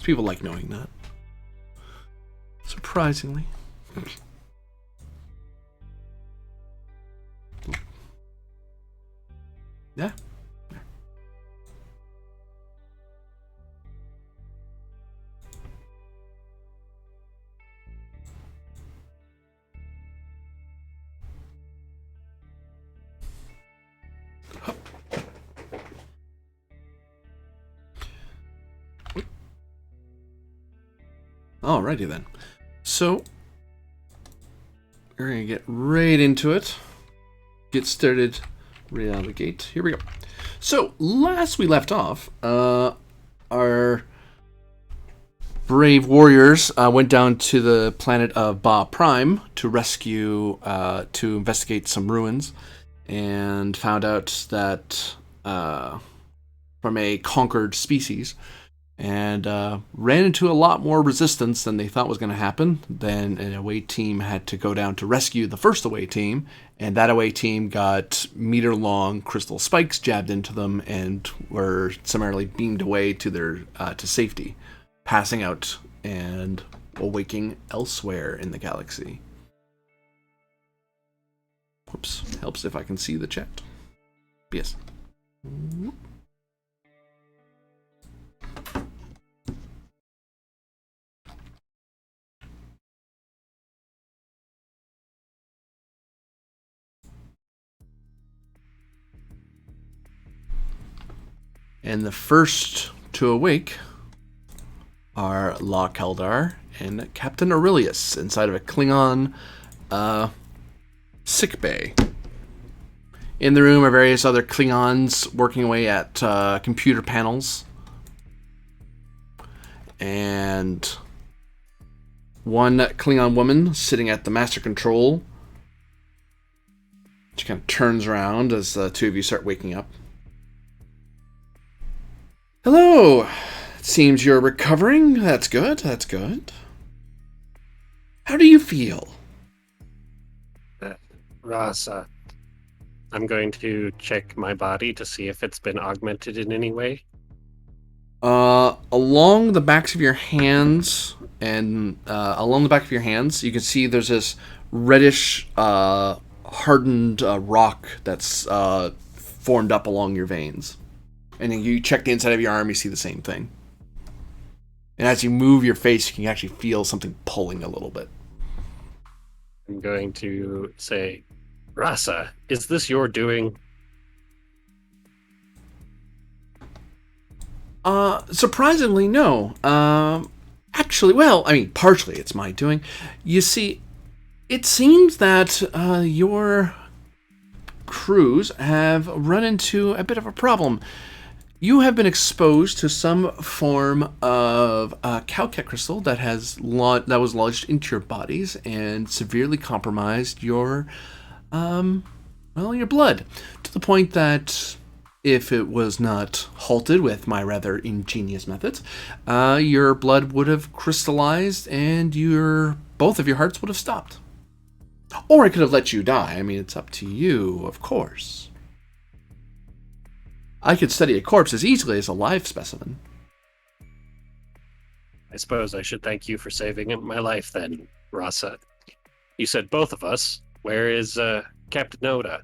people like knowing that. Surprisingly. Yeah. Alrighty then. So, we're going to get right into it. Get started right out of the gate. Here we go. So, last we left off, our brave warriors went down to the planet of Ba Prime to rescue, to investigate some ruins, and found out that from a conquered species, and ran into a lot more resistance than they thought was going to happen. Then an away team had to go down to rescue the first away team, and that away team got meter-long crystal spikes jabbed into them and were summarily beamed away to their to safety, passing out and awaking elsewhere in the galaxy. Whoops, helps if I can see the chat. Yes. And the first to awake are La Kaldar and Captain Aurelius inside of a Klingon sick bay. In the room are various other Klingons working away at computer panels. And one Klingon woman sitting at the master control. She kind of turns around as the two of you start waking up. Hello! It seems you're recovering. That's good, that's good. How do you feel? Rasa, I'm going to check my body to see if it's been augmented in any way. Along the backs of your hands, and along the back of your hands, you can see there's this reddish, hardened rock that's formed up along your veins. And then you check the inside of your arm, you see the same thing. And as you move your face, you can actually feel something pulling a little bit. I'm going to say, Rasa, is this your doing? Surprisingly, no. Actually, well, I mean, partially it's my doing. You see, it seems that your crews have run into a bit of a problem. You have been exposed to some form of Calcat crystal that was lodged into your bodies and severely compromised your your blood, to the point that if it was not halted with my rather ingenious methods, your blood would have crystallized and both of your hearts would have stopped. Or I could have let you die. I mean, it's up to you, of course. I could study a corpse as easily as a live specimen. I suppose I should thank you for saving my life then, Rasa. You said both of us. Where is Captain Oda?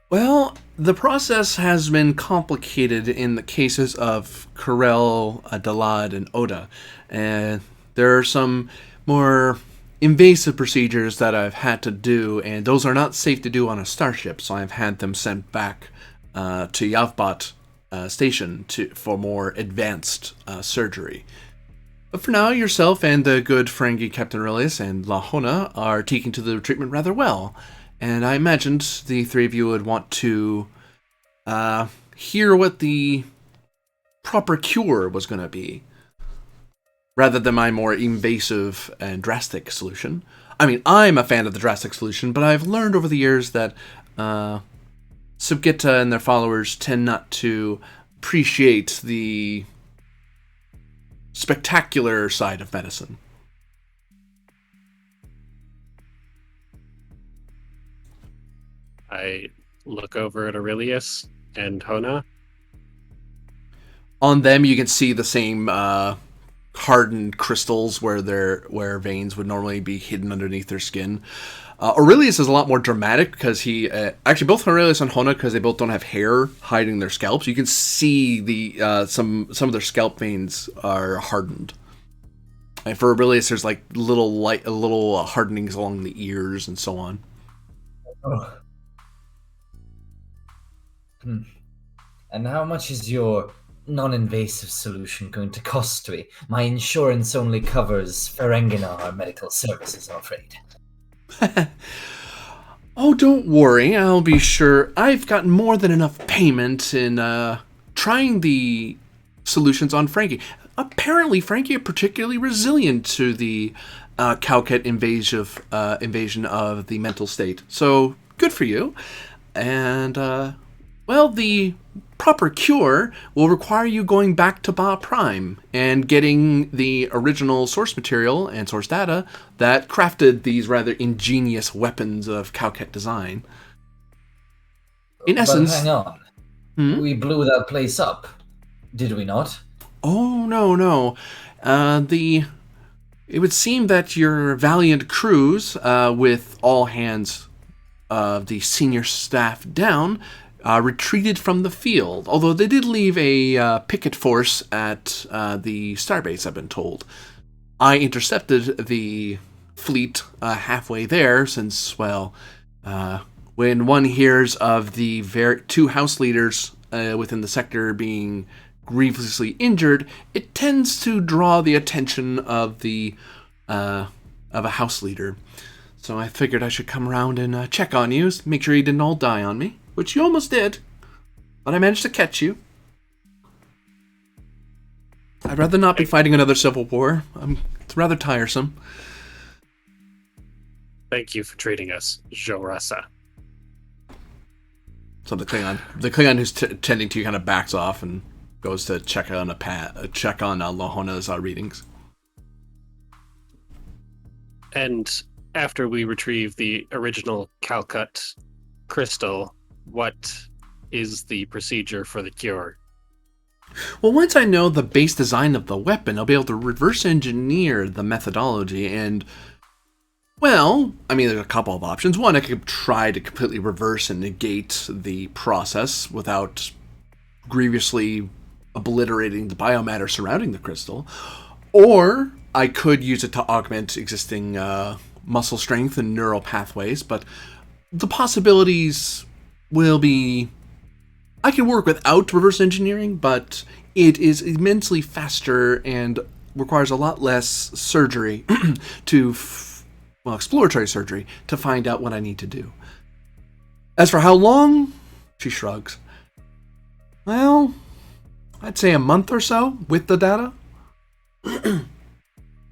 Well, the process has been complicated in the cases of Karel, Dalad, and Oda. And there are some more invasive procedures that I've had to do, and those are not safe to do on a starship, so I've had them sent back to Yavbat station for more advanced surgery. But for now, yourself and the good Ferengi Captain Aurelius and Lahona are taking to the treatment rather well, and I imagined the three of you would want to hear what the proper cure was going to be, rather than my more invasive and drastic solution. I mean, I'm a fan of the drastic solution, but I've learned over the years that SupQit'aH and their followers tend not to appreciate the spectacular side of medicine. I look over at Aurelius and Hona. On them, you can see the same hardened crystals where veins would normally be hidden underneath their skin. Aurelius is a lot more dramatic because he actually both Aurelius and Hona, because they both don't have hair hiding their scalps. You can see the some of their scalp veins are hardened. And for Aurelius, there's like little hardenings along the ears and so on. Oh. And how much is your non-invasive solution going to cost me? My insurance only covers Ferenginar medical services, I'm afraid. Oh, don't worry. I'll be sure. I've got more than enough payment in trying the solutions on Frankie. Apparently, Frankie is particularly resilient to the Calcat invasion of the mental state. So, good for you. And, well, the proper cure will require you going back to Ba Prime and getting the original source material and source data that crafted these rather ingenious weapons of Calcat design. In essence... But hang on. We blew that place up, did we not? Oh, no. It would seem that your valiant crews, with all hands of the senior staff down, retreated from the field, although they did leave a picket force at the starbase, I've been told. I intercepted the fleet halfway there, since, well, when one hears of the two house leaders within the sector being grievously injured, it tends to draw the attention of a house leader. So I figured I should come around and check on you, make sure you didn't all die on me. Which you almost did, but I managed to catch you. I'd rather not be fighting another civil war. It's rather tiresome. Thank you for treating us, Jorasa. So the Klingon who's tending to you kind of backs off and goes to check on Lahona's readings. And after we retrieve the original Calcut crystal, what is the procedure for the cure? Well, once I know the base design of the weapon, I'll be able to reverse engineer the methodology and, well, I mean, there's a couple of options. One, I could try to completely reverse and negate the process without grievously obliterating the biomatter surrounding the crystal. Or I could use it to augment existing muscle strength and neural pathways, but the possibilities will be... I can work without reverse engineering, but it is immensely faster and requires a lot less surgery exploratory surgery to find out what I need to do. As for how long, she shrugs. Well, I'd say a month or so with the data.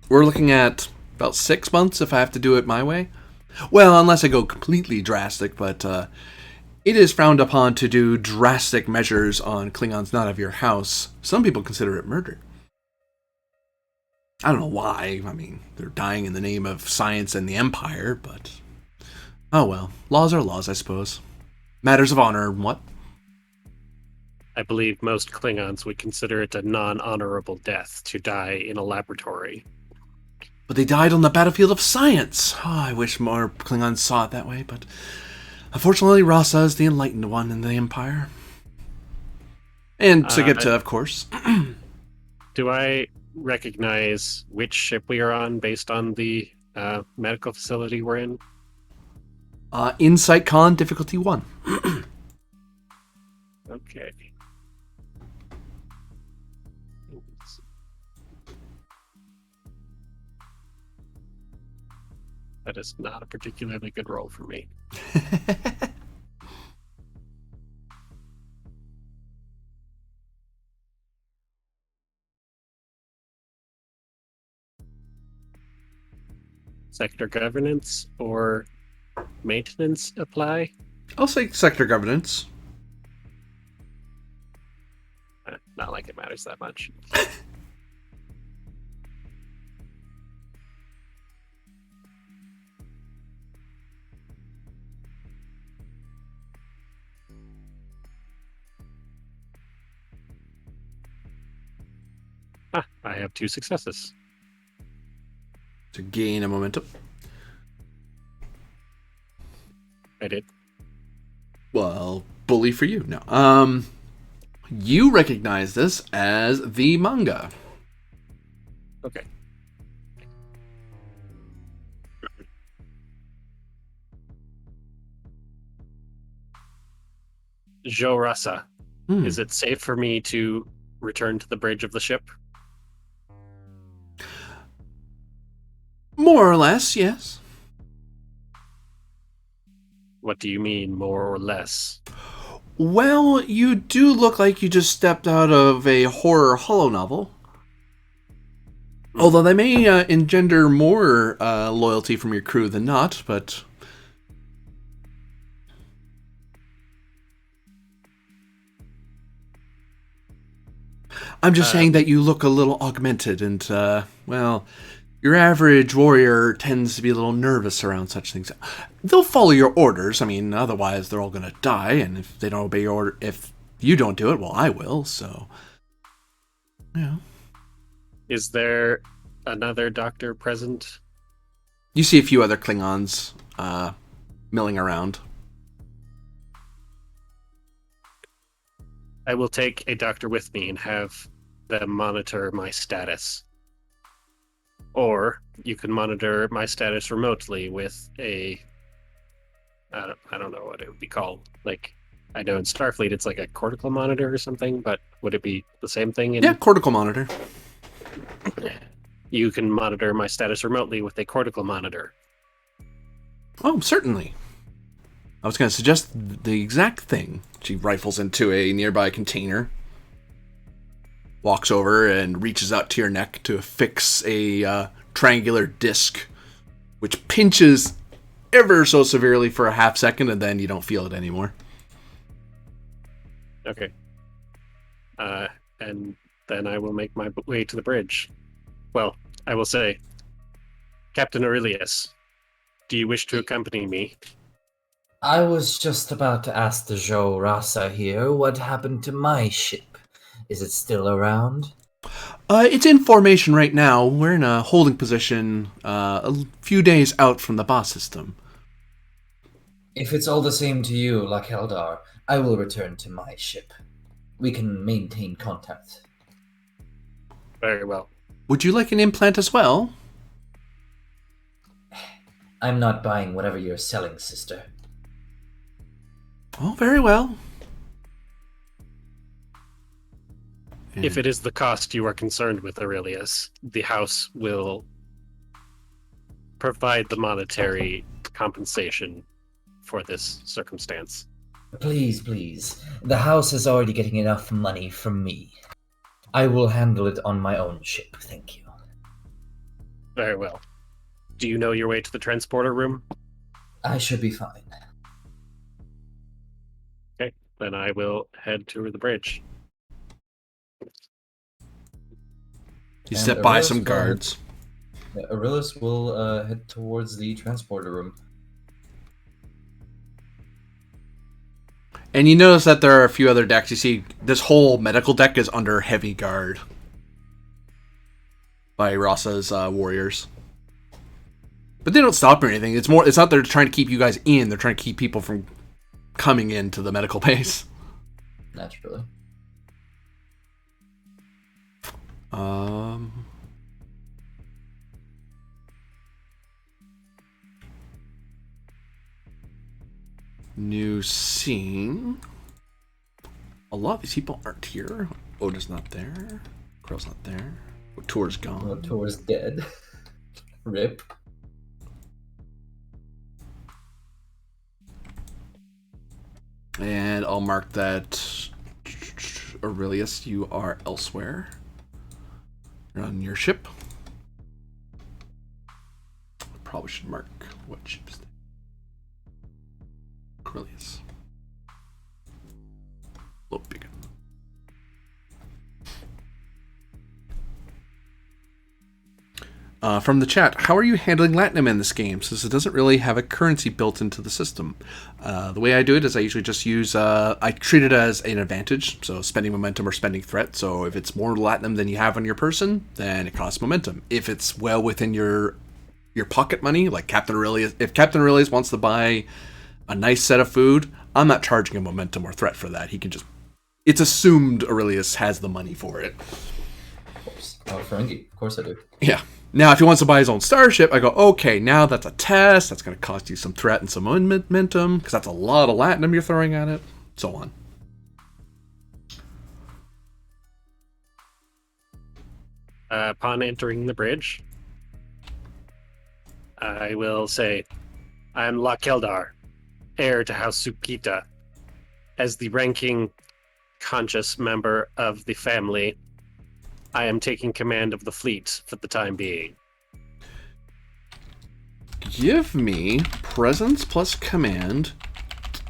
We're looking at about 6 months if I have to do it my way. Well, unless I go completely drastic, but it is frowned upon to do drastic measures on Klingons not of your house. Some people consider it murder. I don't know why. I mean, they're dying in the name of science and the Empire, but... oh well. Laws are laws, I suppose. Matters of honor and what? I believe most Klingons would consider it a non-honorable death to die in a laboratory. But they died on the battlefield of science. Oh, I wish more Klingons saw it that way, but... unfortunately, Rasa is the enlightened one in the Empire. And Sigipta, of course. Do I recognize which ship we are on based on the medical facility we're in? Insight Con, difficulty 1. Okay. That is not a particularly good roll for me. Sector governance or maintenance apply? I'll say sector governance. Not like it matters that much. I have 2 successes. To gain a momentum. I did. Well, bully for you. No. You recognize this as the manga. Okay. Jo Rasa, is it safe for me to return to the bridge of the ship? More or less, yes. What do you mean, more or less? Well, you do look like you just stepped out of a horror holo novel. Although they may engender more loyalty from your crew than not, but... I'm just saying that you look a little augmented and, well, your average warrior tends to be a little nervous around such things. They'll follow your orders. I mean, otherwise they're all going to die, and if they don't obey your order, if you don't do it, well, I will, so... Yeah. Is there another doctor present? You see a few other Klingons milling around. I will take a doctor with me and have them monitor my status. Or you can monitor my status remotely with a... I don't know what it would be called. Like, I know in Starfleet it's like a cortical monitor or something, but would it be the same thing? Yeah, cortical monitor. You can monitor my status remotely with a cortical monitor. Oh, certainly. I was going to suggest the exact thing. She rifles into a nearby container, walks over and reaches out to your neck to affix a triangular disc, which pinches ever so severely for a half second, and then you don't feel it anymore. Okay. And then I will make my way to the bridge. Well, I will say, Captain Aurelius, do you wish to accompany me? I was just about to ask the Jo Rasa here what happened to my ship. Is it still around? It's in formation right now. We're in a holding position a few days out from the boss system. If it's all the same to you, Lakeldar, I will return to my ship. We can maintain contact. Very well. Would you like an implant as well? I'm not buying whatever you're selling, sister. Oh, very well. If it is the cost you are concerned with, Aurelius, the House will provide the monetary compensation for this circumstance. Please, please. The House is already getting enough money from me. I will handle it on my own ship, thank you. Very well. Do you know your way to the transporter room? I should be fine. Okay, then I will head to the bridge. You step by some guards. Aurelius will head towards the transporter room. And you notice that there are a few other decks. You see, this whole medical deck is under heavy guard by Rasa's warriors. But they don't stop or anything. It's not that they're trying to keep you guys in. They're trying to keep people from coming into the medical base. Naturally. New scene. A lot of these people aren't here. Oda's not there. Krill's not there. Tour's gone. Tour's dead. Rip. And I'll mark that Aurelius, you are elsewhere. You're on your ship. Probably should mark what ship's Aurelius. A little bigger. From the chat, how are you handling Latinum in this game, since it doesn't really have a currency built into the system? The way I do it is I usually just use, I treat it as an advantage, so spending momentum or spending threat. So if it's more Latinum than you have on your person, then it costs momentum. If it's well within your pocket money, like Captain Aurelius, if Captain Aurelius wants to buy a nice set of food, I'm not charging him momentum or threat for that. He can just, it's assumed Aurelius has the money for it. Of course. Oh, Ferengi. Of course I do. Yeah. Now, if he wants to buy his own starship, I go, okay, now that's a test. That's going to cost you some threat and some momentum, because that's a lot of Latinum you're throwing at it, so on. Upon entering the bridge, I will say, I'm La Keldar, heir to House SupQit'aH. As the ranking conscious member of the family, I am taking command of the fleet for the time being. Give me presence plus command.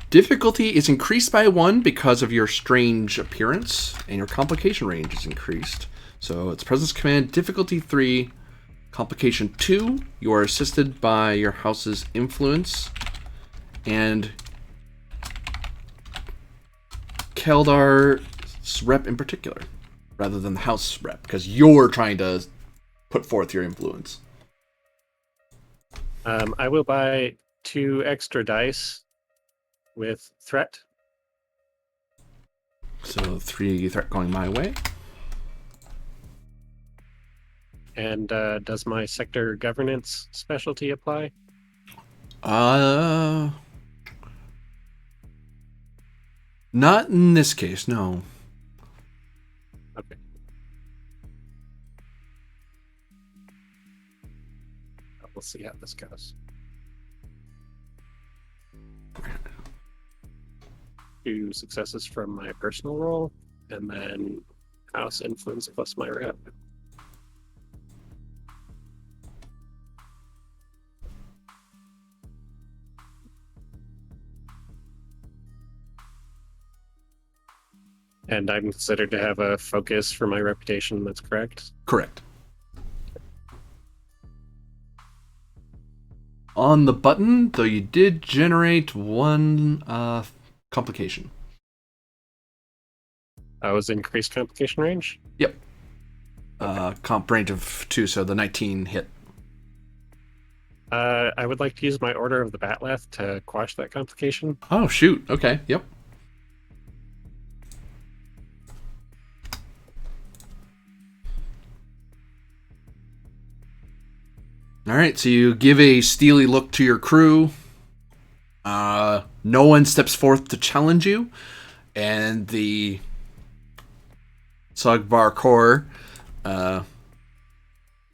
Difficulty is increased by 1 because of your strange appearance, and your complication range is increased. So it's presence command, difficulty 3, complication 2. You are assisted by your house's influence, and Keldar's rep in particular, rather than the house rep, because you're trying to put forth your influence. I will buy 2 extra dice with threat. So 3 threat going my way. And does my sector governance specialty apply? Not in this case, no. Okay. We'll see how this goes. 2 successes from my personal roll, and then house influence plus my rep. And I'm considered to have a focus for my reputation, that's correct? Correct. On the button, though, you did generate 1 complication. Was increased complication range? Yep. Comp range of 2, so the 19 hit. I would like to use my Order of the Batleth to quash that complication. Oh, shoot. Okay, yep. Alright, so you give a steely look to your crew. No one steps forth to challenge you. And the Sogbar Corps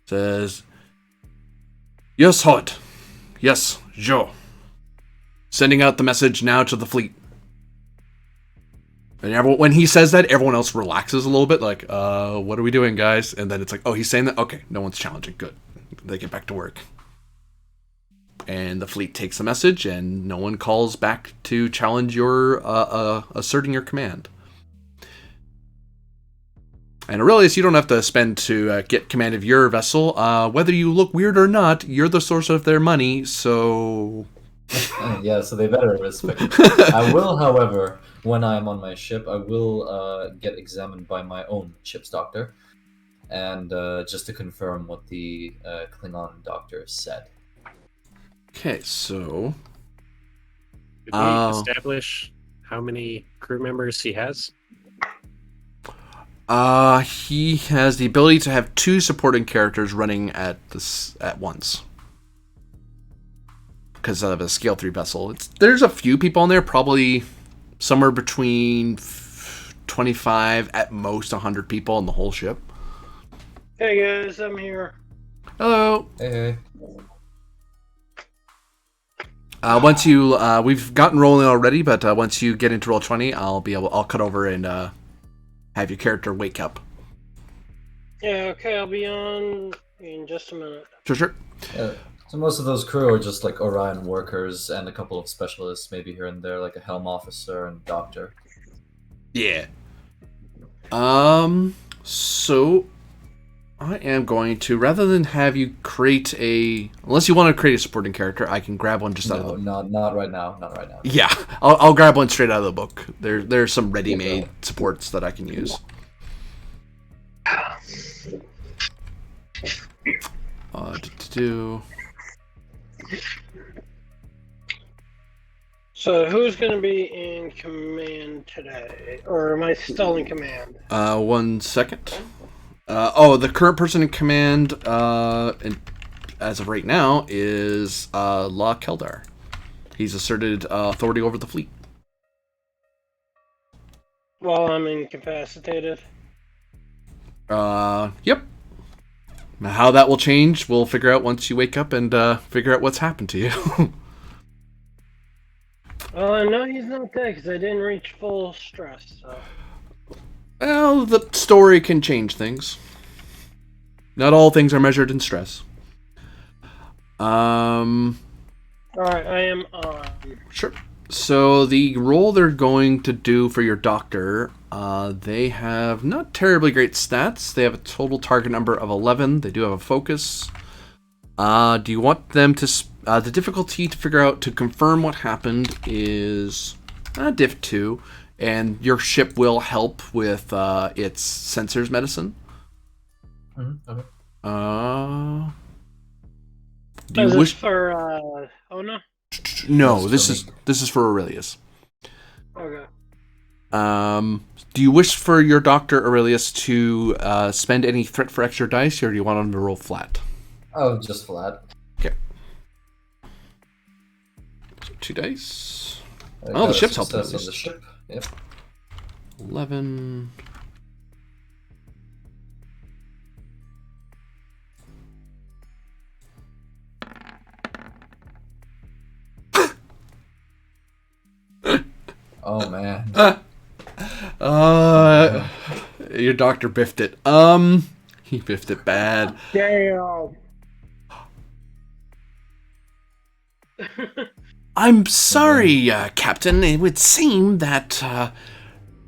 says, "Yes, Hod. Yes, Joe. Sending out the message now to the fleet." And everyone, when he says that, everyone else relaxes a little bit, like, what are we doing, guys? And then it's like, oh, he's saying that? Okay, no one's challenging. Good. They get back to work. And the fleet takes the message, and no one calls back to challenge your asserting your command. And Aurelius, you don't have to spend to get command of your vessel. Whether you look weird or not, you're the source of their money, so... Yeah, so they better respect me. I will, however, when I'm on my ship, I will get examined by my own ship's doctor, and just to confirm what the Klingon doctor said. Okay, so... Did we establish how many crew members he has? He has the ability to have 2 supporting characters running at once. Because of a scale 3 vessel. There's a few people on there, probably somewhere between 25, at most 100 people on the whole ship. Hey guys, I'm here. Hello. Hey. Once you, we've gotten rolling already, but once you get into Roll20, I'll cut over and have your character wake up. Yeah, okay, I'll be on in just a minute. Sure. So most of those crew are just like Orion workers and a couple of specialists, maybe here and there, like a helm officer and doctor. Yeah. So I am going to, rather than have you create unless you want to create a supporting character, I can grab one just out of the... not right now. Not right now. Yeah, I'll grab one straight out of the book. There's some ready-made supports that I can use. So who's going to be in command today? Or am I still in command? 1 second. The current person in command, as of right now, is La Keldar. He's asserted authority over the fleet. While I'm incapacitated? Yep. How that will change, we'll figure out once you wake up and figure out what's happened to you. Well, I know he's not dead because I didn't reach full stress, so... Well, the story can change things. Not all things are measured in stress. Alright, I am on. Sure. So the role they're going to do for your doctor, they have not terribly great stats. They have a total target number of 11. They do have a focus. Do you want them to... the difficulty to figure out, to confirm what happened is diff 2. And your ship will help with its sensors medicine. Okay. Do you wish for Ona? No, this is for Aurelius. Okay. Do you wish for your Dr. Aurelius to spend any threat for extra dice, or do you want him to roll flat? Oh, just flat. Okay. So 2 dice. The ship's helping. On the ship. Yep. 11. Oh man. Your doctor biffed it. He biffed it bad. Damn. I'm sorry, Captain. It would seem that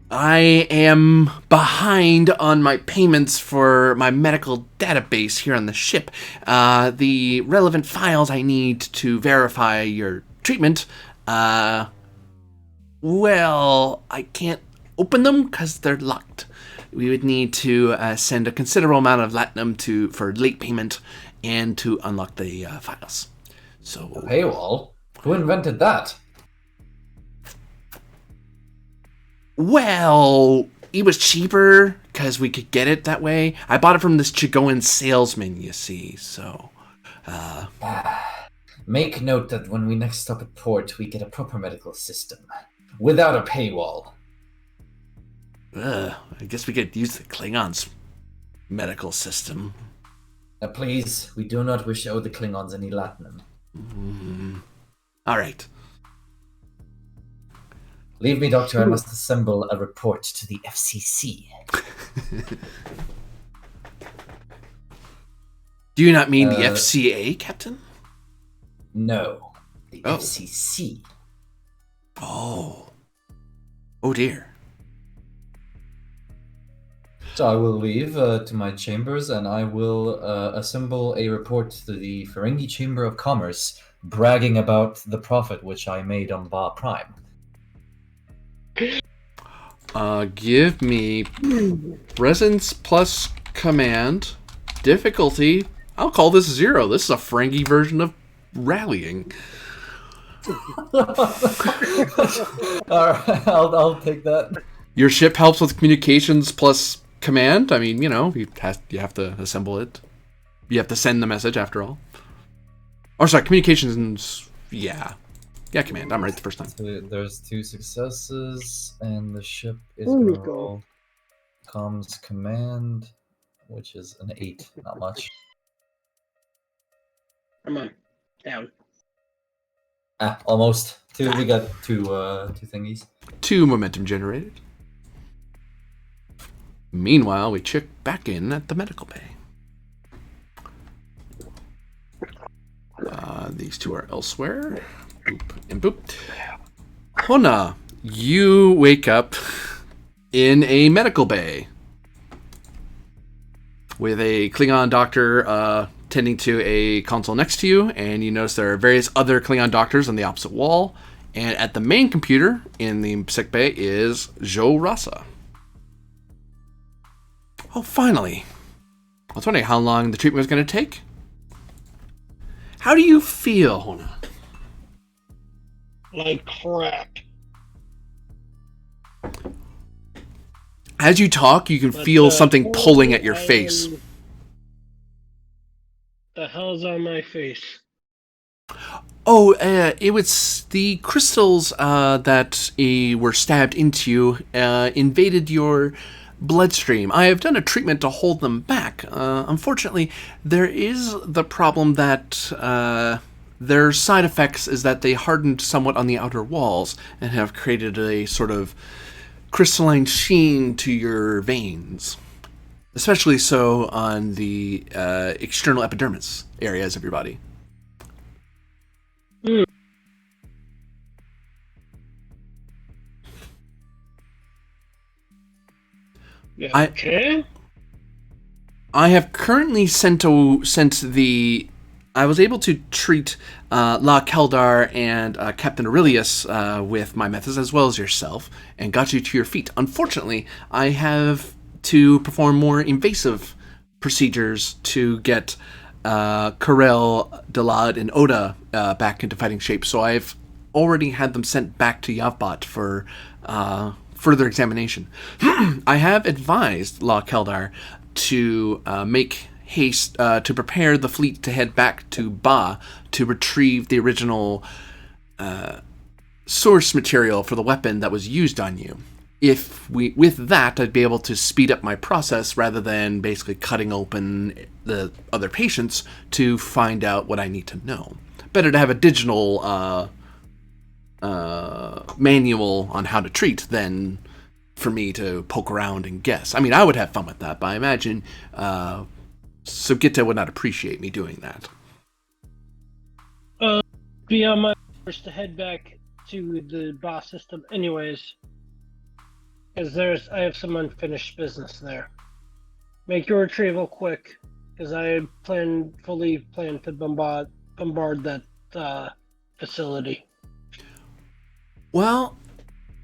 I am behind on my payments for my medical database here on the ship. The relevant files I need to verify your treatment, well, I can't open them because they're locked. We would need to send a considerable amount of latinum for late payment and to unlock the files. So a paywall? Who invented that? Well, it was cheaper because we could get it that way. I bought it from this Chigoan salesman, you see, so... Make note that when we next stop at port, we get a proper medical system. Without a paywall. I guess we could use the Klingons' medical system. Now please, we do not wish to owe the Klingons any latinum. All right. Leave me, Doctor. I must assemble a report to the FCC. Do you not mean the FCA, Captain? No, the FCC. Oh dear. So I will leave to my chambers, and I will assemble a report to the Ferengi Chamber of Commerce, bragging about the profit which I made on Ba Prime. Give me presence plus command difficulty. I'll call this 0. This is a Ferengi version of rallying. Alright, I'll take that. Your ship helps with communications plus command. I mean, you have to assemble it. You have to send the message after all. Or sorry, communications. Yeah, command. I'm right the first time. So there's 2 successes, and the ship is going to roll comms command, which is an 8. Not much. Come on, down. Almost. We got two thingies. 2 momentum generated. Meanwhile, we check back in at the medical bay. These 2 are elsewhere. Boop and boop. Hona, you wake up in a medical bay. with a Klingon doctor tending to a console next to you, and you notice there are various other Klingon doctors on the opposite wall. And at the main computer in the sickbay is Jo Rasa. Oh, finally. I was wondering how long the treatment was going to take. How do you feel, Hona? Like crap. As you talk, you can But, feel something pulling at your face. The hell's on my face? Oh, it was the crystals that were stabbed into you invaded your bloodstream. I have done a treatment to hold them back. Unfortunately, there is the problem that their side effects is that they hardened somewhat on the outer walls and have created a sort of crystalline sheen to your veins. Especially so on the external epidermis areas of your body. Yeah, I have currently sent the. I was able to treat La Keldar and Captain Aurelius with my methods, as well as yourself, and got you to your feet. Unfortunately, I have to perform more invasive procedures to get Karel, Dalad, and Oda back into fighting shape. So I've already had them sent back to Yavbot for further examination. I have advised La Keldar to make haste to prepare the fleet to head back to Ba to retrieve the original source material for the weapon that was used on you. With that, I'd be able to speed up my process rather than basically cutting open the other patients to find out what I need to know. Better to have a digital manual on how to treat than for me to poke around and guess. I mean, I would have fun with that, but I imagine SupQuit'aH would not appreciate me doing that. Be on my course to head back to the boss system anyways. Because I have some unfinished business there. Make your retrieval quick, because I fully plan to bombard that facility. Well,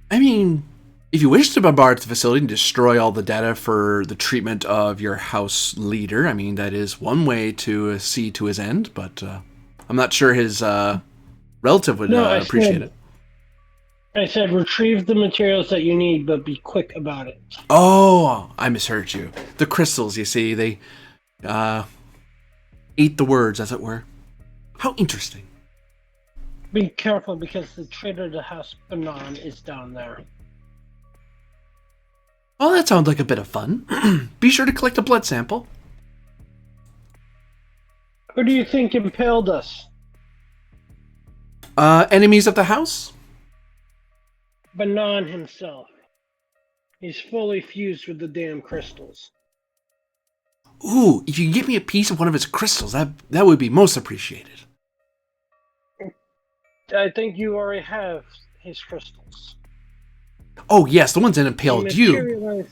I mean, if you wish to bombard the facility and destroy all the data for the treatment of your house leader, I mean, that is one way to see to his end, but I'm not sure his relative would appreciate it. I said retrieve the materials that you need, but be quick about it. Oh, I misheard you. The crystals, you see, they ate the words, as it were. How interesting. Be careful, because the traitor to House Banan is down there. Oh, that sounds like a bit of fun. Be sure to collect a blood sample. Who do you think impaled us? Enemies of the house? Banan himself. He's fully fused with the damn crystals. Ooh, if you could give me a piece of one of his crystals, that would be most appreciated. I think you already have his crystals. Oh, yes, the ones that impaled you.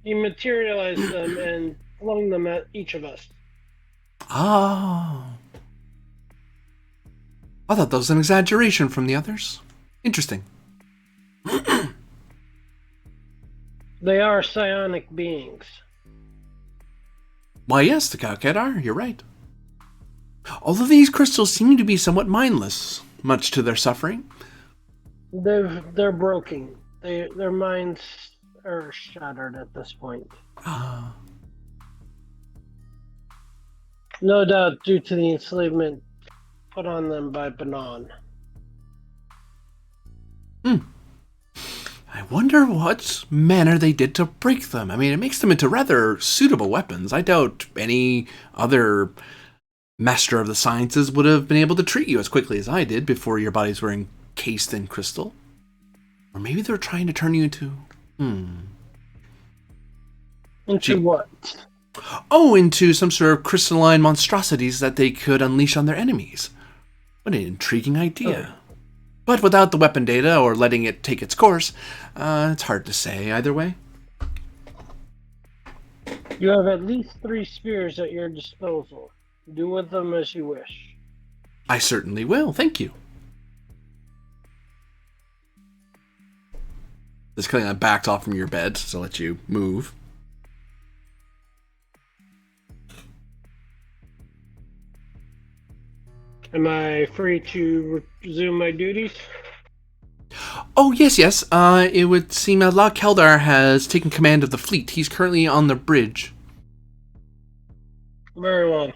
He materialized them and flung them at each of us. Oh. I thought that was an exaggeration from the others. Interesting. They are psionic beings. Why, yes, the SupQuit'aH, you're right. Although these crystals seem to be somewhat mindless, much to their suffering. They're broken. Their minds are shattered at this point. No doubt due to the enslavement put on them by Banan. I wonder what manner they did to break them. I mean, it makes them into rather suitable weapons. I doubt any other master of the sciences would have been able to treat you as quickly as I did before your bodies were encased in crystal. Or maybe they were trying to turn you into... Into what? Oh, into some sort of crystalline monstrosities that they could unleash on their enemies. What an intriguing idea. But without the weapon data or letting it take its course, it's hard to say either way. You have at least 3 spears at your disposal. Do with them as you wish. I certainly will. Thank you. This kind of backed off from your bed, so I'll let you move. Am I free to resume my duties? Oh, yes. It would seem La Keldar has taken command of the fleet. He's currently on the bridge. Very well.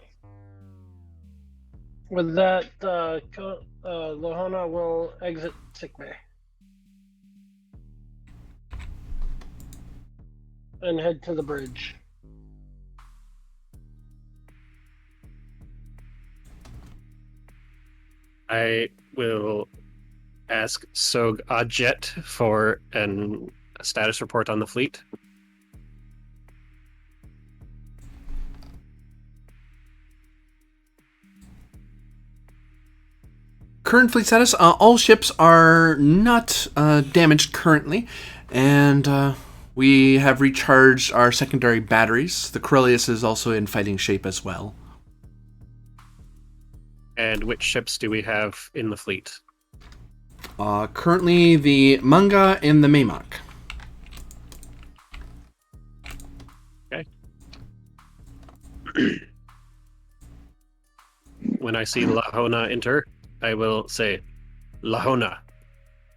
With that, Lahona will exit sickbay. And head to the bridge. I will ask Sog Adjet for a status report on the fleet. Current fleet status, all ships are not damaged currently, and we have recharged our secondary batteries. The Corellius is also in fighting shape as well. And which ships do we have in the fleet? Currently the Manga and the Maymak. Okay. When I see Lahona enter, I will say, Lahona,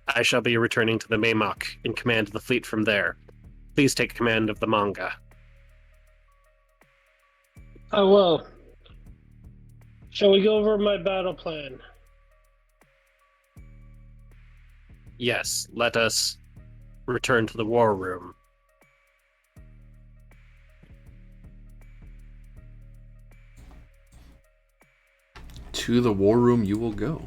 I shall be returning to the Maymak in command of the fleet from there. Please take command of the Manga. I will. Shall we go over my battle plan? Yes, let us return to the war room. To the war room you will go.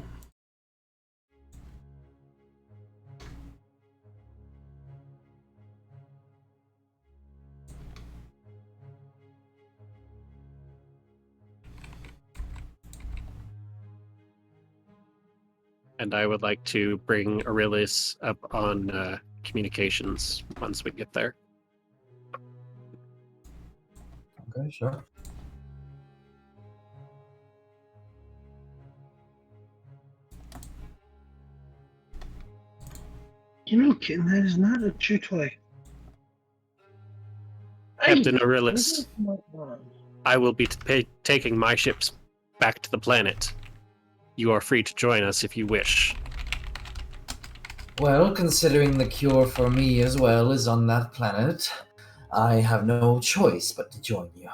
And I would like to bring Aurelius up on communications once we get there. Okay, sure. You know, kid, that is not a true toy. Captain Aurelius, I will be taking my ships back to the planet. You are free to join us if you wish. Well, considering the cure for me as well is on that planet, I have no choice but to join you.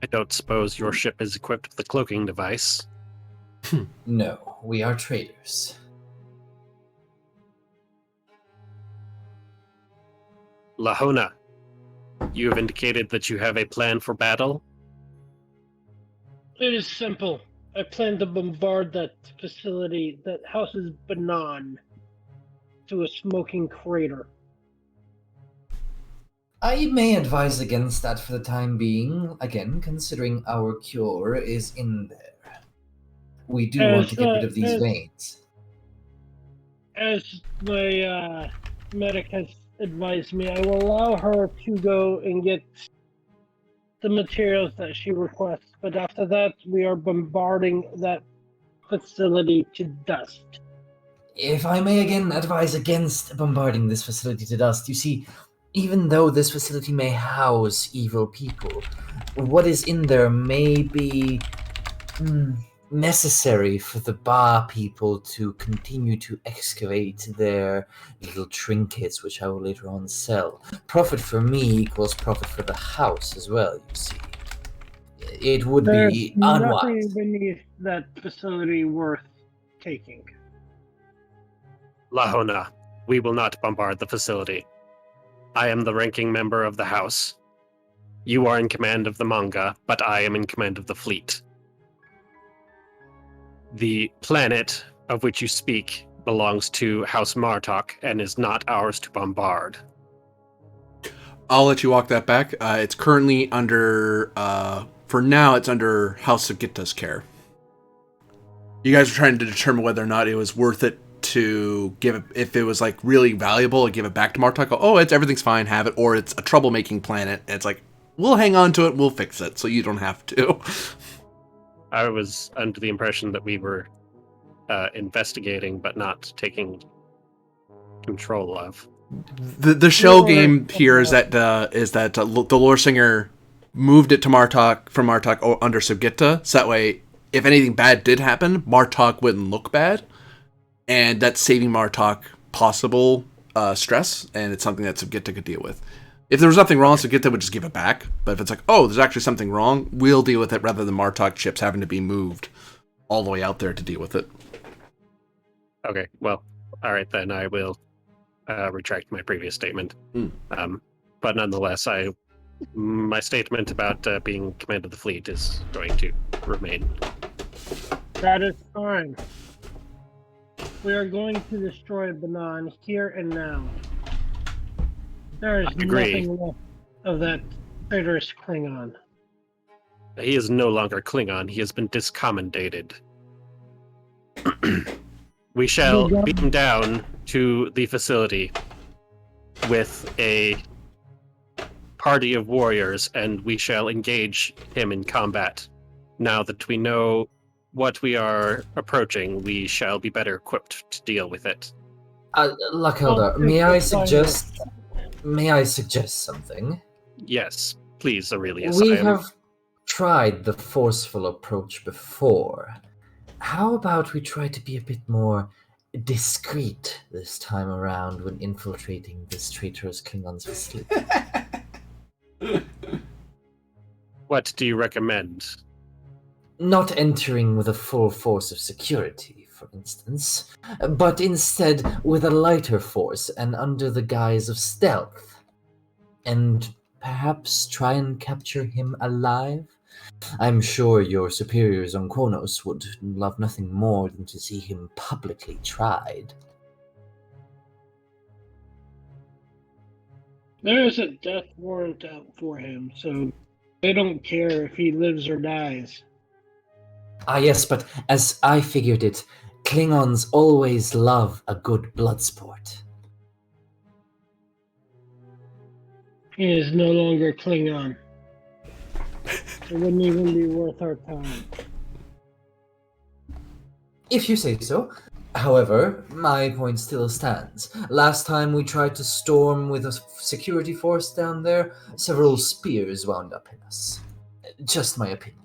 I don't suppose your ship is equipped with a cloaking device. No, we are traitors. Lahona, you have indicated that you have a plan for battle. It is simple. I plan to bombard that facility that houses Banan to a smoking crater. I may advise against that for the time being, again, considering our cure is in there. We do want to get rid of these veins. As my medic has advised me, I will allow her to go and get the materials that she requests, but after that, we are bombarding that facility to dust. If I may again advise against bombarding this facility to dust, you see, even though this facility may house evil people, what is in there may be necessary for the bar people to continue to excavate their little trinkets, which I will later on sell. Profit for me equals profit for the house as well, you see. It would be unwise. Nothing beneath that facility worth taking. Lahona, we will not bombard the facility. I am the ranking member of the house. You are in command of the manga, but I am in command of the fleet. The planet of which you speak belongs to House Martok and is not ours to bombard. I'll let you walk that back. It's currently under, for now, it's under House SupQit'aH's care. You guys are trying to determine whether or not it was worth it to give it, if it was like really valuable, give it back to Martok. Oh, everything's fine, have it. Or it's a troublemaking planet. And it's like, we'll hang on to it, we'll fix it, so you don't have to. I was under the impression that we were investigating, but not taking control of. The shell game here is that the lore singer moved it to Martok from Martok under SupQit'aH, so that way if anything bad did happen, Martok wouldn't look bad, and that's saving Martok possible stress, and it's something that SupQit'aH could deal with. If there was nothing wrong, SupQit'aH would just give it back, but if it's like, oh, there's actually something wrong, we'll deal with it rather than Martok ships having to be moved all the way out there to deal with it. Okay, well, all right then, I will retract my previous statement. But nonetheless, my statement about being command of the fleet is going to remain. That is fine. We are going to destroy Banan here and now. There is nothing left of that traitorous Klingon. He is no longer Klingon. He has been discommendated. We shall beat him down to the facility with a party of warriors, and we shall engage him in combat. Now that we know what we are approaching, we shall be better equipped to deal with it. Lakelda, may I suggest something? Yes, please, Aurelius. We have tried the forceful approach before. How about we try to be a bit more discreet this time around when infiltrating this traitorous Klingon's facility? What do you recommend? Not entering with a full force of security, for instance, but instead with a lighter force and under the guise of stealth. And perhaps try and capture him alive? I'm sure your superiors on Kronos would love nothing more than to see him publicly tried. There is a death warrant out for him, so they don't care if he lives or dies. Ah yes, but as I figured it, Klingons always love a good blood sport. He is no longer Klingon. It wouldn't even be worth our time. If you say so. However, my point still stands. Last time we tried to storm with a security force down there, several spears wound up in us. Just my opinion.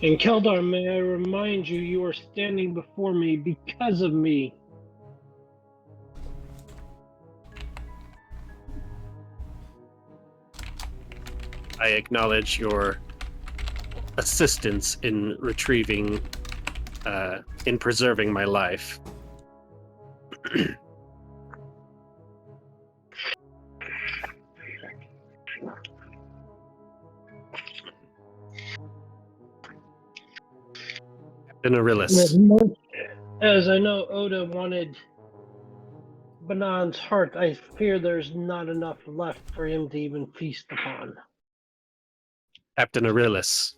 And Keldar, may I remind you, you are standing before me because of me. I acknowledge your assistance in retrieving, in preserving my life. Captain Aurelius. As I know Oda wanted Banan's heart, I fear there's not enough left for him to even feast upon. Captain Aurelius,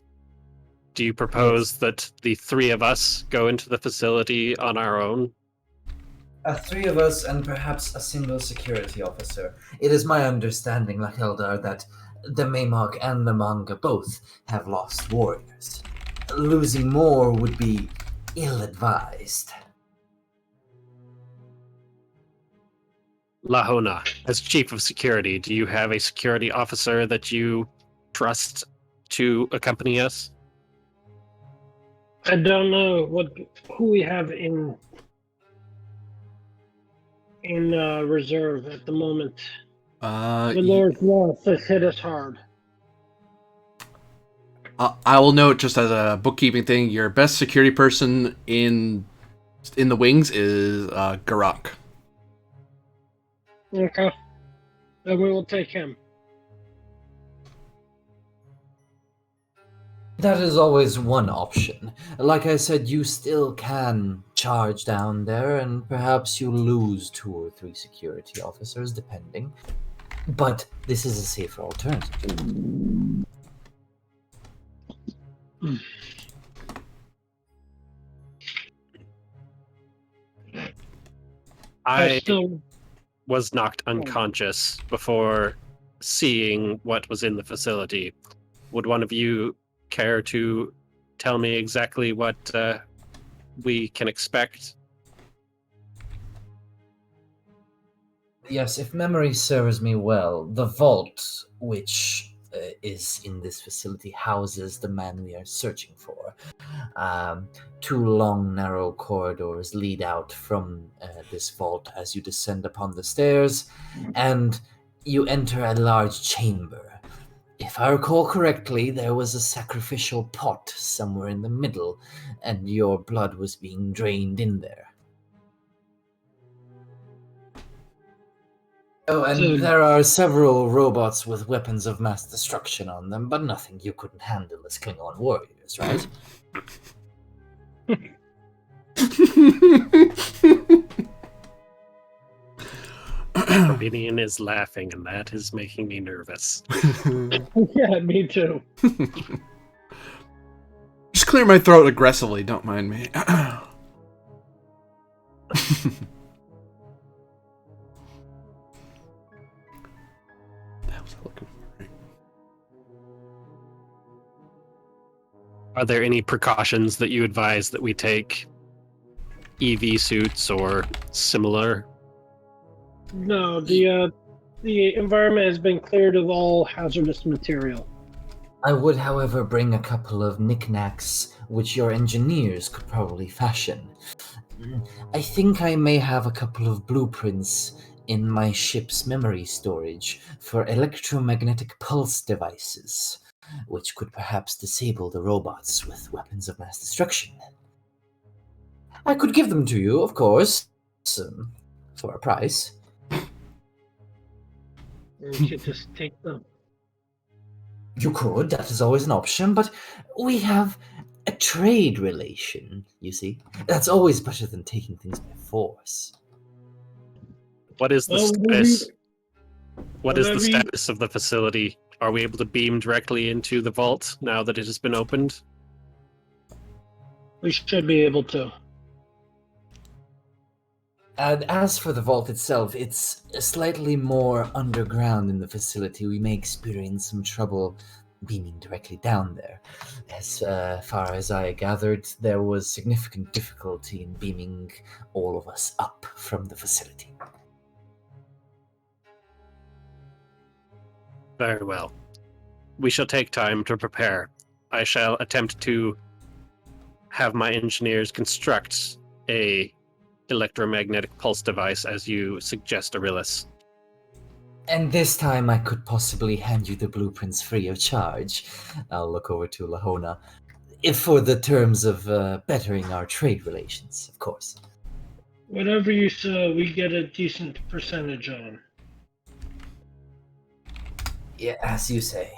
do you propose that the three of us go into the facility on our own? Three of us and perhaps a single security officer. It is my understanding, Lakeldar, that the Maymok and the manga both have lost warriors. Losing more would be ill-advised. Lahona, as chief of security, do you have a security officer that you trust to accompany us? I don't know who we have in reserve at the moment. The Lord's loss has hit us hard. I will note, just as a bookkeeping thing, your best security person in the wings is Garak. Okay. Then we will take him. That is always one option. Like I said, you still can charge down there, and perhaps you lose 2 or 3 security officers, depending. But this is a safer alternative. I still. was knocked unconscious before seeing what was in the facility. Would one of you care to tell me exactly what we can expect? Yes, if memory serves me well, the vault, which is in this facility, houses the man we are searching for. Two long, narrow corridors lead out from this vault as you descend upon the stairs, and you enter a large chamber. If I recall correctly, there was a sacrificial pot somewhere in the middle, and your blood was being drained in there. Oh, and there are several robots with weapons of mass destruction on them, but nothing you couldn't handle as Klingon warriors, right? Gideon is laughing, and that is making me nervous. Yeah, me too. Just clear my throat aggressively, don't mind me. Are there any precautions that you advise that we take? EV suits or similar? No, the environment has been cleared of all hazardous material. I would, however, bring a couple of knickknacks which your engineers could probably fashion. I think I may have a couple of blueprints in my ship's memory storage for electromagnetic pulse devices, which could perhaps disable the robots with weapons of mass destruction. I could give them to you, of course, for a price. You should just take them. You could, that is always an option, but we have a trade relation, you see. That's always better than taking things by force. What is the Well, status? What is the whatever you- status of the facility? Are we able to beam directly into the vault now that it has been opened? We should be able to. And as for the vault itself, it's slightly more underground in the facility. We may experience some trouble beaming directly down there. As far as I gathered, there was significant difficulty in beaming all of us up from the facility. Very well. We shall take time to prepare. I shall attempt to have my engineers construct a electromagnetic pulse device as you suggest, Arillis. And this time I could possibly hand you the blueprints free of charge. I'll look over to Lahona. If for the terms of bettering our trade relations, of course. Whatever you say, we get a decent percentage on. Yeah, as you say.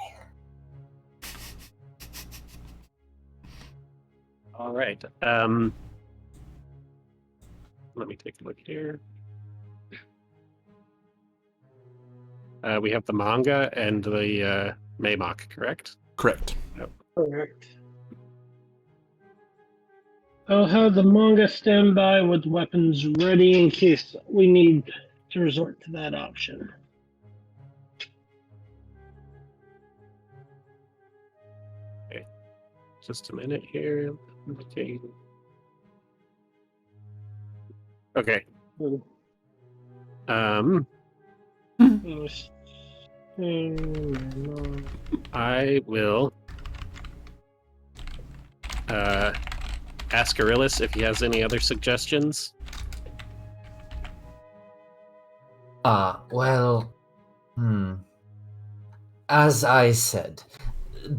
All right. Let me take a look here. We have the manga and the Maymok, correct? Correct. Correct. I'll have the manga stand by with weapons ready in case we need to resort to that option. Just a minute here. Okay. I will ask Arillis if he has any other suggestions. As I said,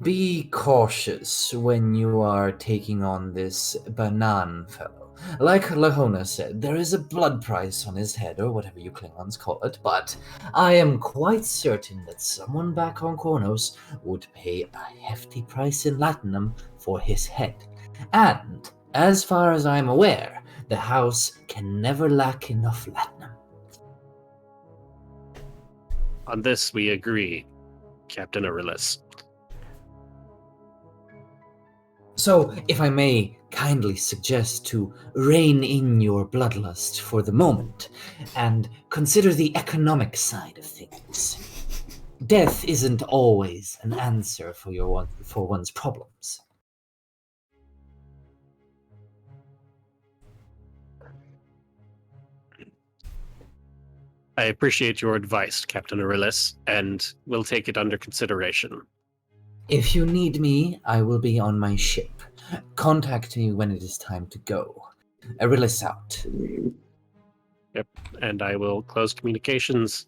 be cautious when you are taking on this Banan fellow. Like Lahona said, there is a blood price on his head, or whatever you Klingons call it, but I am quite certain that someone back on Kronos would pay a hefty price in Latinum for his head. And, as far as I'm aware, the House can never lack enough Latinum. On this, we agree, Captain Arillis. So, if I may kindly suggest to rein in your bloodlust for the moment, and consider the economic side of things. Death isn't always an answer for one's problems. I appreciate your advice, Captain Aurelius, and will take it under consideration. If you need me, I will be on my ship. Contact me when it is time to go. Aurelius out. Yep, and I will close communications,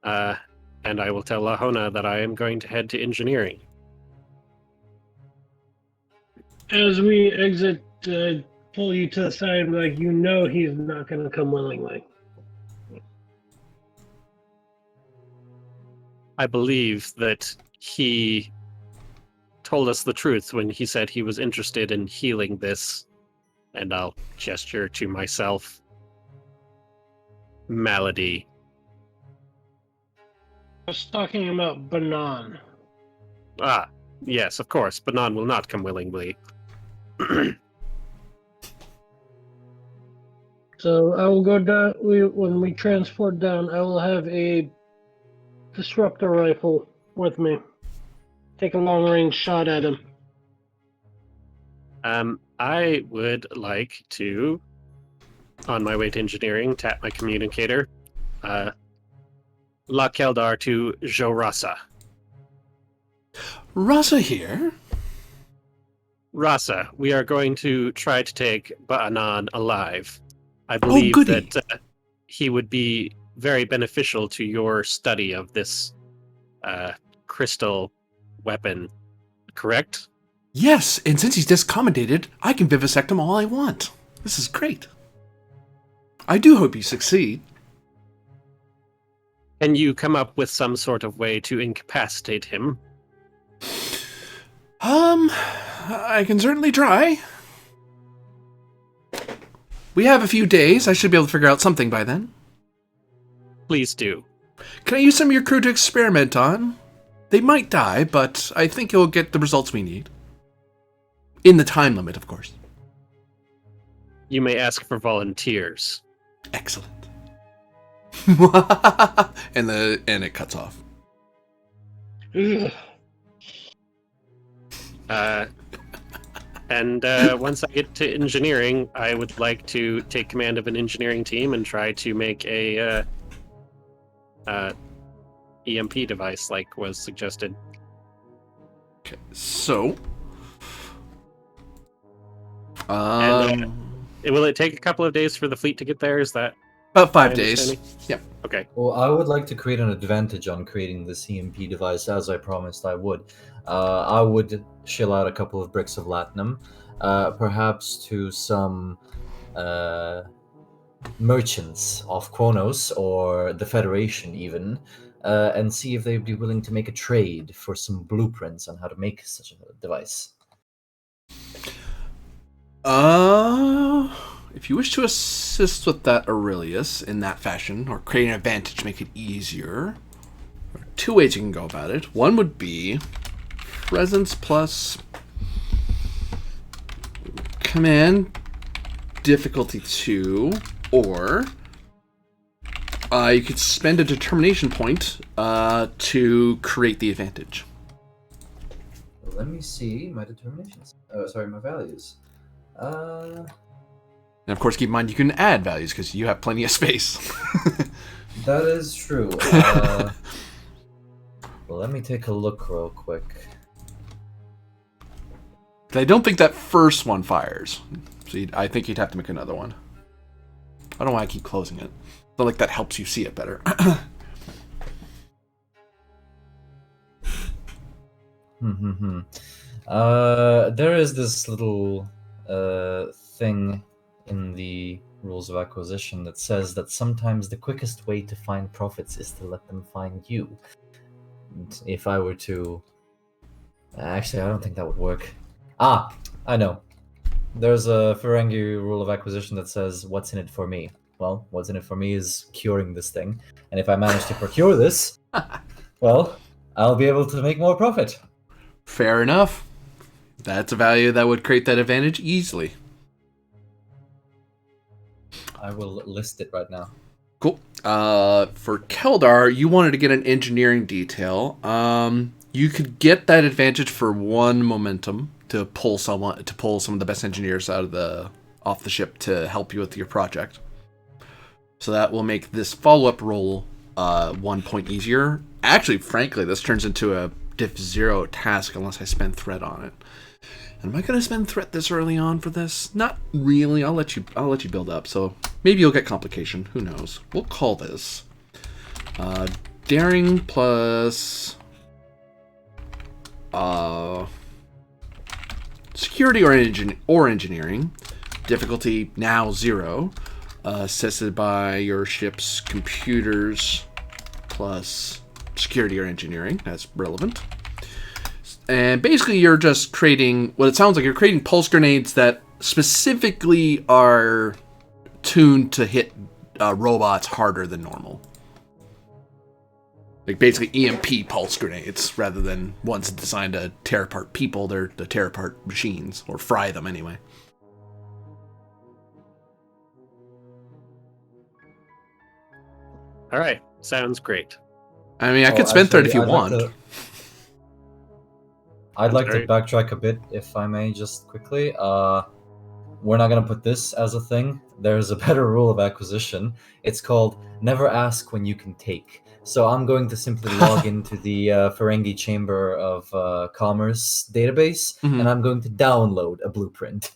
and I will tell Lahona that I am going to head to engineering. As we exit, pull you to the side, like you know he's not going to come willingly. I believe that he told us the truth when he said he was interested in healing this, and I'll gesture to myself, malady. I was talking about Banan. Ah, yes, of course, Banan will not come willingly. So I will go down. When we transport down, I will have a disruptor rifle with me. Take a long range shot at him. I would like to, on my way to engineering, tap my communicator. La Keldar to Jorasa. Rasa here? Rasa, we are going to try to take Ba'anan alive. I believe goody. that he would be very beneficial to your study of this crystal weapon, correct? Yes, and since he's discommoded, I can vivisect him all I want. This is great. I do hope you succeed. Can you come up with some sort of way to incapacitate him? I can certainly try. We have a few days. I should be able to figure out something by then. Please do. Can I use some of your crew to experiment on? They might die, but I think you'll get the results we need. In the time limit, of course. You may ask for volunteers. Excellent. and it cuts off. Ugh. And once I get to engineering, I would like to take command of an engineering team and try to make a EMP device like was suggested. Okay, so... And, will it take a couple of days for the fleet to get there? Is that about 5 my days. understanding? Yep. Okay. Well, I would like to create an advantage on creating the CMP device, as I promised I would. I would shell out a couple of bricks of latinum, perhaps to some merchants of Kronos or the Federation even, and see if they'd be willing to make a trade for some blueprints on how to make such a device. If you wish to assist with that, Aurelius, in that fashion, or create an advantage to make it easier, there are two ways you can go about it. One would be presence plus command difficulty 2, or you could spend a determination point to create the advantage. Let me see my determinations. My values. And of course, keep in mind you can add values because you have plenty of space. That is true. Well, let me take a look real quick. I don't think that first one fires. So I think you'd have to make another one. I don't know why I keep closing it. I feel like that helps you see it better. There is this little thing in the rules of acquisition that says that sometimes the quickest way to find profits is to let them find you. And if I were to... Actually, I don't think that would work. Ah, I know. There's a Ferengi rule of acquisition that says, what's in it for me? Well, what's in it for me is curing this thing. And if I manage to procure this, well, I'll be able to make more profit. Fair enough. That's a value that would create that advantage easily. I will list it right now. Cool. For Keldar, you wanted to get an engineering detail. You could get that advantage for 1 momentum to pull some of the best engineers off the ship to help you with your project. So that will make this follow-up roll 1 point easier. Actually, frankly, this turns into a diff 0 task unless I spend threat on it. Am I gonna spend threat this early on for this? Not really. I'll let you build up. So maybe you'll get complication. Who knows? We'll call this daring plus security or engineering. Difficulty now 0. Assisted by your ship's computers plus security or engineering. That's relevant. And basically, you're just creating what it sounds like. You're creating pulse grenades that specifically are tuned to hit robots harder than normal. Like basically EMP pulse grenades rather than ones designed to tear apart people. They're to tear apart machines or fry them anyway. All right, sounds great. I mean, I could spend threat if you want. I'd like to backtrack a bit, if I may, just quickly. We're not going to put this as a thing. There's a better rule of acquisition. It's called never ask when you can take. So I'm going to simply log into the Ferengi Chamber of Commerce database, and I'm going to download a blueprint.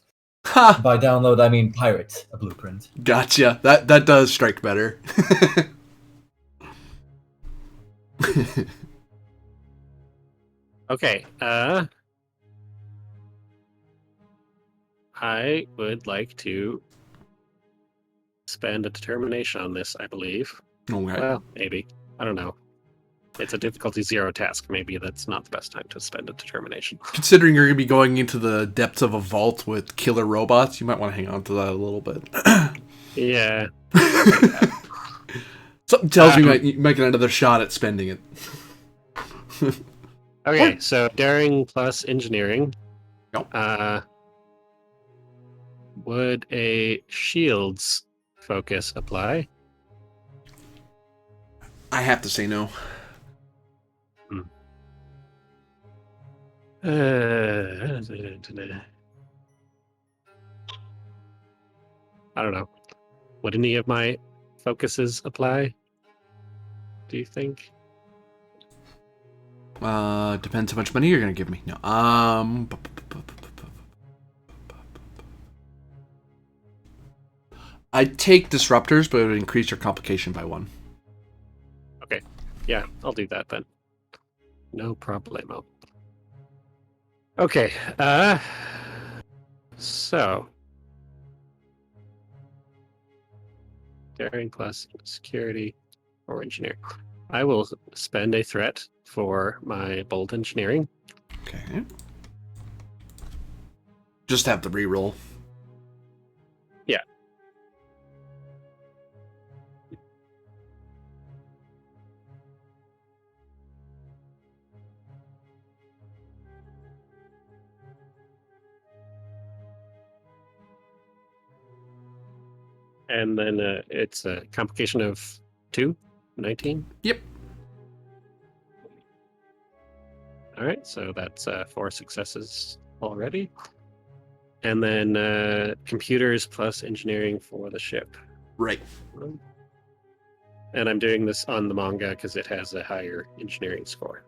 By download, I mean pirate a blueprint. Gotcha. That does strike better. Okay, I would like to spend a determination on this, I believe. Okay. Well, maybe. I don't know. It's a difficulty 0 task. Maybe that's not the best time to spend a determination. Considering you're going to be going into the depths of a vault with killer robots, you might want to hang on to that a little bit. Yeah. Something tells me you might get another shot at spending it. Okay, so daring plus engineering. Yep. Would a shields focus apply? I have to say no. I don't know. Would any of my focuses apply? Do you think? Depends how much money you're gonna give me. No. I'd take disruptors, but it would increase your complication by 1. Okay. Yeah, I'll do that then. No problemo. Okay. So daring plus security or engineering. I will spend a threat for my bold engineering. Okay. Just have to reroll. Yeah. And then it's a complication of 2, 19? Yep. All right, so that's 4 successes already. And then computers plus engineering for the ship. Right. And I'm doing this on the manga because it has a higher engineering score.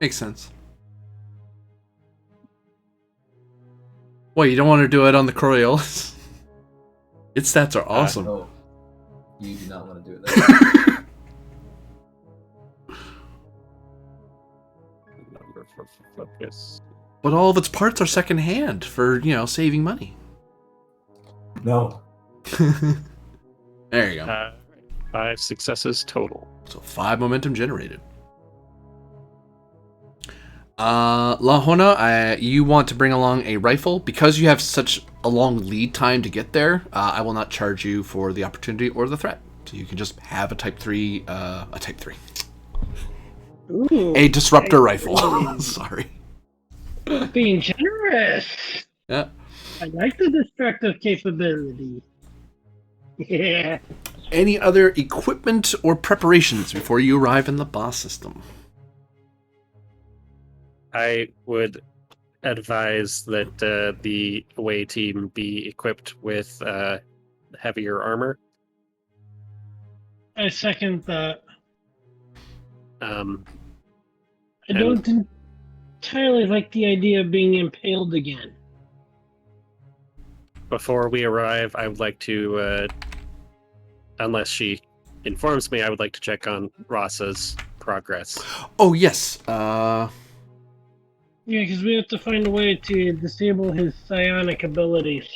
Makes sense. Well, you don't want to do it on the Coriolis? Its stats are awesome. No, you do not want to do it that Number for focus. But all of its parts are secondhand for, saving money. No. There you go. 5 successes total. So 5 momentum generated. Lahona, you want to bring along a rifle. Because you have such a long lead time to get there, I will not charge you for the opportunity or the threat. So you can just have a Type 3, Ooh, a disruptor rifle. Sorry. being generous. Yeah. I like the destructive capability. Yeah. any other equipment or preparations before you arrive in the boss system? I would advise that the away team be equipped with heavier armor. I second that. Um, I don't entirely like the idea of being impaled again. Before we arrive, I would like to, unless she informs me, I would like to check on Rasa's progress. Oh, yes. Yeah, because we have to find a way to disable his psionic abilities.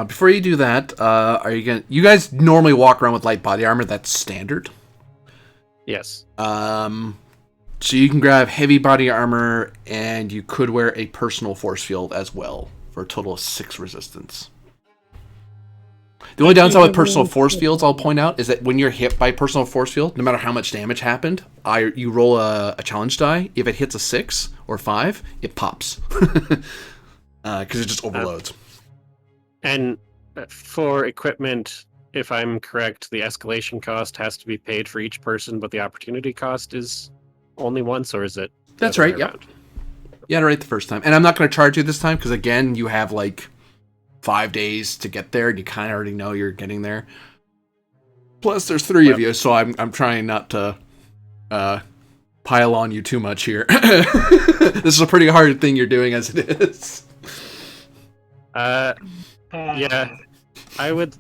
Before you do that, are you gonna? You guys normally walk around with light body armor. That's standard. Yes. So you can grab heavy body armor, and you could wear a personal force field as well for a total of 6 resistance. The only downside with personal force fields, I'll point out, is that when you're hit by personal force field, no matter how much damage happened, you roll a challenge die. If it hits a 6 or 5, it pops because it just overloads. And for equipment, if I'm correct, the escalation cost has to be paid for each person, but the opportunity cost is only once, or is it? That's right, yep. You had it right the first time. And I'm not going to charge you this time, because again, you have like 5 days to get there, and you kind of already know you're getting there. Plus, there's 3 of you, so I'm trying not to pile on you too much here. This is a pretty hard thing you're doing as it is. Yeah, I would.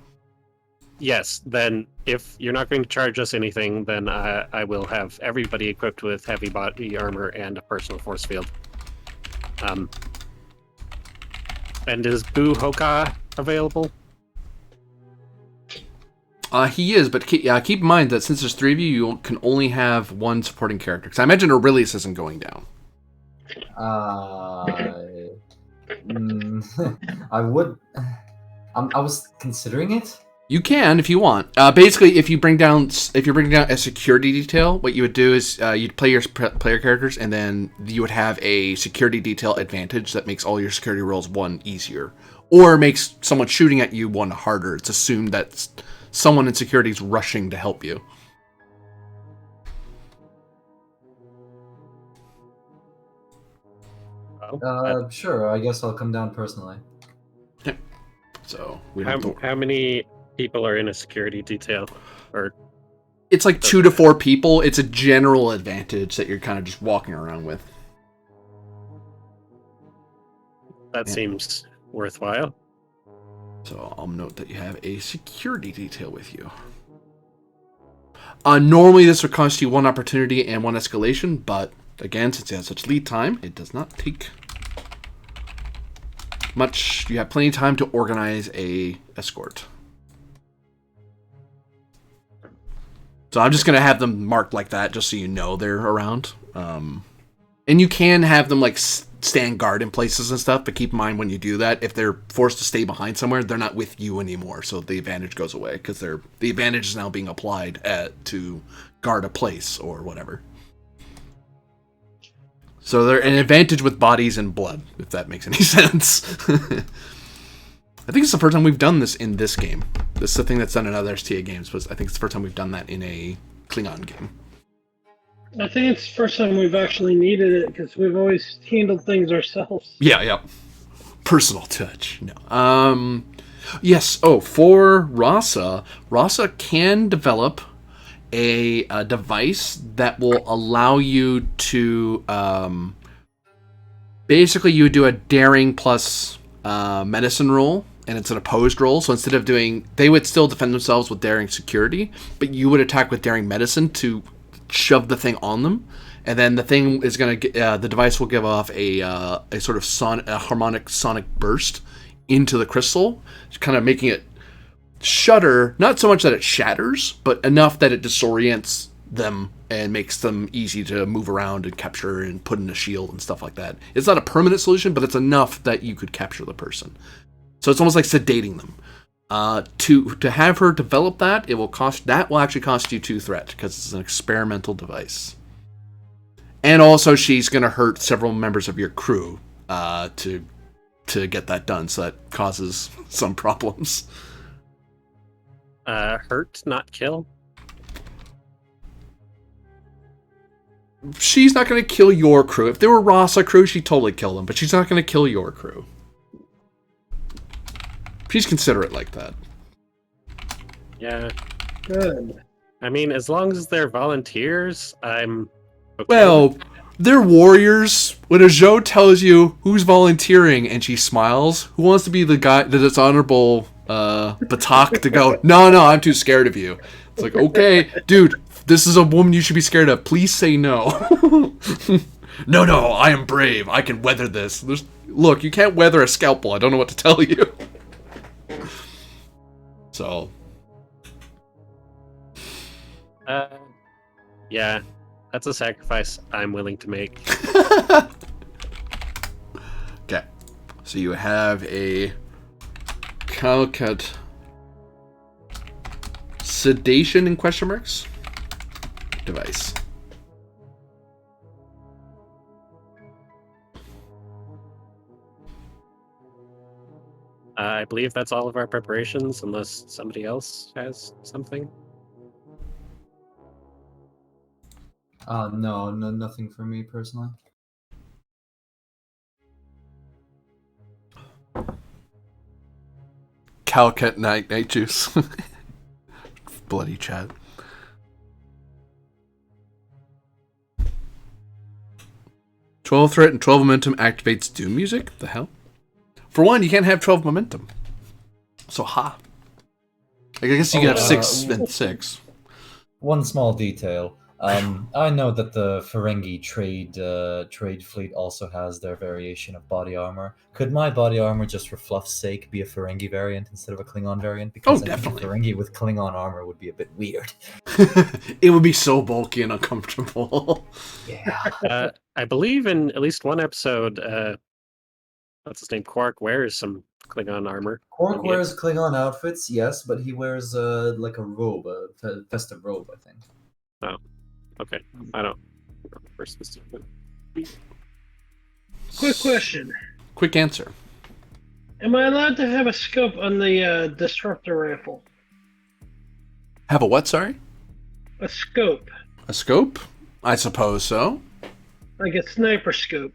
Yes, then if you're not going to charge us anything, then I will have everybody equipped with heavy body armor and a personal force field. And is Boo Hoka available? He is, but keep in mind that since there's 3 of you, you can only have 1 supporting character. Because I imagine Aurelius isn't going down. I would. I was considering it. You can if you want. Basically, if you're bringing down a security detail, what you would do is you'd play your player characters, and then you would have a security detail advantage that makes all your security rolls 1 easier, or makes someone shooting at you 1 harder. It's assumed that someone in security is rushing to help you. Sure. I guess I'll come down personally. Okay. So we how many people are in a security detail? Or it's like 2 to 4 people. It's a general advantage that you're kind of just walking around with. That seems worthwhile. So I'll note that you have a security detail with you. Normally this would cost you 1 opportunity and 1 escalation, but again, since it has such lead time, it does not take much. You have plenty of time to organize a escort. So I'm just going to have them marked like that, just so you know they're around. And you can have them like stand guard in places and stuff, but keep in mind when you do that, if they're forced to stay behind somewhere, they're not with you anymore. So the advantage goes away, because the advantage is now being applied to guard a place or whatever. So they're an advantage with bodies and blood, if that makes any sense. I think it's the first time we've done this in this game. This is the thing that's done in other STA games, but I think it's the first time we've done that in a Klingon game. I think it's the first time we've actually needed it, because we've always handled things ourselves. Yeah. Personal touch. No. Yes. Oh, for Rasa can develop a device that will allow you to basically you do a daring plus medicine roll, and it's an opposed roll. So instead of they would still defend themselves with daring security, but you would attack with daring medicine to shove the thing on them, and then the thing is going to the device will give off a sort of a harmonic sonic burst into the crystal, kind of making it shudder, not so much that it shatters, but enough that it disorients them and makes them easy to move around and capture and put in a shield and stuff like that. It's not a permanent solution, but it's enough that you could capture the person. So it's almost like sedating them. To have her develop that, will actually cost you 2 threat, because it's an experimental device. And also she's going to hurt several members of your crew to to get that done, so that causes some problems. Hurt, not kill. She's not going to kill your crew. If they were Rasa crew, she'd totally kill them, but she's not going to kill your crew. She's considerate like that. Yeah. Good. I mean, as long as they're volunteers, I'm okay. Well, they're warriors. When a Zhou tells you who's volunteering and she smiles, who wants to be the guy, the dishonorable Batak to go, no, I'm too scared of you. It's like, okay, dude, this is a woman you should be scared of. Please say no. No, I am brave. I can weather this. Look, you can't weather a scalpel. I don't know what to tell you. So. Yeah, that's a sacrifice I'm willing to make. Okay. So you have a Calcut sedation in question marks device. I believe that's all of our preparations, unless somebody else has something. No, nothing for me personally. Calcut night juice. Bloody chat. "12 threat and 12 momentum activates doom music." The hell? For one, you can't have 12 momentum. So ha. I guess you can have 6 and 6. One small detail. I know that the Ferengi trade fleet also has their variation of body armor. Could my body armor, just for fluff's sake, be a Ferengi variant instead of a Klingon variant? Because I think definitely. a Ferengi with Klingon armor would be a bit weird. It would be so bulky and uncomfortable. Yeah. I believe in at least one episode, what's his name? Quark wears some Klingon armor. Quark wears Klingon outfits, yes, but he wears like a robe, a festive robe, I think. Oh, okay. I don't remember specifically. Quick question. Quick answer. Am I allowed to have a scope on the disruptor rifle? Have a what, sorry? A scope. A scope? I suppose so. Like a sniper scope.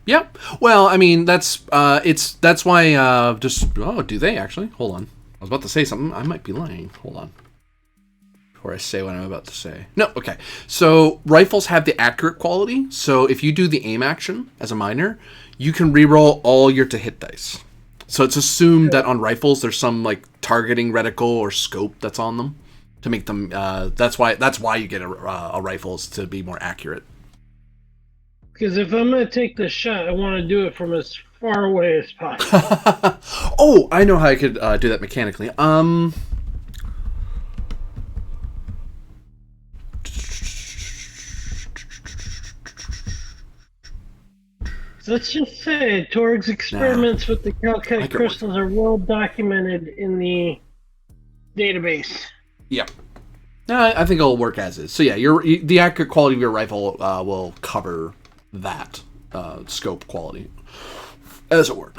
Yep. Well, I mean, that's why do they actually? Hold on. I was about to say something. I might be lying. Hold on. Before I say what I'm about to say. No, okay. So rifles have the accurate quality. So if you do the aim action as a miner, you can reroll all your to hit dice. So it's assumed that on rifles there's some like targeting reticle or scope that's on them to make them. That's why you get a rifle, is to be more accurate. Because if I'm going to take this shot, I want to do it from as far away as possible. Oh, I know how I could do that mechanically. Let's just say Torg's experiments with the calcite crystals are well documented in the database. Yep. I think it'll work as is. So yeah, the accurate quality of your rifle will cover that scope quality, as it were.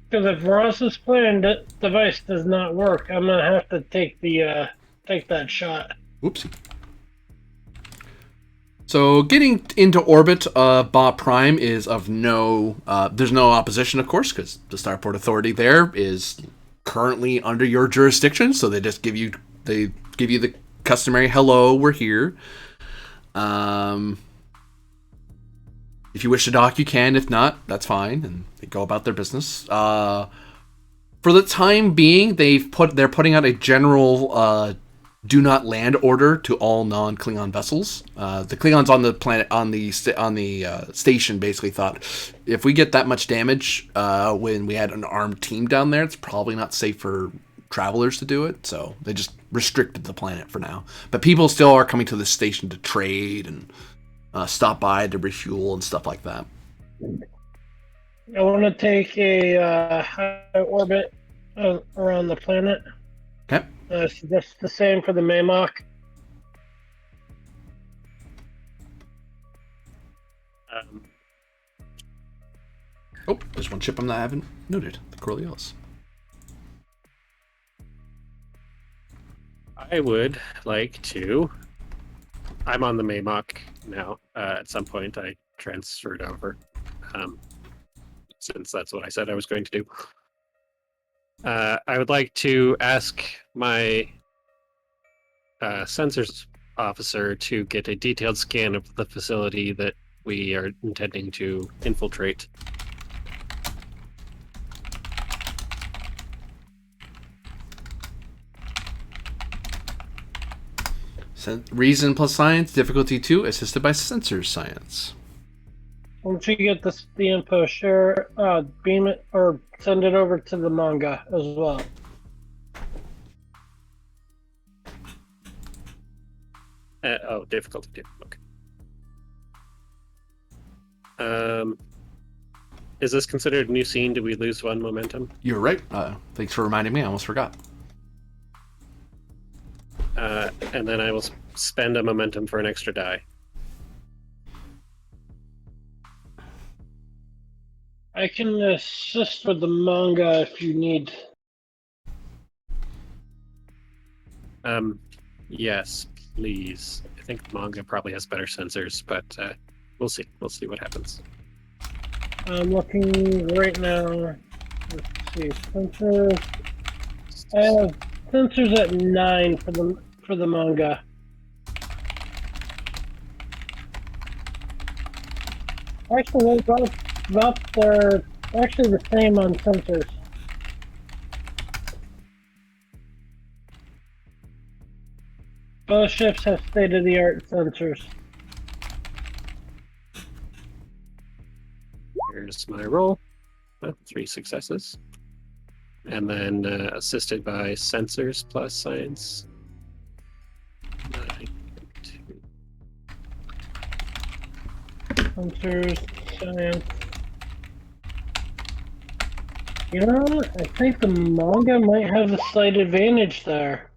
Because if Ross's planned device does not work, I'm gonna have to take that shot. Whoopsie. So getting into orbit, Ba Prime is of no. There's no opposition, of course, because the Starport Authority there is currently under your jurisdiction. So they just give you the customary "hello, we're here." If you wish to dock, you can. If not, that's fine, and they go about their business. For the time being, they're putting out a general do not land order to all non-Klingon vessels. The Klingons on the planet, on the station, basically thought, if we get that much damage when we had an armed team down there, it's probably not safe for travelers to do it. So they just restricted the planet for now. But people still are coming to the station to trade and stop by to refuel and stuff like that. I want to take a high orbit around the planet. Okay. So that's the same for the Maymok. Oh, there's one chip I haven't noted. The Coriolis. I would like to. I'm on the Maymok now. At some point, I transferred over, since that's what I said I was going to do. I would like to ask my sensors officer to get a detailed scan of the facility that we are intending to infiltrate. Reason plus science, difficulty 2, assisted by sensors science. Once you get the info, share, beam it or send it over to the manga as well. Difficulty 2. Okay. Is this considered a new scene? Do we lose 1 momentum? You're right. Thanks for reminding me. I almost forgot. And then I will spend a momentum for an extra die. I can assist with the manga if you need. Yes, please. I think manga probably has better sensors, but we'll see. We'll see what happens. I'm looking right now. Let's see, sensors. I have sensors at 9 for the manga. Actually, they're actually the same on sensors. Both ships have state-of-the-art sensors. Here's my roll. 3 successes. And then assisted by sensors plus science. 9, 2. Sensors, science. You know what? I think the manga might have a slight advantage there.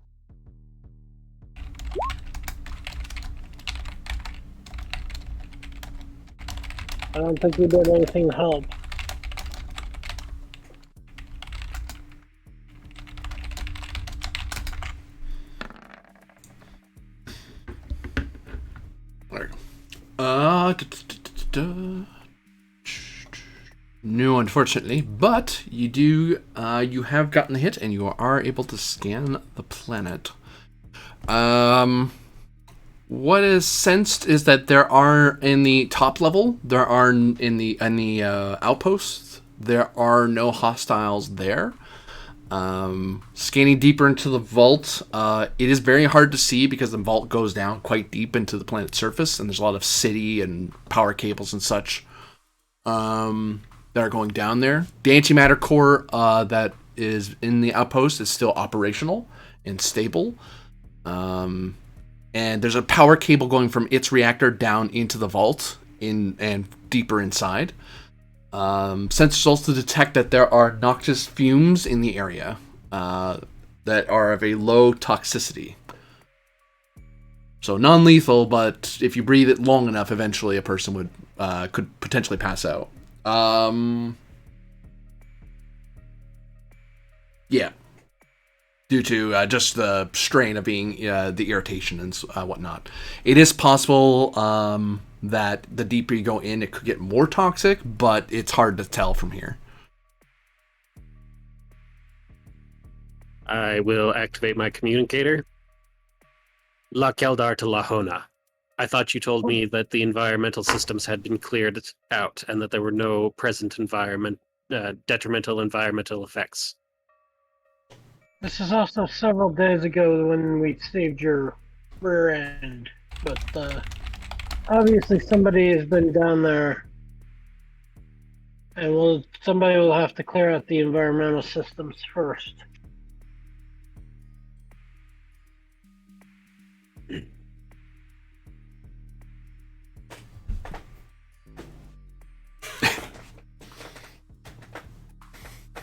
I don't think we did anything to help. There we go. No, unfortunately, but you have gotten the hit, and you are able to scan the planet. What is sensed is that there are in the top level, there are in the outposts, there are no hostiles there. Scanning deeper into the vault, it is very hard to see because the vault goes down quite deep into the planet's surface, and there's a lot of city and power cables and such that are going down there. The antimatter core that is in the outpost is still operational and stable. And there's a power cable going from its reactor down into the vault and deeper inside. Sensors also detect that there are noxious fumes in the area that are of a low toxicity. So non-lethal, but if you breathe it long enough, eventually a person could potentially pass out. Yeah. Due to just the strain of being the irritation and whatnot. It is possible that the deeper you go in, it could get more toxic, but it's hard to tell from here. I will activate my communicator. La Keldar to Lahona. I thought you told me that the environmental systems had been cleared out and that there were no present detrimental environmental effects. This is also several days ago when we saved your rear end, but obviously somebody has been down there, and somebody will have to clear out the environmental systems first.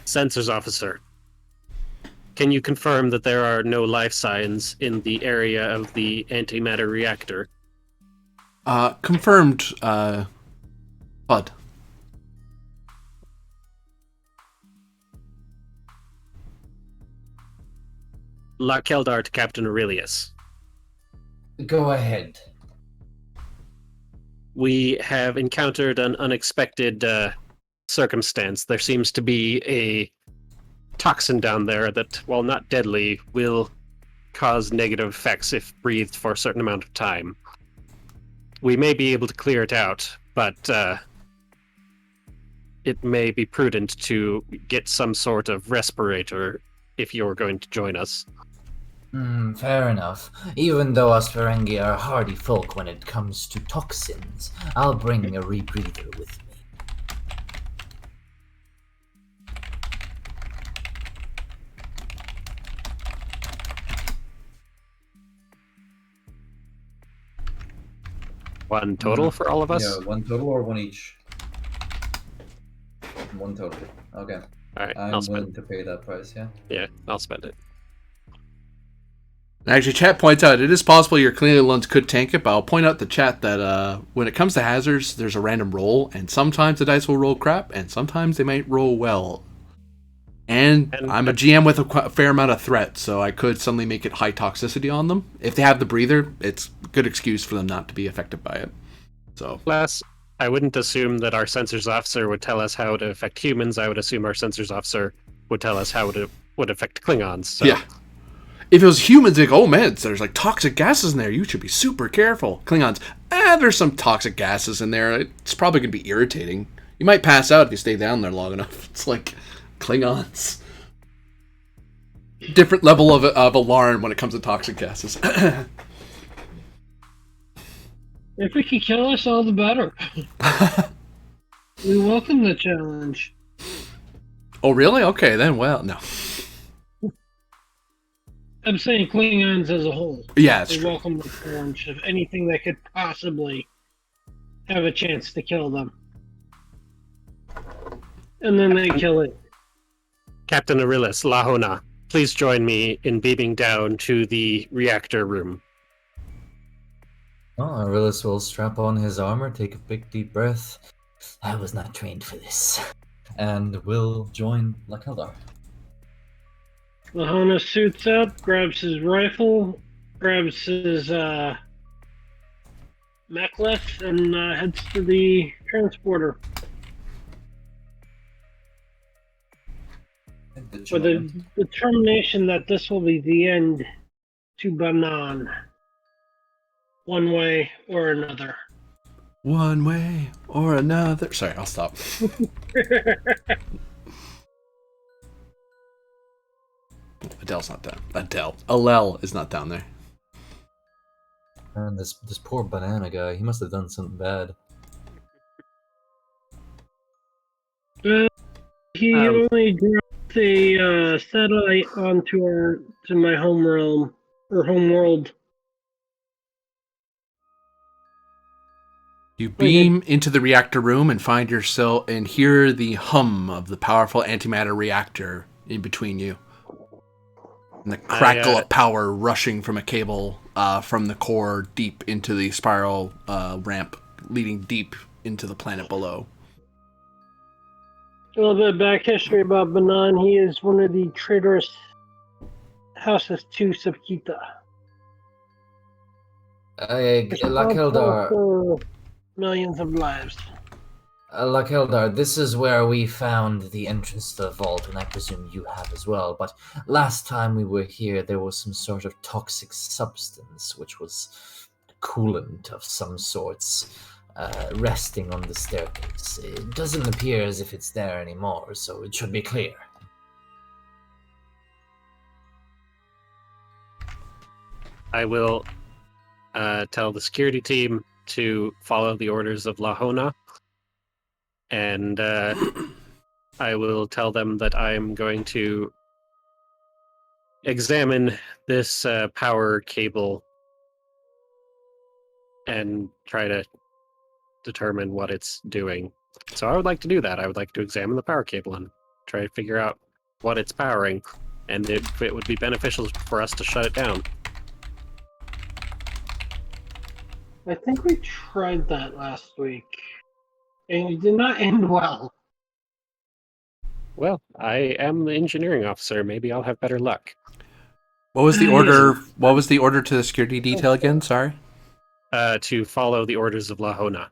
Sensors officer, can you confirm that there are no life signs in the area of the antimatter reactor? Confirmed, Bud. La Keldar to Captain Aurelius. Go ahead. We have encountered an unexpected circumstance. There seems to be a toxin down there that, while not deadly, will cause negative effects if breathed for a certain amount of time. We may be able to clear it out, but it may be prudent to get some sort of respirator if you're going to join us. Fair enough. Even though us Ferengi are hardy folk when it comes to toxins, I'll bring a rebreather with me. One total for all of us? Yeah, one total or one each? One total. Okay. Alright, I'm I'll spend willing to pay that price, yeah. Yeah, I'll spend it. Actually, chat points out it is possible your Klingon ones could tank it, but I'll point out the chat that when it comes to hazards, there's a random roll, and sometimes the dice will roll crap, and sometimes they might roll well. And I'm a GM with a fair amount of threat, so I could suddenly make it high toxicity on them. If they have the breather, it's a good excuse for them not to be affected by it. So, Plus, I wouldn't assume that our sensors officer would tell us how it would affect humans. I would assume our sensors officer would tell us how it would affect Klingons. So. yeah. If it was humans, like, oh man, there's like toxic gases in there. You should be super careful. Klingons, there's some toxic gases in there. It's probably going to be irritating. You might pass out if you stay down there long enough. It's like Klingons. Different level of alarm when it comes to toxic gases. If it could kill us, all the better. We welcome the challenge. Oh, really? Okay, then, well, no. I'm saying Klingons as a whole. Yeah, it's They true. welcome the challenge of anything that could possibly have a chance to kill them. And then they kill it. Captain Aurelius, Lahona, please join me in beaming down to the reactor room. Oh, Aurelius will strap on his armor, take a big deep breath, I was not trained for this. and will join La Keldar. Lahona suits up, grabs his rifle, grabs his mechlith, and heads to the transporter. With the determination that this will be the end to Banan. One way or another. One way or another. Sorry, I'll stop. Adele's not down. Alel is not down there. Man, this poor banana guy, he must have done something bad. He only dropped a satellite onto my home realm or home world. You beam into the reactor room and find yourself and hear the hum of the powerful antimatter reactor in between you. And the crackle of power rushing from a cable from the core deep into the spiral ramp, leading deep into the planet below. A little bit of back history about Banan. He is one of the traitorous House SupQit'aH. La Keldar, For millions of lives. La Keldar, this is where we found the entrance to the vault, and I presume you have as well. But last time we were here, there was some sort of toxic substance, which was coolant of some sorts, resting on the staircase. It doesn't appear as if it's there anymore, so it should be clear. I will tell the security team to follow the orders of Lahona, and I will tell them that I'm going to examine this power cable and try to determine what it's doing. So I would like to do that. I would like to examine the power cable and try to figure out what it's powering, and if it would be beneficial for us to shut it down. I think we tried that last week, and it did not end well. Well, I am the engineering officer. Maybe I'll have better luck. What was the order? What was the order to the security detail again? Sorry. To follow the orders of Lahona.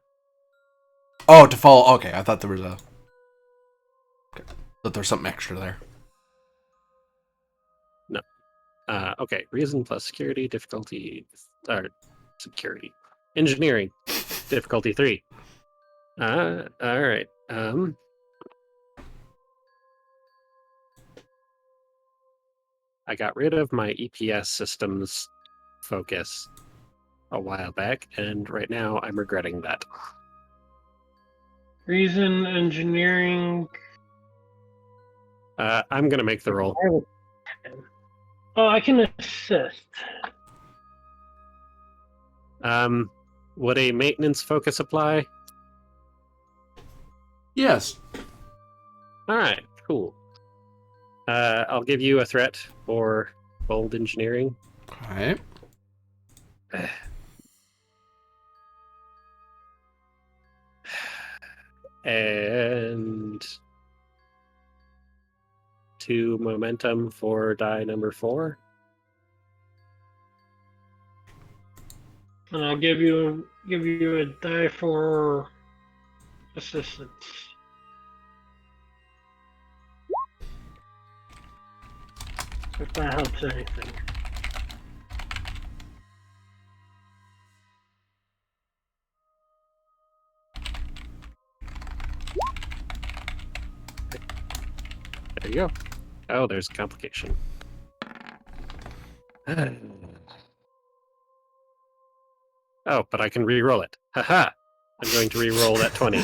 Oh, to follow. Okay, I thought there was a. Okay. Thought there was something extra there. No. Okay. Reason plus security difficulty. Security. Engineering difficulty 3. All right. I got rid of my EPS systems focus a while back, and right now I'm regretting that. Reason, engineering. I'm gonna make the roll. Oh, I can assist. Would a maintenance focus apply? Yes. All right, cool. I'll give you a threat for bold engineering. Okay. And 2 momentum for die number 4. And I'll give you a die for assistance. If that helps anything. There you go. Oh, there's a complication. Oh, but I can re-roll it. Haha! I'm going to re-roll that 20.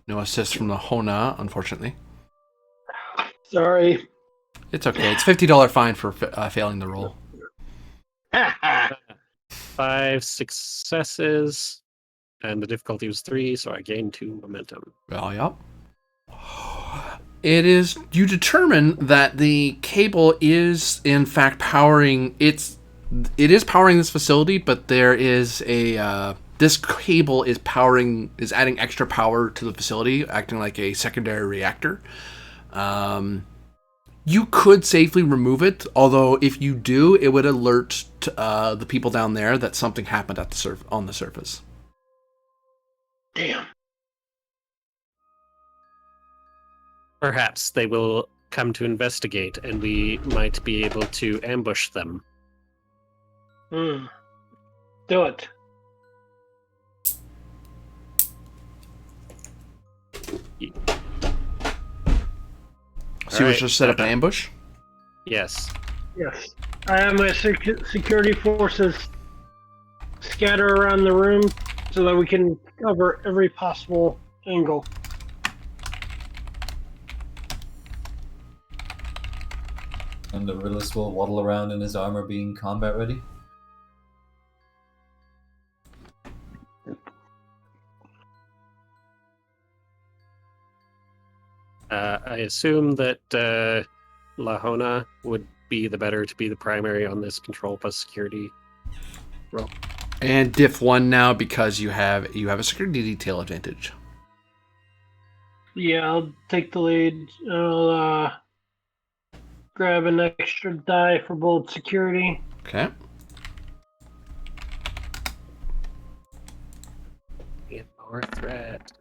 No assist from the Hona, unfortunately. Sorry. It's okay. It's $50 fine for failing the roll. 5 successes, and the difficulty was 3, so I gained 2 momentum. Well, yep. It is. You determine that the cable is in fact powering. It is powering this facility, but there is a. This cable is adding extra power to the facility, acting like a secondary reactor. You could safely remove it, although if you do, it would alert the people down there that something happened at on the surface. Damn. Perhaps they will come to investigate, and we might be able to ambush them. Do it. So you Alright, just set up an ambush? Yes. Yes. I have my security forces scatter around the room so that we can cover every possible angle. And the Riddless will waddle around in his armor being combat ready. I assume that Lahona would be the better to be the primary on this control plus security roll. And diff 1 now because you have a security detail advantage. Yeah, I'll take the lead. I'll grab an extra die for bold security. Okay. More threat.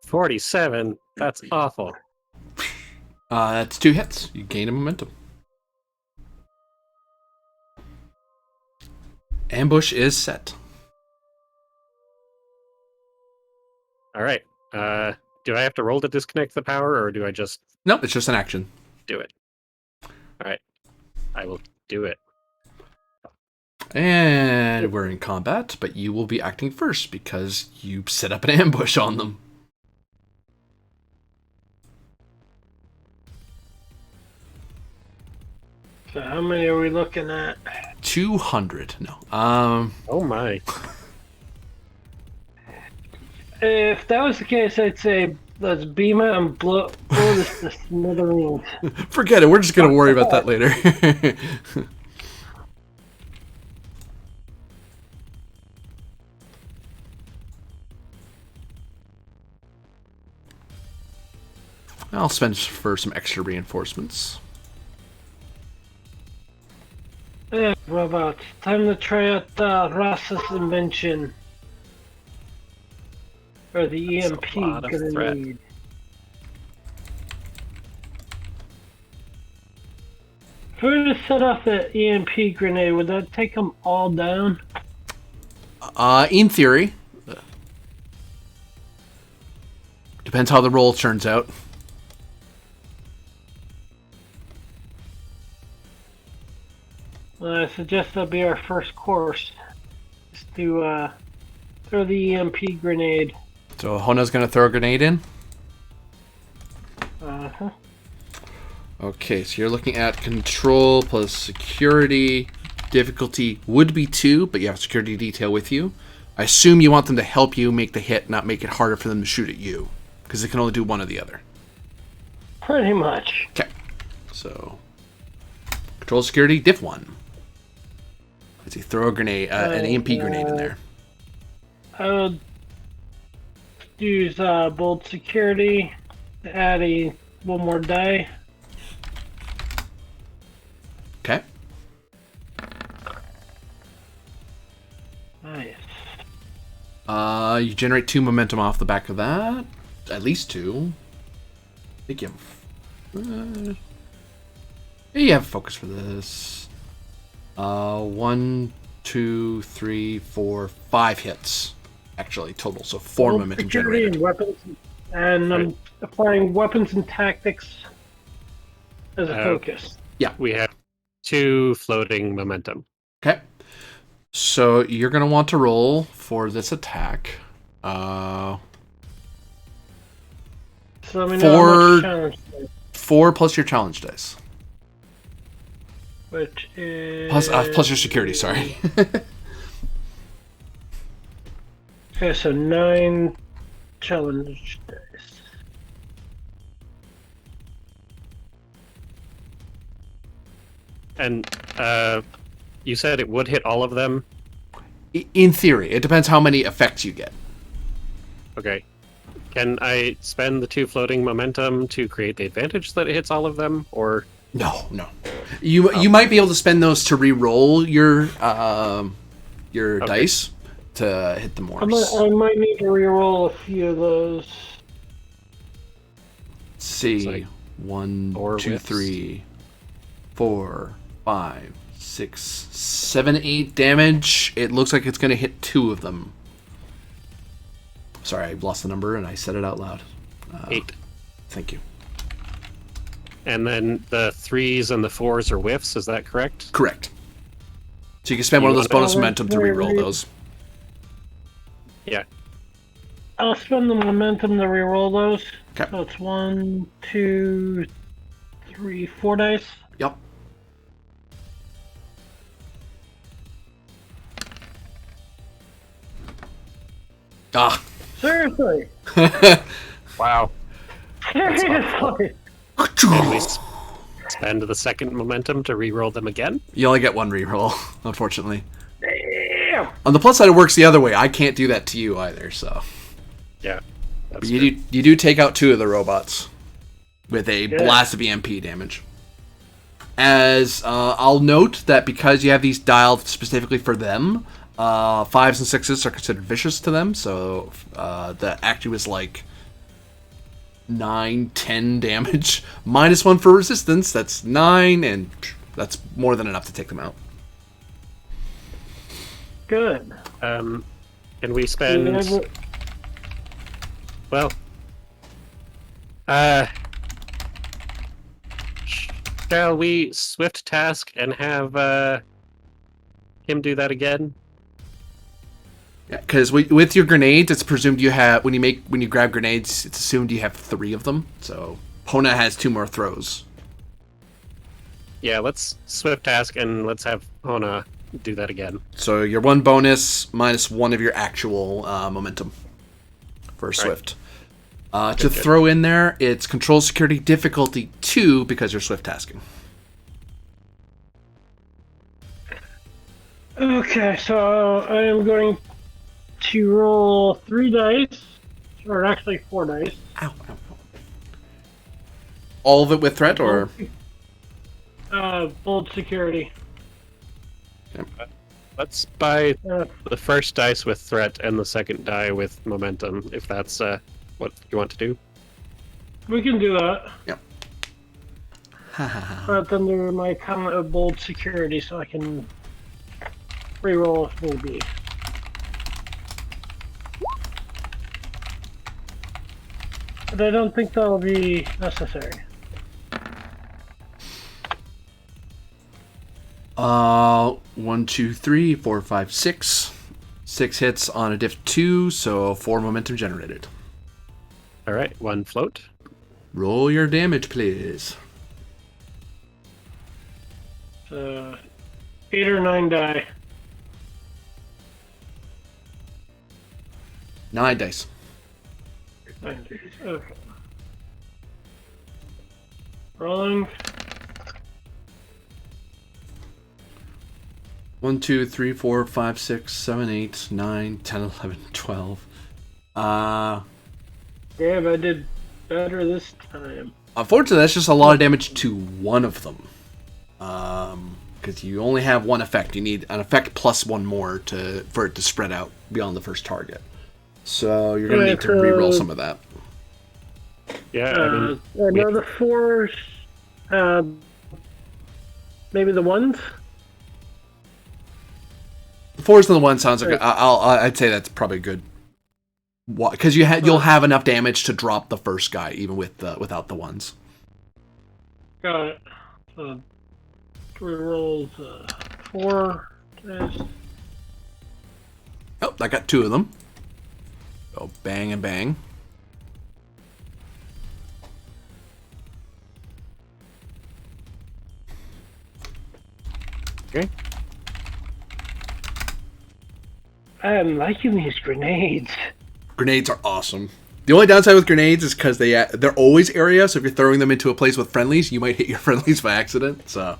47. That's awful. That's 2 hits. You gain a momentum. Ambush is set. All right. Do I have to roll to disconnect the power, or do I just Nope, it's just an action. do it? All right. I will do it. And we're in combat, but you will be acting first because you set up an ambush on them. So how many are we looking at? 200. No. Oh my. If that was the case, I'd say let's beam it and blow this to smithereens. Forget it. We're just going to worry about that later. I'll spend for some extra reinforcements. Hey, robots, time to try out Ross's invention. Or the That's EMP a lot of threat. grenade. If we were to set off the EMP grenade, would that take them all down? In theory. Depends how the roll turns out. I suggest that be our first course. Just to throw the EMP grenade. So Hona's going to throw a grenade in. Uh-huh. Okay, so you're looking at control plus security. Difficulty would be 2, but you have a security detail with you. I assume you want them to help you make the hit, not make it harder for them to shoot at you. Because they can only do one or the other. Pretty much. Okay. So, control security, diff 1. Let's see, throw a grenade, an EMP grenade in there. I would use bold security to add one more die. Okay. Nice. You generate 2 momentum off the back of that. At least 2. I think you have... you have focus for this. 1, 2, 3, 4, 5 hits. Actually, total. So 4 Bold momentum security generated. and weapons, and I'm applying weapons and tactics as a focus. We have 2 floating momentum. Okay. So you're going to want to roll for this attack. So let me know how much challenge is, 4 plus your challenge dice. which is Plus your security, sorry. Okay, so 9 challenge dice. And you said it would hit all of them? In theory. It depends how many effects you get. Okay. Can I spend the 2 floating momentum to create the advantage that it hits all of them? Or No. You might be able to spend those to re-roll your dice to hit them more. I might need to reroll a few of those. Let's see. like 1, 4 2, whiffs. 3, 4, 5, 6, 7, 8 damage. It looks like it's going to hit 2 of them. Sorry, I lost the number and I said it out loud. 8. Thank you. And then the 3s and the 4s are whiffs, is that correct? Correct. So you can spend one of those bonus momentum to re-roll those. Yeah. I'll spend the momentum to reroll those. Okay. So it's 1, 2, 3, 4 dice. Yep. Ah. Seriously. Wow. Seriously. Can we spend the second momentum to re-roll them again? You only get 1 re-roll, unfortunately. Damn. On the plus side, it works the other way. I can't do that to you either, so. Yeah. But you do take out 2 of the robots with a blast of EMP damage. As I'll note that because you have these dialed specifically for them, 5s and 6s are considered vicious to them, so the actu is like 9, 10 damage. -1 for resistance, that's 9, and that's more than enough to take them out. Good. Can we spend... Well... shall we swift task and have him do that again? Yeah, because with your grenades, it's presumed you have when you grab grenades, it's assumed you have 3 of them. So Hona has 2 more throws. Yeah, let's swift task and let's have Hona do that again. So your 1 bonus -1 of your actual momentum for swift. To throw in there, it's control security difficulty 2 because you're swift tasking. Okay, so I am going to roll 3 dice, or actually 4 dice. Ow. all of it with threat, or? Bold security. Let's buy the first dice with threat and the second die with momentum, if that's what you want to do. We can do that. Yep. But under my comment of bold security, so I can reroll if need be. But I don't think that'll be necessary. 1, 2, 3, 4, 5, 6. 6 hits on a diff 2, so 4 momentum generated. All right, 1 float. Roll your damage, please. 8 or 9 die. 9 dice. 9 dice. Okay. Rolling. 1, 2, 3, 4, 5, 6, 7, 8, 9, 10, 11, 12. Damn, I did better this time. Unfortunately, that's just a lot of damage to one of them. Because you only have one effect. You need an effect plus one more for it to spread out beyond the first target. So you're going to need to reroll some of that. Yeah, I mean, another 4s. Maybe the 1s? The 4s and the 1 sounds like I'd say that's probably good. Because you'll have enough damage to drop the first guy even without the 1s. Got it. So 3 rolls, 4 dice. Oh, I got 2 of them. Oh, bang and bang. okay. I'm liking these grenades. Grenades are awesome. The only downside with grenades is because they're always area, so if you're throwing them into a place with friendlies, you might hit your friendlies by accident. So,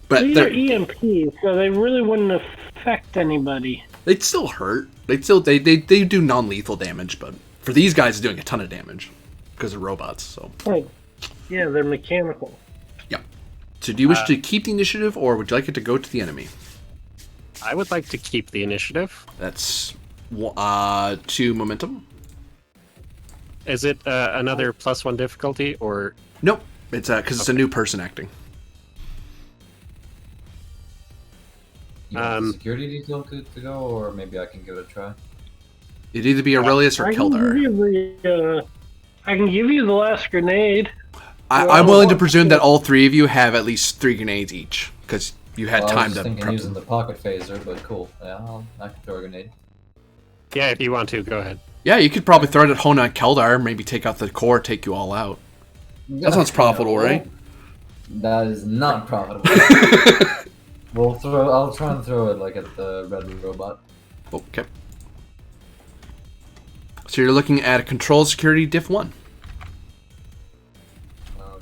but These are EMPs, so they really wouldn't affect anybody. They'd still hurt. They do non-lethal damage, but for these guys, it's doing a ton of damage because they're robots. So, yeah, they're mechanical. yeah. So, do you wish to keep the initiative, or would you like it to go to the enemy? I would like to keep the initiative. That's 2 momentum. Is it another +1 difficulty, or? Nope. It's because it's a new person acting. You want the security detail to go, or maybe I can give it a try? It'd either be Aurelius or Keldar. I can give you the last grenade. I'm willing to presume that all 3 of you have at least 3 grenades each, because you had time I was to thinking prep using them. the pocket phaser, but cool. Yeah, I can throw a grenade. Yeah, if you want to, go ahead. Yeah, you could probably throw it at Hona and Keldar, maybe take out the core, take you all out. That sounds profitable, right? That is not profitable. I'll try and throw it like at the red robot. Okay. So you're looking at a control security diff 1.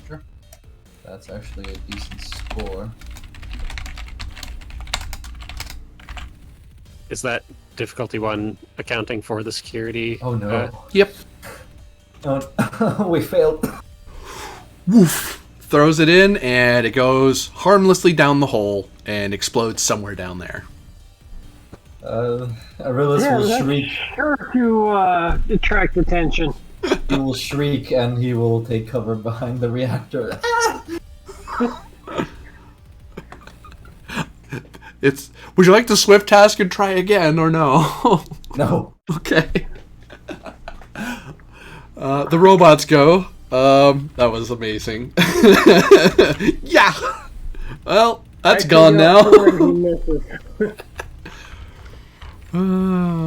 Sure. That's actually a decent score. Is that difficulty 1 accounting for the security? Oh no. Yep. Oh, we failed. Woof. Throws it in, and it goes harmlessly down the hole and explodes somewhere down there. Aurelius will shriek. Sure to attract attention. He will shriek, and he will take cover behind the reactor. Would you like the swift task and try again, or no? No. Okay. The robots go. That was amazing. Yeah. Well, that's gone now.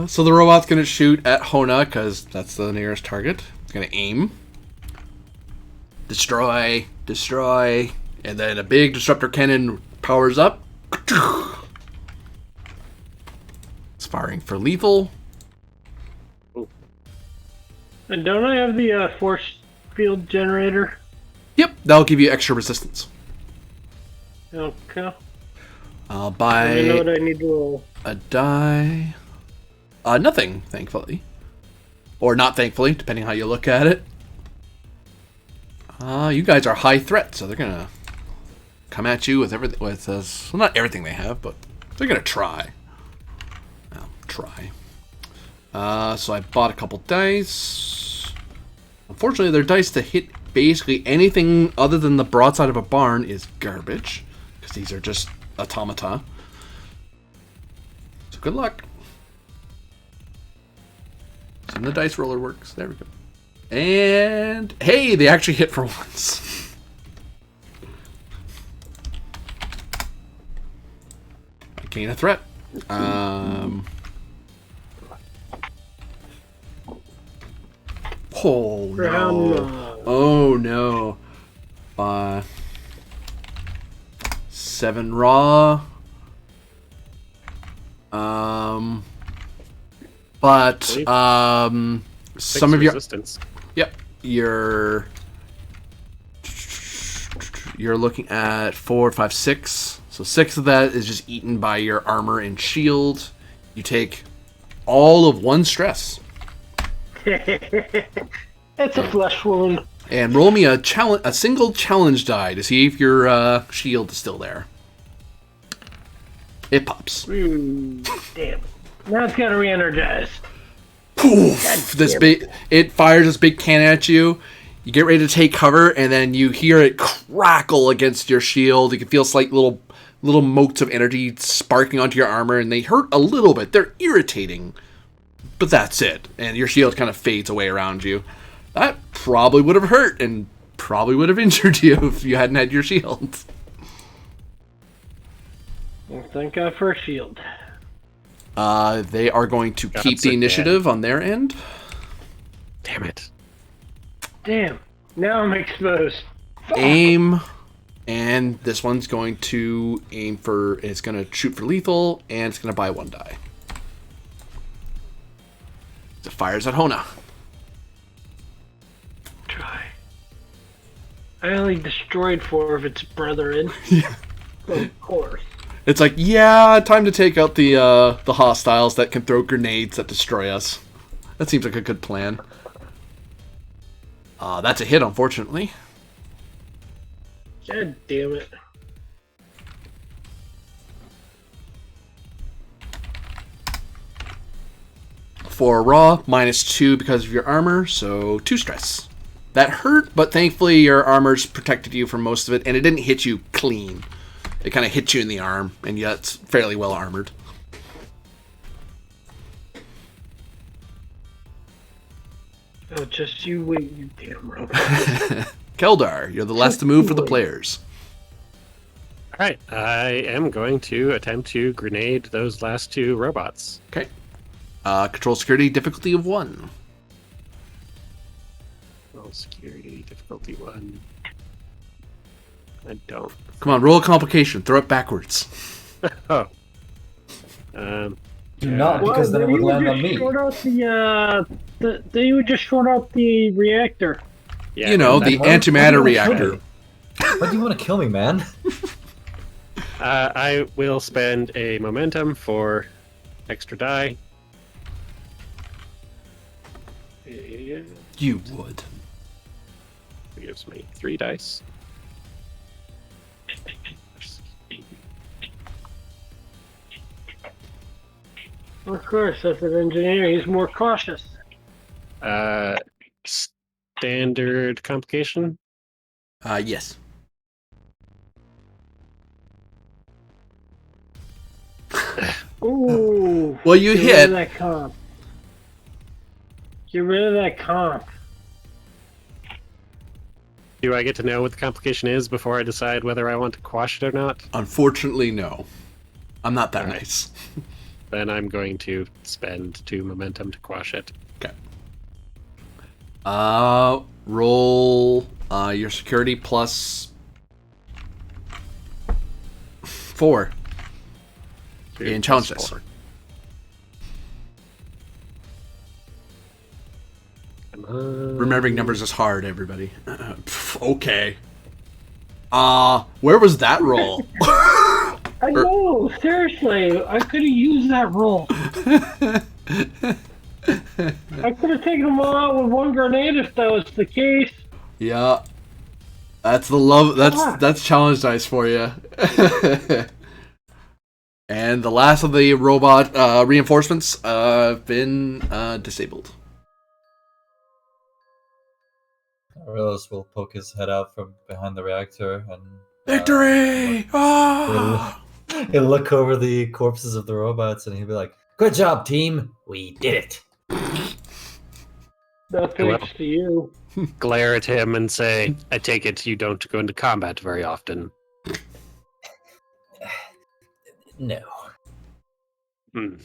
So the robot's gonna shoot at Hona because that's the nearest target. It's gonna aim, destroy, and then a big disruptor cannon powers up. It's firing for lethal. And don't I have the force field generator? Yep, that'll give you extra resistance. Okay. I'll I know buy what I need to roll. a die. Nothing, thankfully. Or not thankfully, depending how you look at it. You guys are high threat, so they're gonna come at you with everything. Well, not everything they have, but they're gonna try. Well, try. So I bought a couple dice. Unfortunately, their dice to hit basically anything other than the broadside of a barn is garbage, because these are just automata. So good luck. So the dice roller works. There we go. And hey, they actually hit for once. I gain a threat. Oh no! Oh no! 7 raw. But some of your resistance. Yep, you're looking at 4, 5, 6. So 6 of that is just eaten by your armor and shield. You take all of 1 stress. It's a flesh wound. And roll me a single challenge die to see if your shield is still there. It pops. Damn. Now it's gotta re-energize. Poof! It fires this big cannon at you. You get ready to take cover, and then you hear it crackle against your shield. You can feel slight little motes of energy sparking onto your armor, and they hurt a little bit. They're irritating, but that's it. And your shield kind of fades away around you. That probably would have hurt, and probably would have injured you if you hadn't had your shield. Well, thank God for a shield. They are going to keep the initiative on their end. Damn it. Damn. Now I'm exposed. Fuck. Aim. And this one's going to aim for... It's going to shoot for lethal, and it's going to buy 1 die. It fires at Hona. Try. I only destroyed 4 of its brethren. Yeah. Of course. It's like, yeah, time to take out the hostiles that can throw grenades that destroy us. That seems like a good plan. That's a hit, unfortunately. God damn it. For raw, -2 because of your armor, so 2 stress. That hurt, but thankfully your armor's protected you from most of it, and it didn't hit you clean. It kind of hit you in the arm, and yet it's fairly well armored. Oh, just you wait, you damn robot. Keldar, you're the last to move for the players. Alright, I am going to attempt to grenade those last 2 robots. Okay. Control security, difficulty of 1. Roll security, difficulty 1. I don't. Come on, roll a complication. Throw it backwards. Oh. Do not, because then it would land on me. They would just short out the reactor. Yeah, You know, the antimatter reactor. Why do you want to kill me, man? I will spend a momentum for extra die. It You would. gives me 3 dice. Of course, as an engineer, he's more cautious. Standard complication. Yes. Ooh. Well, you Get rid of hit. that comp. Get rid of that comp. Do I get to know what the complication is before I decide whether I want to quash it or not? Unfortunately, no. I'm not that Alright. nice. Then I'm going to spend 2 momentum to quash it. Okay. Roll your security plus 4 in challenge Plus dice. 4. Come on. Remembering numbers is hard, everybody. Okay. Where was that roll? I know, seriously, I could have used that roll. I could have taken them all out with 1 grenade if that was the case. Yeah. That's the love. That's challenge dice for you. And the last of the robot reinforcements have been disabled. Aurelius will poke his head out from behind the reactor and Victory! he'll look over the corpses of the robots and he'll be like, Good job, team. We did it. No thanks to you. Glare at him and say, I take it you don't go into combat very often. No. Hmm. That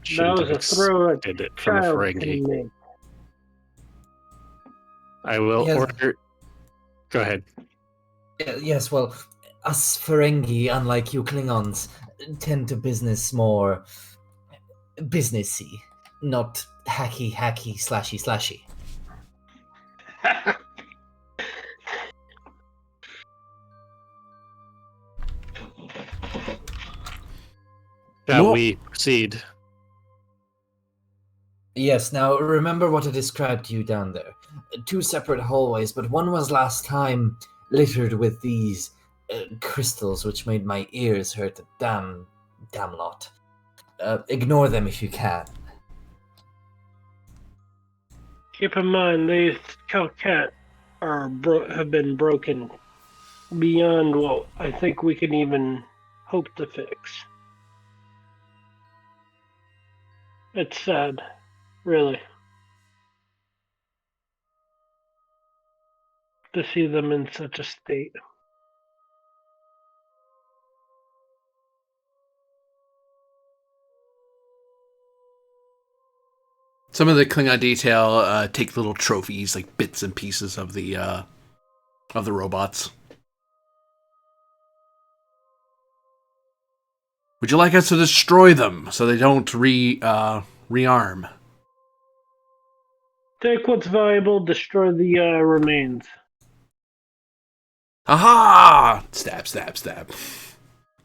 Shouldn't was have a throw a expected it from a child Ferengi. can make. I will Yes. order. Go ahead. Yes, well, us Ferengi, unlike you Klingons, tend to business more businessy, not hacky, slashy. Shall Well- we proceed? Yes, now remember what I described to you down there. 2 separate hallways, but one was last time littered with these crystals, which made my ears hurt a damn lot. Ignore them if you can. Keep in mind, these Calcat have been broken beyond what I think we can even hope to fix. It's sad, really, to see them in such a state. Some of the Klingon detail take little trophies, like bits and pieces of the robots. Would you like us to destroy them so they don't rearm? Take what's valuable, destroy the remains. Aha! Stab, stab, stab.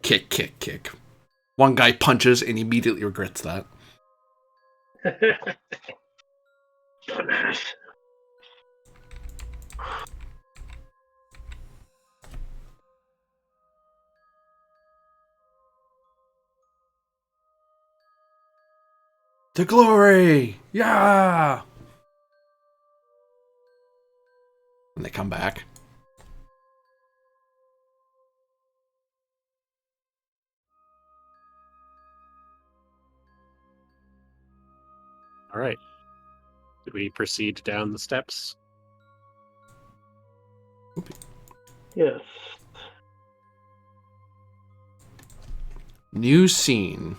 Kick, kick, kick. One guy punches and immediately regrets that. Dumbass. To glory! Yeah! And they come back. All right. Do we proceed down the steps? Yes. New scene.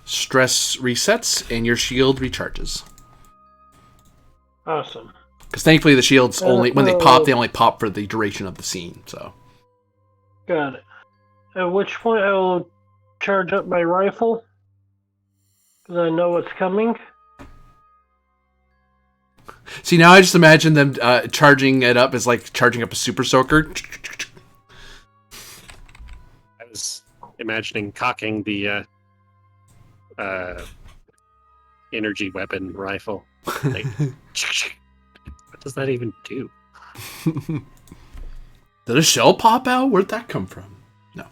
Stress resets and your shield recharges. Awesome. Because thankfully the shields only, when they only pop for the duration of the scene, so. Got it. At which point I will charge up my rifle. Because I know what's coming. See, now I just imagine them charging it up as like charging up a super soaker. I was imagining cocking the energy weapon rifle. Like, what does that even do? Did a shell pop out? Where'd that come from? No.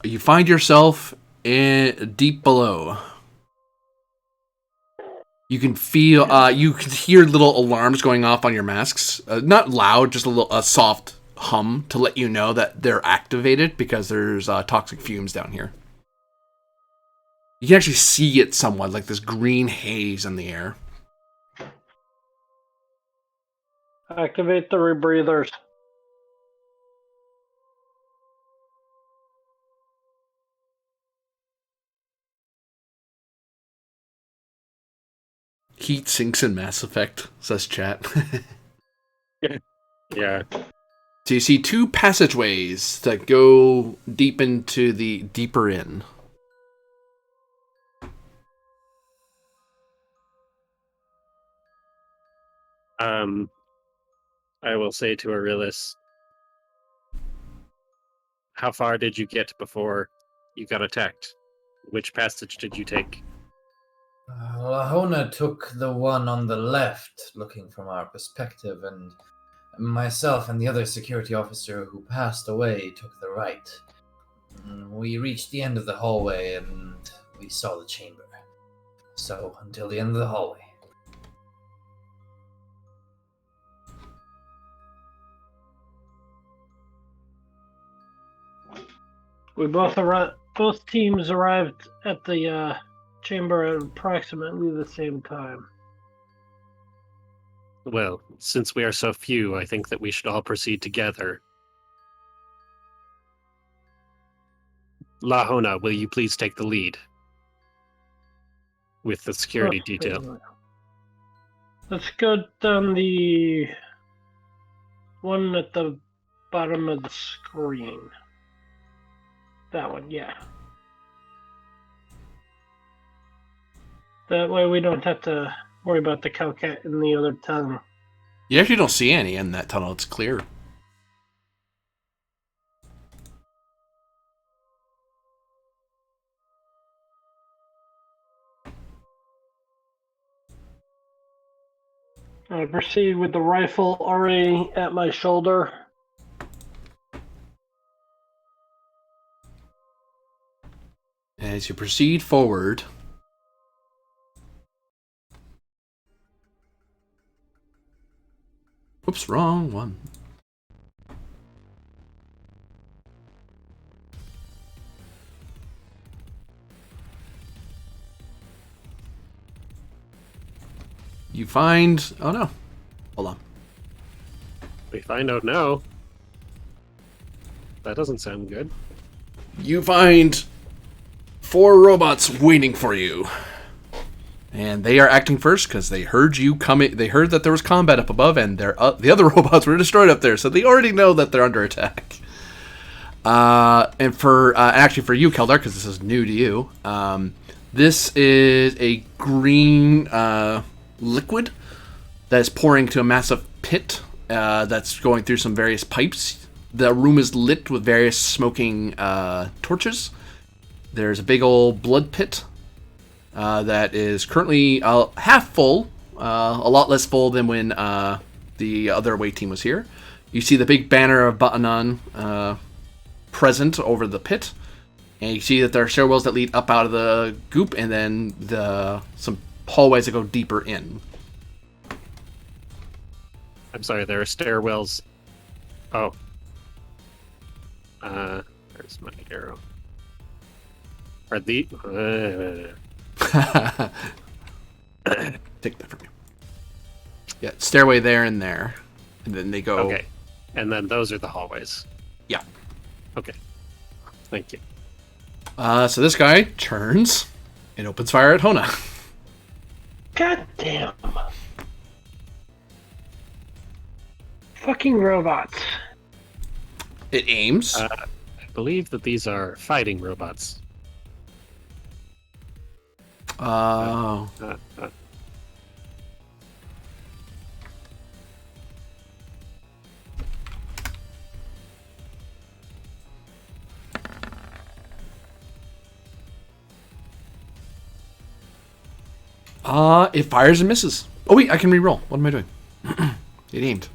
You find yourself in deep below. You can feel, you can hear little alarms going off on your masks. Not loud, just a soft hum to let you know that they're activated because there's toxic fumes down here. You can actually see it somewhat, like this green haze in the air. Activate the rebreathers. Heat sinks in Mass Effect, says chat. Yeah. So you see 2 passageways that go deep into the deeper in. I will say to Aurelius, how far did you get before you got attacked? Which passage did you take? Lahona took the one on the left, looking from our perspective, and myself and the other security officer who passed away took the right. We reached the end of the hallway and we saw the chamber. So, until the end of the hallway. We both teams arrived at the chamber at approximately the same time. Well, since we are so few, I think that we should all proceed together. Lahona, will you please take the lead with the security detail? Let's go down the one at the bottom of the screen. That one, yeah. That way we don't have to worry about the Cowcat in the other tunnel. You actually don't see any in that tunnel. It's clear. I proceed with the rifle already at my shoulder. As you proceed forward, oops, wrong one. You find, oh no, hold on. We find out now. That doesn't sound good. You find 4 robots waiting for you. And they are acting first because they heard you coming. They heard that there was combat up above, and the other robots were destroyed up there, so they already know that they're under attack. And for actually for you, Keldar, because this is new to you, this is a green liquid that is pouring to a massive pit that's going through some various pipes. The room is lit with various smoking torches. There's a big old blood pit that is currently half full, a lot less full than when the other away team was here. You see the big banner of Batanon present over the pit, and you see that there are stairwells that lead up out of the goop, and then some hallways that go deeper in. I'm sorry, there are stairwells. Oh. There's my arrow. Are the... Take that from you. Yeah, stairway there and there. And then they go... Okay. And then those are the hallways. Yeah. Okay. Thank you. So this guy turns and opens fire at Hona. God damn. Fucking robots. It aims. I believe that these are fighting robots. Oh. It fires and misses. Oh wait, I can re-roll. What am I doing? It aimed.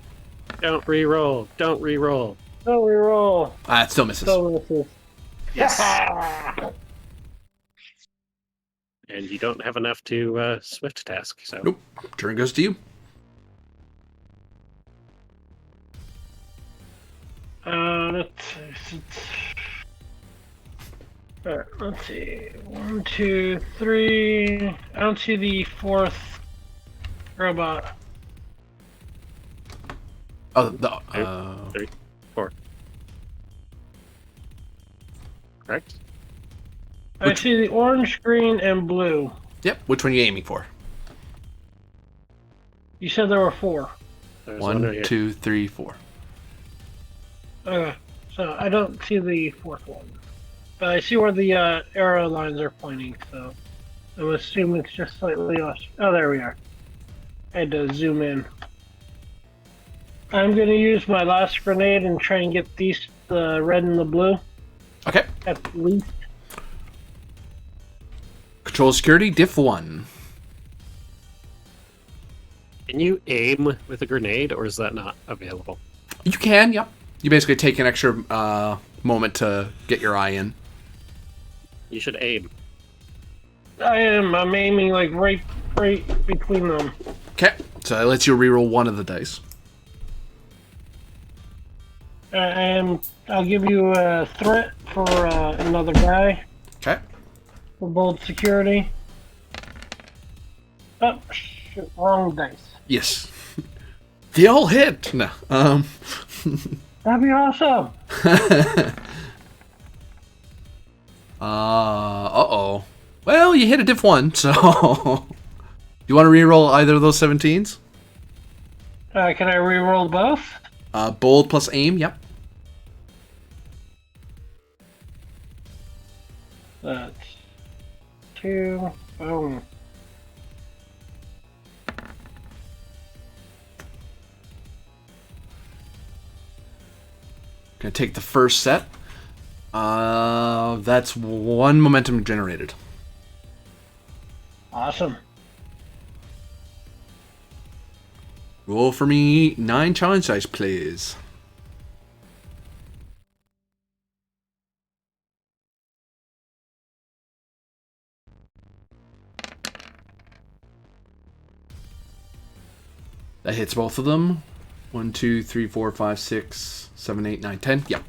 Don't re-roll. Don't re-roll. Oh, we roll. It still misses. Yes. And you don't have enough to swift task, so... Nope. Turn goes to you. Let's see. 1, 2, 3. I don't see the 4th robot. Oh, 2, 3, 4. Correct? I see the orange, green, and blue. Yep. Which one are you aiming for? You said there were 4. There's 1, right here. 2, 3, 4. Okay, so I don't see the 4th one. But I see where the arrow lines are pointing, so I'm assuming it's just slightly off. Oh, there we are. I had to zoom in. I'm going to use my last grenade and try and get these, the red and the blue, Okay. at least. Control security, diff 1. Can you aim with a grenade, or is that not available? You can, yep. You basically take an extra moment to get your eye in. You should aim. I'm aiming like right between them. Okay, so that lets you reroll one of the dice. And I'll give you a threat for another guy Okay. for bold security. Oh, shit, wrong dice. Yes. They all hit. No. That'd be awesome. Uh-oh. Well, you hit a diff 1, so... You want to reroll either of those 17s? Can I re-roll both? Bold plus aim, yep. That's 2. Boom. Gonna take the first set. That's 1 momentum generated. Awesome. Roll for me 9 challenge dice, please. That hits both of them. 1, 2, 3, 4, 5, 6, 7, 8, 9, 10. Yep.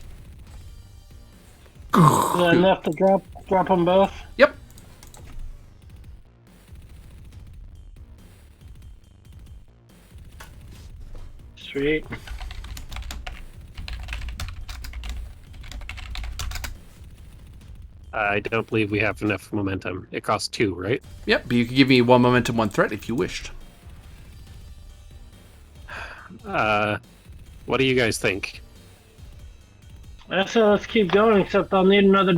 Is that enough to drop them both? Yep. Sweet. I don't believe we have enough momentum. It costs 2, right? Yep, but you could give me 1 momentum, 1 threat if you wished. What do you guys think? I say let's keep going, except I'll need another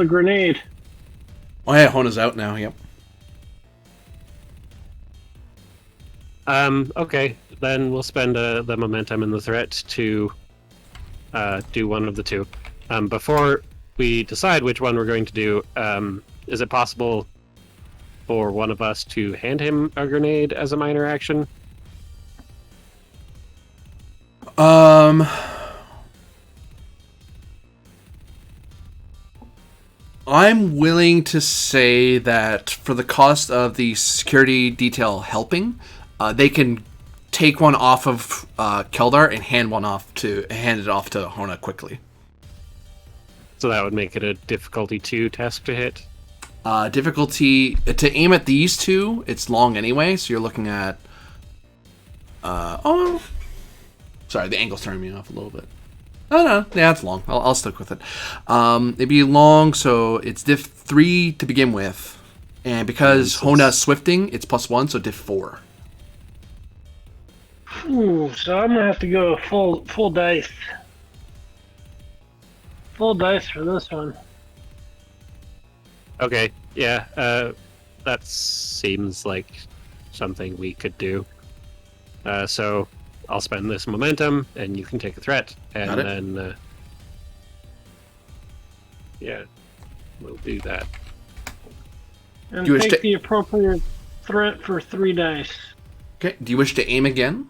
grenade. Oh yeah, Hona's out now, yep. Okay, then we'll spend the momentum and the threat to do one of the two. Before we decide which one we're going to do, is it possible for one of us to hand him a grenade as a minor action? I'm willing to say that for the cost of the security detail helping, they can take one off of Keldar and hand it off to Hona quickly. So that would make it a difficulty 2 task to hit. Difficulty to aim at these two, it's long anyway, so you're looking at sorry, the angle's turning me off a little bit. Oh no, yeah, it's long. I'll stick with it. It'd be long, so it's diff 3 to begin with, and because Hona's swifting, it's +1, so diff 4. Ooh, so I'm gonna have to go full dice. Full dice for this one. Okay, yeah, that seems like something we could do. So I'll spend this momentum, and you can take a threat, and then yeah, we'll do that. And You wish take to- the appropriate threat for 3 dice. Okay, do you wish to aim again?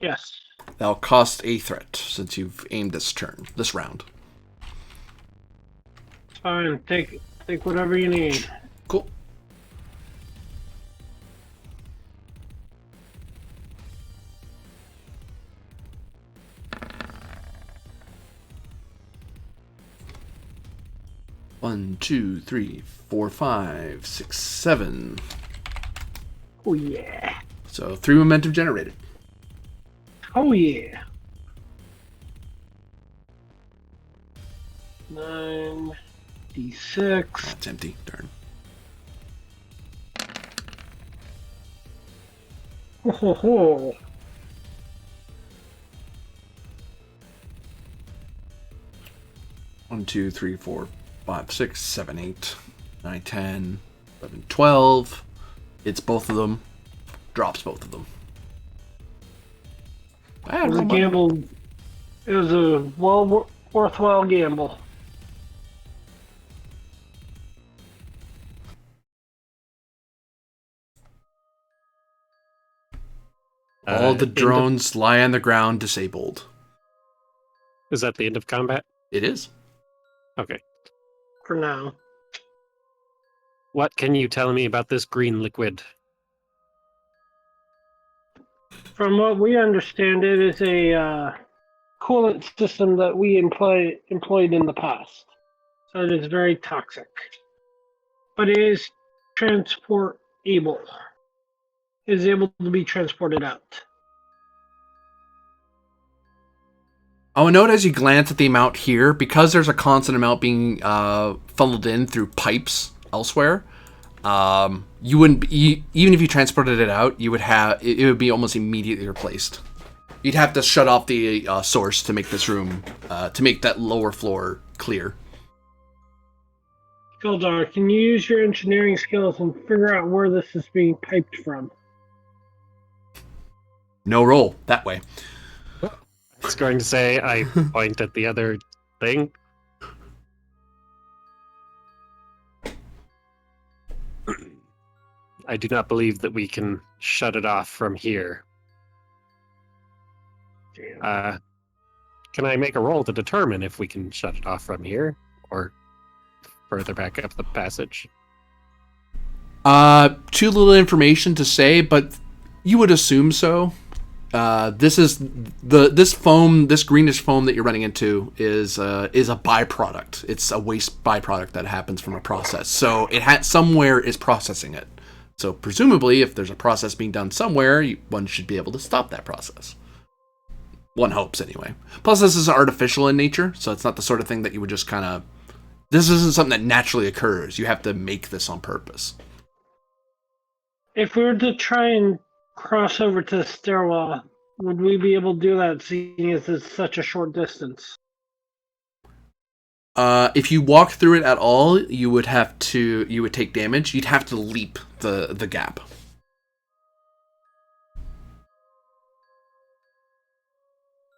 Yes. That'll cost a threat, since you've aimed this round. Fine. Take whatever you need. Cool. One, 2, 3, 4, 5, 6, 7. Oh yeah. So 3 momentum generated. Oh yeah. 9 d6. Oh, it's empty. Darn. Ho ho ho. One, 2, 3, 4, 5, 6, 7, 8, 9, 10, 11, 12. It's both of them. Drops both of them. It was a gamble. It was a worthwhile gamble. All the End of- drones lie on the ground disabled. Is that the end of combat? It is. Okay. For now. What can you tell me about this green liquid? From what we understand, it is a coolant system that we employed in the past. So it is very toxic. But it is transport able. It is able to be transported out. I would note as you glance at the amount here, because there's a constant amount being funneled in through pipes elsewhere, you wouldn't be, even if you transported it out, you would have it would be almost immediately replaced. You'd have to shut off the source to make this room, to make that lower floor clear. Keldar, can you use your engineering skills and figure out where this is being piped from? No roll that way. I was going to say I point at the other thing. I do not believe that we can shut it off from here. Can I make a roll to determine if we can shut it off from here or further back up the passage? Too little information to say, but you would assume so. This is this greenish foam that you're running into is a byproduct. It's a waste byproduct that happens from a process. So it somewhere is processing it. So presumably, if there's a process being done somewhere, one should be able to stop that process. One hopes, anyway. Plus, this is artificial in nature, so it's not the sort of thing that you would just kind of... This isn't something that naturally occurs. You have to make this on purpose. If we were to try and cross over to the stairwell, would we be able to do that, seeing as it's such a short distance? If you walk through it at all, you would take damage. You'd have to leap the gap.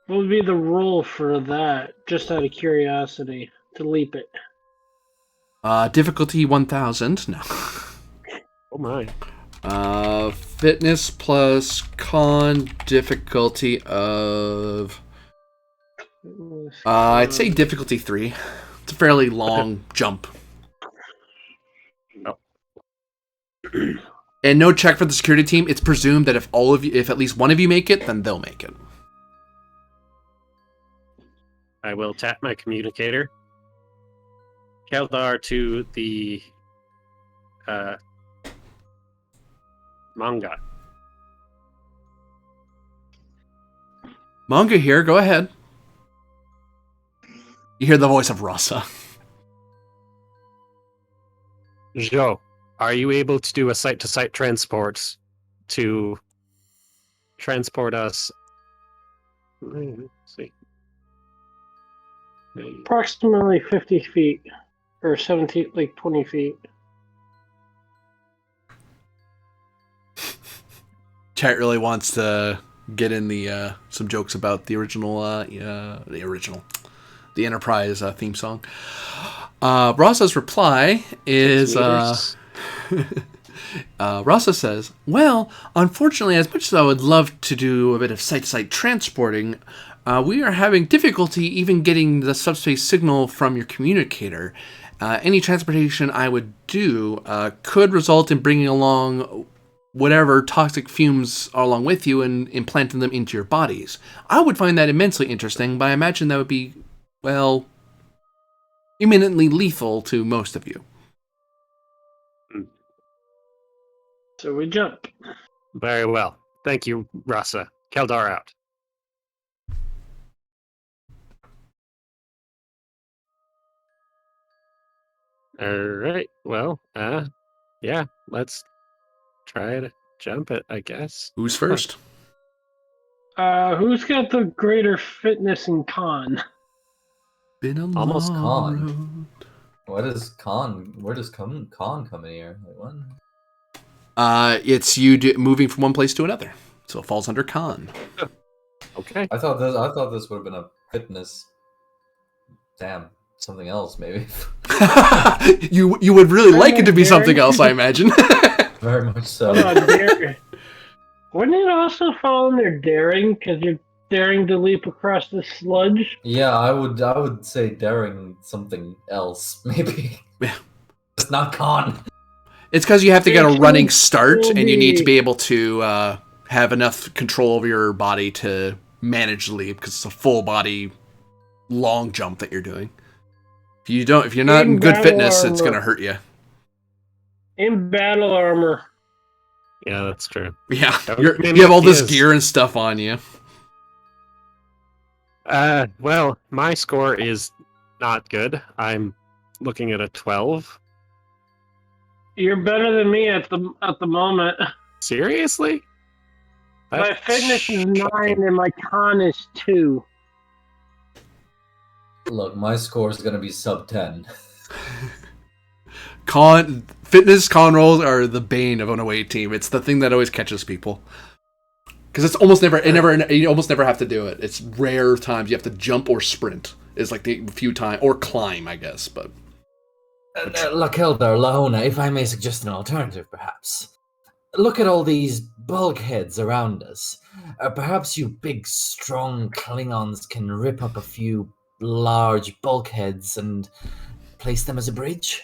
What would be the roll for that, just out of curiosity, to leap it? Difficulty 1000. No. Oh my. Fitness plus con difficulty of... I'd say difficulty 3. It's a fairly long jump. Oh. And no check for the security team. It's presumed that if at least one of you make it, then they'll make it. I will tap my communicator. Keldar to the manga. Manga here, go ahead. You hear the voice of Rasa. Joe, are you able to do a site-to-site transport to transport us? Let's see. Approximately 50 feet, or 17, like 20 feet. Chat really wants to get in the some jokes about the original, the Enterprise theme song. Rasa's reply is... Rasa says, well, unfortunately, as much as I would love to do a bit of site-to-site transporting, we are having difficulty even getting the subspace signal from your communicator. Any transportation I would do could result in bringing along whatever toxic fumes are along with you and implanting them into your bodies. I would find that immensely interesting, but I imagine that would be, well, imminently lethal to most of you. So we jump. Very well. Thank you, Rasa. Keldar out. Alright, well, yeah, let's try to jump it, I guess. Who's first? Who's got the greater fitness and con? Been a Almost long con. road. What is con? Where does con come in here? Like, what? It's you moving from one place to another, so it falls under con. Okay. I thought this would have been a fitness. Damn, something else maybe. You would really like it to be something else, I imagine. Very much so. Hold on, Wouldn't it also fall under daring? Because you're daring to leap across the sludge? Yeah, I would say daring something else, maybe. Yeah. It's not con. It's because you have to get a It running should start, still and you need to be- be able to have enough control over your body to manage the leap, because it's a full body long jump that you're doing. If you're not in good battle fitness, it's armor. gonna hurt you. In battle armor. Yeah, that's true. Yeah, Don't you give me have all this ideas. gear and stuff on you. Well, my score is not good. I'm looking at a 12. You're better than me at the moment. Seriously? My That's fitness is 9 shocking. and my con is 2. Look, my score is gonna be sub 10. Fitness con rolls are the bane of an away team. It's the thing that always catches people. Because it's almost never, you almost never have to do it. It's rare times you have to jump or sprint. It's like the few times, or climb, I guess. But Lakeldar, Lahona, if I may suggest an alternative, perhaps. Look at all these bulkheads around us. Perhaps you big, strong Klingons can rip up a few large bulkheads and place them as a bridge?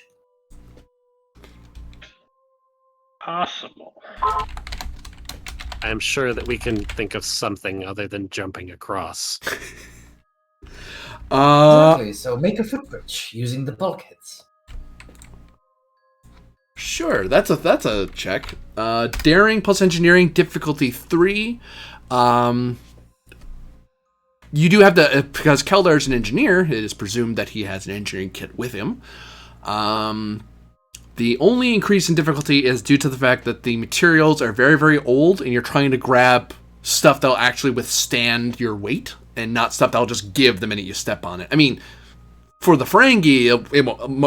Possible. I'm sure that we can think of something other than jumping across. Exactly, so make a footbridge using the bulkheads. Sure, that's a check. Daring plus engineering, difficulty 3. You do have to, because Keldar is an engineer, it is presumed that he has an engineering kit with him. The only increase in difficulty is due to the fact that the materials are very, very old, and you're trying to grab stuff that'll actually withstand your weight, and not stuff that'll just give the minute you step on it. I mean, for the Ferengi,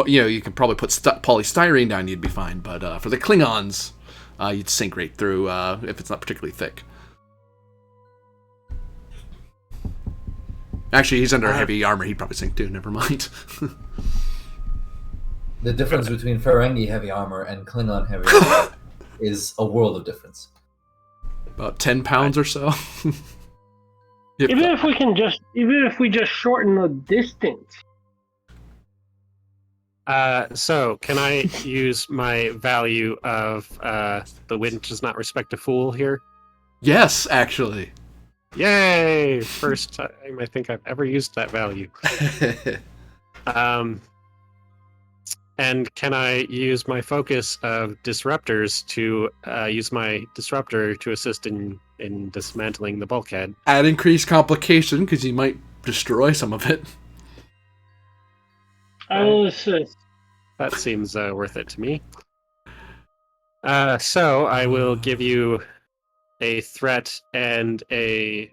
you can probably put polystyrene down, you'd be fine. But for the Klingons, you'd sink right through if it's not particularly thick. Actually, he's under heavy armor. He'd probably sink too. Never mind. The difference between Ferengi heavy armor and Klingon heavy armor is a world of difference. About 10 pounds or so. Even if we just shorten the distance. So, can I use my value of the wind does not respect a fool here? Yes, actually. Yay! First time I think I've ever used that value. And can I use my focus of disruptors to use my disruptor to assist in dismantling the bulkhead? Add increased complication, because you might destroy some of it. I will assist. That seems worth it to me. So I will give you a threat and a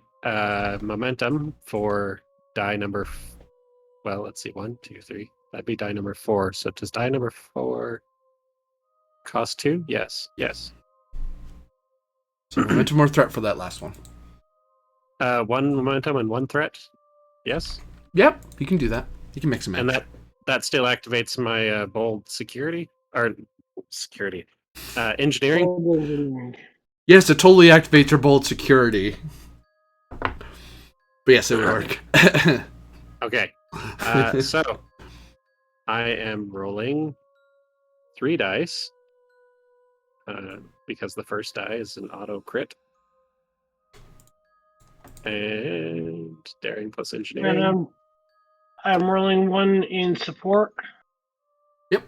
momentum for die number. Well, let's see, 1, 2, 3. That'd be die number 4. So does die number 4 cost 2? Yes. So momentum or threat for that last one. 1 momentum and 1 threat. Yes. Yep, you can do that. You can mix and match. And that still activates my bold security or security engineering. Old engineering. Yes, it totally activates your bold security. But yes, it would work. Okay. So I am rolling 3 dice because the first die is an auto crit. And daring plus engineering. And I'm rolling 1 in support. Yep.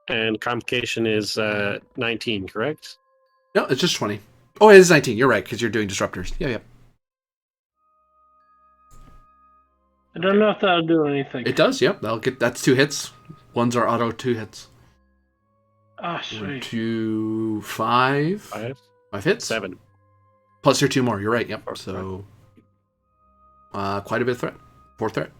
And complication is 19, correct? No, it's just 20. Oh, it is 19. You're right, because you're doing disruptors. Yeah. I don't know if that'll do anything. It does, yep. That's 2 hits. Ones are auto 2 hits. Ah, 1, sweet. 2, 5. 5 hits? 7. Plus your 2 more, you're right, yep. Four, So, quite a bit of threat. 4 threat.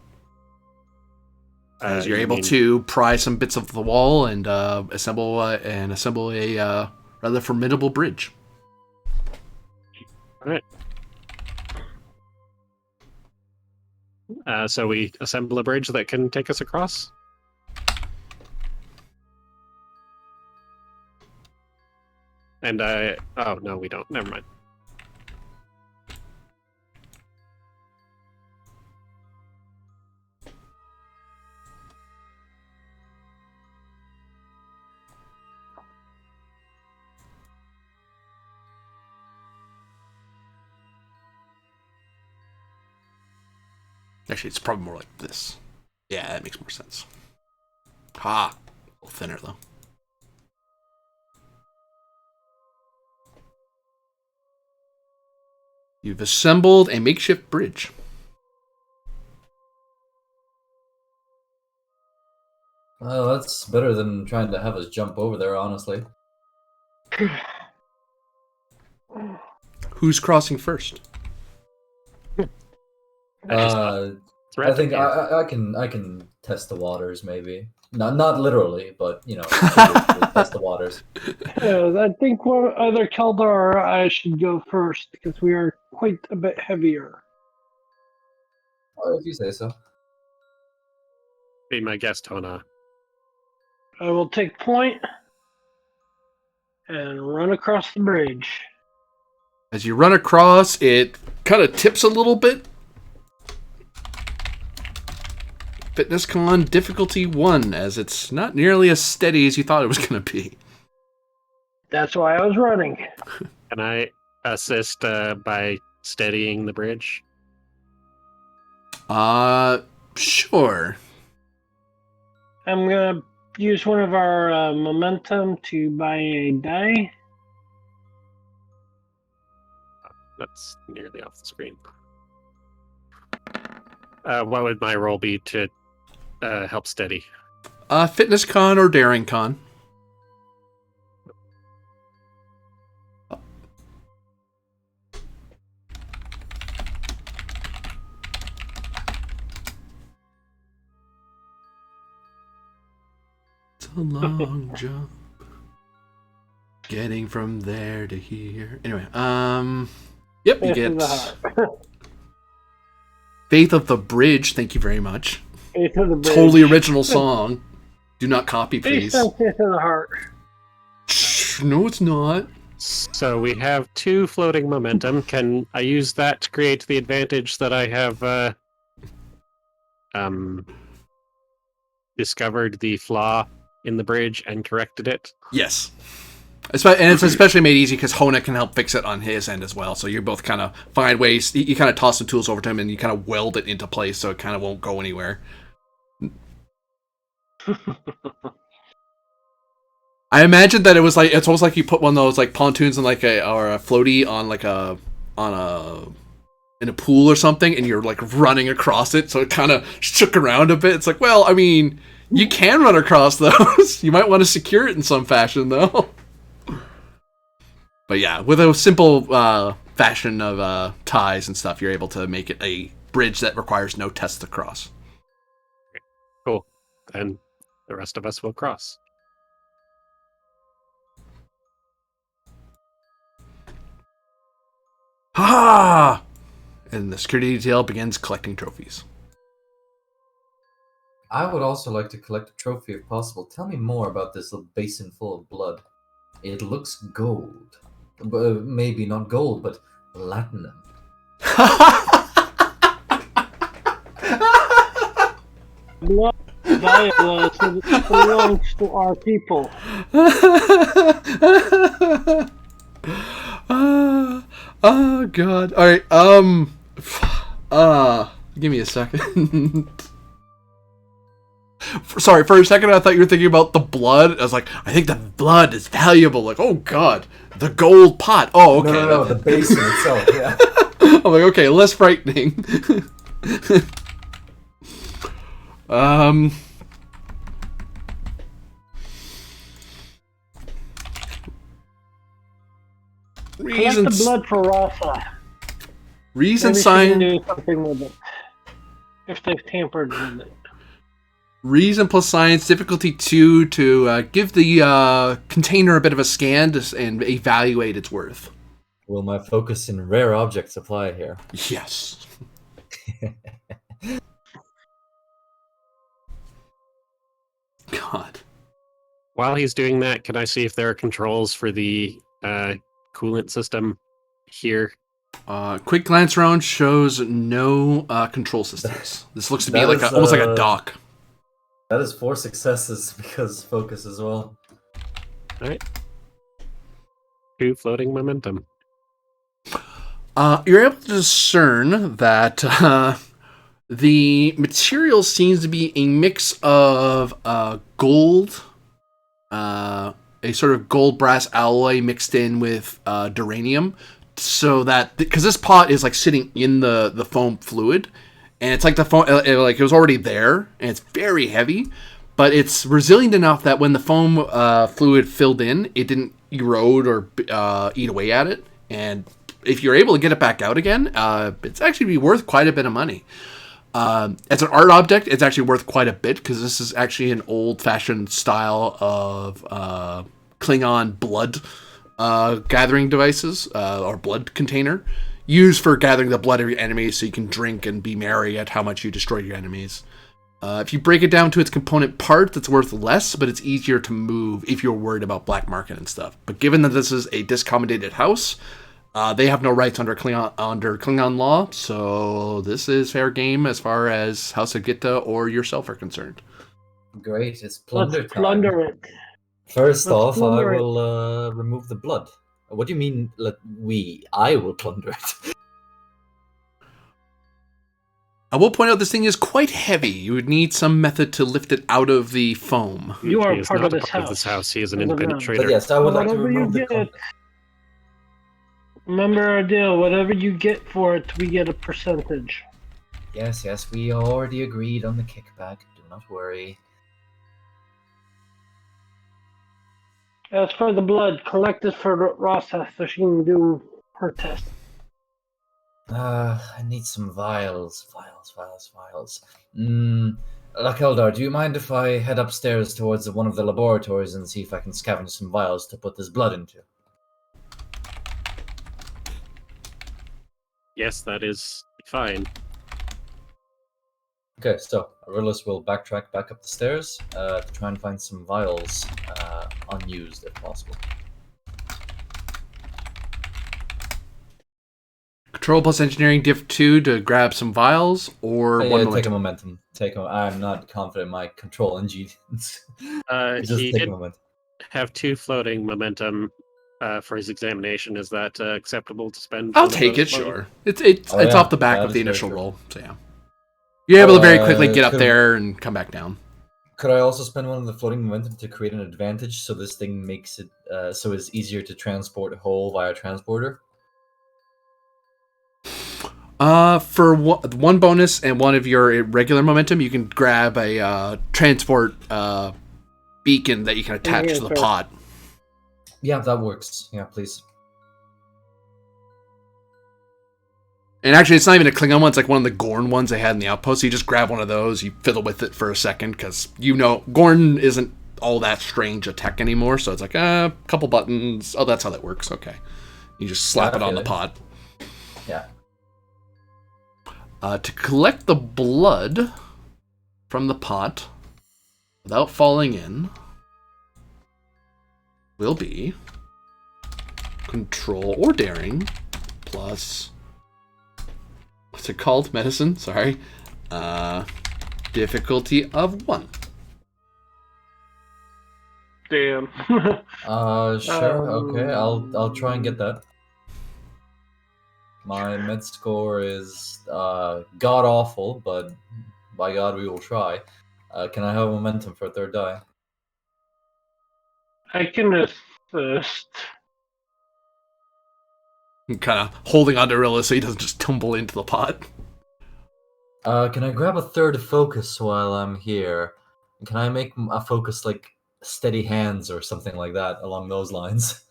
As you're able to pry some bits of the wall and assemble a rather formidable bridge. All right. So we assemble a bridge that can take us across. And I... Oh, no, we don't. Never mind. Actually, it's probably more like this. Yeah, that makes more sense. Ha! A little thinner, though. You've assembled a makeshift bridge. Well, that's better than trying to have us jump over there, honestly. Who's crossing first? I think I can test the waters, maybe. Not literally, but figuratively test the waters. I think either Keldar or I should go first because we are quite a bit heavier. Oh, if you say so. Be my guest, Hona. I will take point and run across the bridge. As you run across, it kind of tips a little bit. Fitness Con difficulty 1, as it's not nearly as steady as you thought it was going to be. That's why I was running. Can I assist by steadying the bridge? Sure. I'm gonna use one of our momentum to buy a die. That's nearly off the screen. What would my role be to help steady? Fitness Con or Daring Con. It's a long jump. Getting from there to here. Anyway, yep, you get Faith of the Bridge. Thank you very much. Faith of the Bridge. Totally original song. Do not copy, please. Faith of the Heart. No, it's not. So we have 2 floating momentum. Can I use that to create the advantage that I have discovered the flaw in the bridge and corrected it? Yes. And it's especially made easy because Hona can help fix it on his end as well. So you both kind of find ways. You kind of toss some tools over to him and you kind of weld it into place so it kind of won't go anywhere. I imagine that it was like, it's almost like you put one of those like pontoons in like a floaty on like in a pool or something, and you're like running across it, so it kind of shook around a bit. It's like, well, I mean, you can run across those. You might want to secure it in some fashion, though. But yeah, with a simple fashion of ties and stuff, you're able to make it a bridge that requires no tests to cross. Cool. And the rest of us will cross. Ha! And the security detail begins collecting trophies. I would also like to collect a trophy if possible. Tell me more about this little basin full of blood. It looks gold. Maybe not gold, but platinum. Blood violence belongs to our people. Oh god. Alright, give me a second. Sorry, for a second I thought you were thinking about the blood. I was like, I think the blood is valuable. Like, oh god, the gold pot. Oh, okay. No, the basin itself, yeah. I'm like, okay, less frightening. Collect the blood for Rafa. Reason Maybe sign. she can do something with it. If they've tampered with it. Reason plus science, difficulty 2 to give the container a bit of a scan and evaluate its worth. Will my focus in rare objects apply here? Yes. God. While he's doing that, can I see if there are controls for the coolant system here. Quick glance around shows no control systems. This looks to be That like is, almost like a dock. That is 4 successes because focus as well. All right. 2 floating momentum. You're able to discern that the material seems to be a mix of gold, a sort of gold brass alloy mixed in with duranium, so that because this pot is like sitting in the foam fluid, and it's like the foam like it was already there, and it's very heavy, but it's resilient enough that when the foam fluid filled in, it didn't erode or eat away at it, and if you're able to get it back out again, it's actually be worth quite a bit of money. As an art object, it's actually worth quite a bit because this is actually an old-fashioned style of Klingon blood gathering devices or blood container used for gathering the blood of your enemies so you can drink and be merry at how much you destroy your enemies. If you break it down to its component parts, it's worth less, but it's easier to move if you're worried about black market and stuff. But given that this is a discommoded house, they have no rights under Klingon law, so this is fair game as far as House SupQit'aH or yourself are concerned. Great, it's plunder Let's time. plunder it. First Let's off, I plunder it. will remove the blood. What do you mean, I will plunder it? I will point out this thing is quite heavy. You would need some method to lift it out of the foam. You are He is part not of a this part of this house. house. He is an Hold on. independent trader. But yes, I would like to Whatever you remove the get. Remember our deal. Whatever you get for it, we get a percentage. Yes, we already agreed on the kickback. Do not worry. As for the blood, collect it for Rossa so she can do her test. I need some vials. Eldar, do you mind if I head upstairs towards one of the laboratories and see if I can scavenge some vials to put this blood into? Yes, that is fine. Okay, so Aurelius will backtrack back up the stairs to try and find some vials unused if possible. Control plus engineering diff 2 to grab some vials, or Yeah, one take a momentum. momentum. I'm not confident in my control engine. Just He take a did momentum. have 2 floating momentum for his examination. Is that acceptable to spend? I'll one of take those it, floating? sure. It's Oh, yeah, off the back that of is the very initial true. roll, so yeah. You're able to very quickly get up could- there and come back down. Could I also spend one of the floating momentum to create an advantage so this thing makes it so it's easier to transport whole via transporter? For one bonus and one of your regular momentum, you can grab a transport beacon that you can attach to the Sure. pod. Yeah, that works. Yeah, please. And actually, it's not even a Klingon one. It's like one of the Gorn ones they had in the outpost. So you just grab one of those, you fiddle with it for a second, because Gorn isn't all that strange a tech anymore. So it's like a couple buttons. Oh, that's how that works. Okay. You just slap it on the pod. Yeah. To collect the blood from the pot without falling in will be control or daring plus, what's it called? Medicine? Sorry. Difficulty of 1. Damn. Sure. Okay, I'll try and get that. My med score is god awful, but by God we will try. Can I have momentum for a third die? I can assist. Kind of holding on to Rilla so he doesn't just tumble into the pot. Can I grab a third focus while I'm here? Can I make a focus like steady hands or something like that along those lines?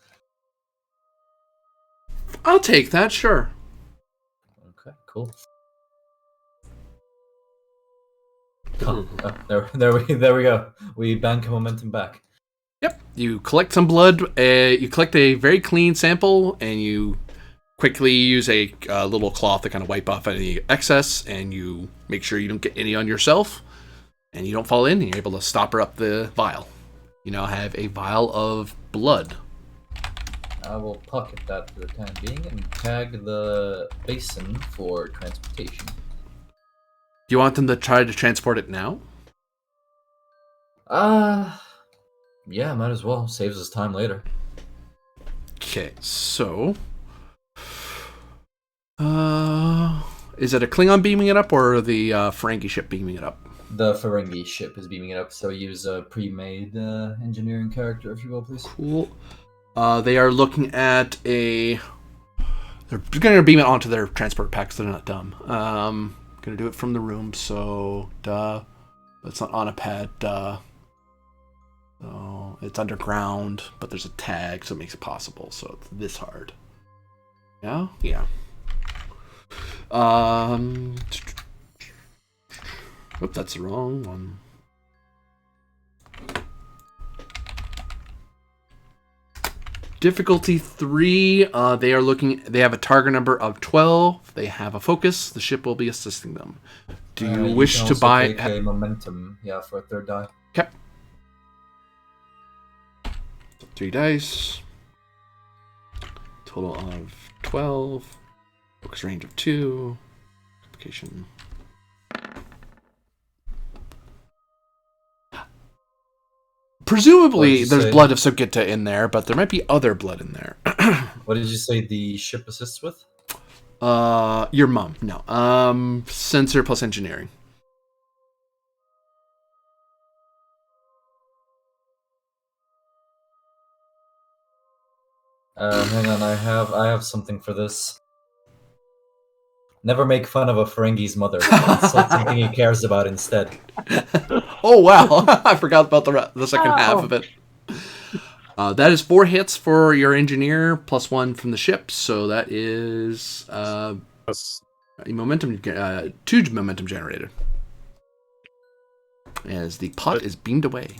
I'll take that, sure. Okay, cool. Oh, there we go. We bank momentum back. Yep. You collect some blood. You collect a very clean sample, and you quickly use a little cloth to kind of wipe off any excess, and you make sure you don't get any on yourself, and you don't fall in, and you're able to stopper up the vial. You now have a vial of blood. I will pocket that for the time being and tag the basin for transportation. Do you want them to try to transport it now? Yeah, might as well. Saves us time later. Okay, so is it a Klingon beaming it up or the Ferengi ship beaming it up? The Ferengi ship is beaming it up, so use a pre-made engineering character, if you will, please. Cool. They are looking at a. They're going to beam it onto their transport packs. They're not dumb. Going to do it from the room. So, duh. It's not on a pad. Duh. So it's underground, but there's a tag, so it makes it possible. So it's this hard. Yeah. Yeah. Oop, that's the wrong one. Difficulty 3. They are looking. They have a target number of 12. They have a focus. The ship will be assisting them. Do you wish can to also buy? take a momentum, yeah, for a third die. Okay. 3 dice. Total of 12. Focus range of 2. Application. Presumably, there's blood of SupQuit'aH in there, but there might be other blood in there. What did you say the ship assists with? Your mom. No. Sensor plus engineering. Hang on, I have something for this. Never make fun of a Ferengi's mother. Insult something he cares about instead. Oh wow! I forgot about the second half of it. That is 4 hits for your engineer plus 1 from the ship, so that is momentum. 2 momentum generated as the pot is beamed away.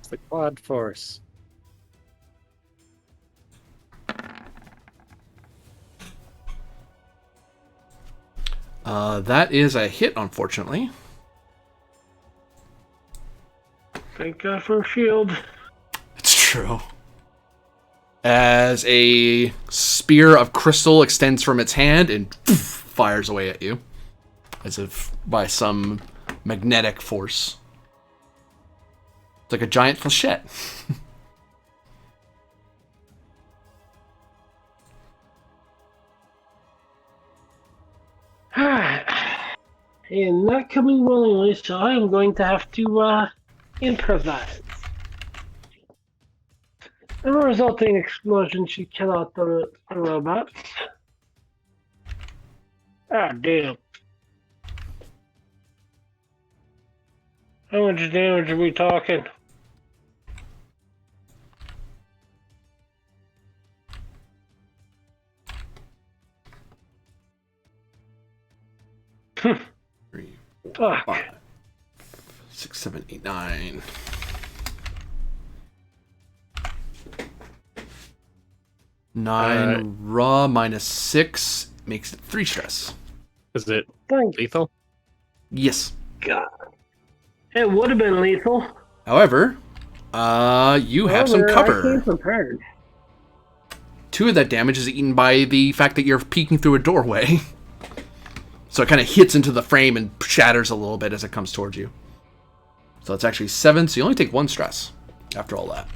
the quad force. That is a hit, unfortunately. Thank God for a shield. It's true. As a spear of crystal extends from its hand and fires away at you. As if by some magnetic force. It's like a giant flechette. And not coming willingly, so I am going to have to improvise. The resulting explosion should kill out the robots. Ah, damn. How much damage are we talking? Three, Fuck. 5, 6, 7, 8, 9. 9 raw minus 6 makes it 3 stress. Is it Thank lethal? Yes. God. It would have been lethal. However, you have some However, I cover. came prepared. 2 of that damage is eaten by the fact that you're peeking through a doorway. So it kind of hits into the frame and shatters a little bit as it comes towards you. So it's actually 7, so you only take 1 stress after all that.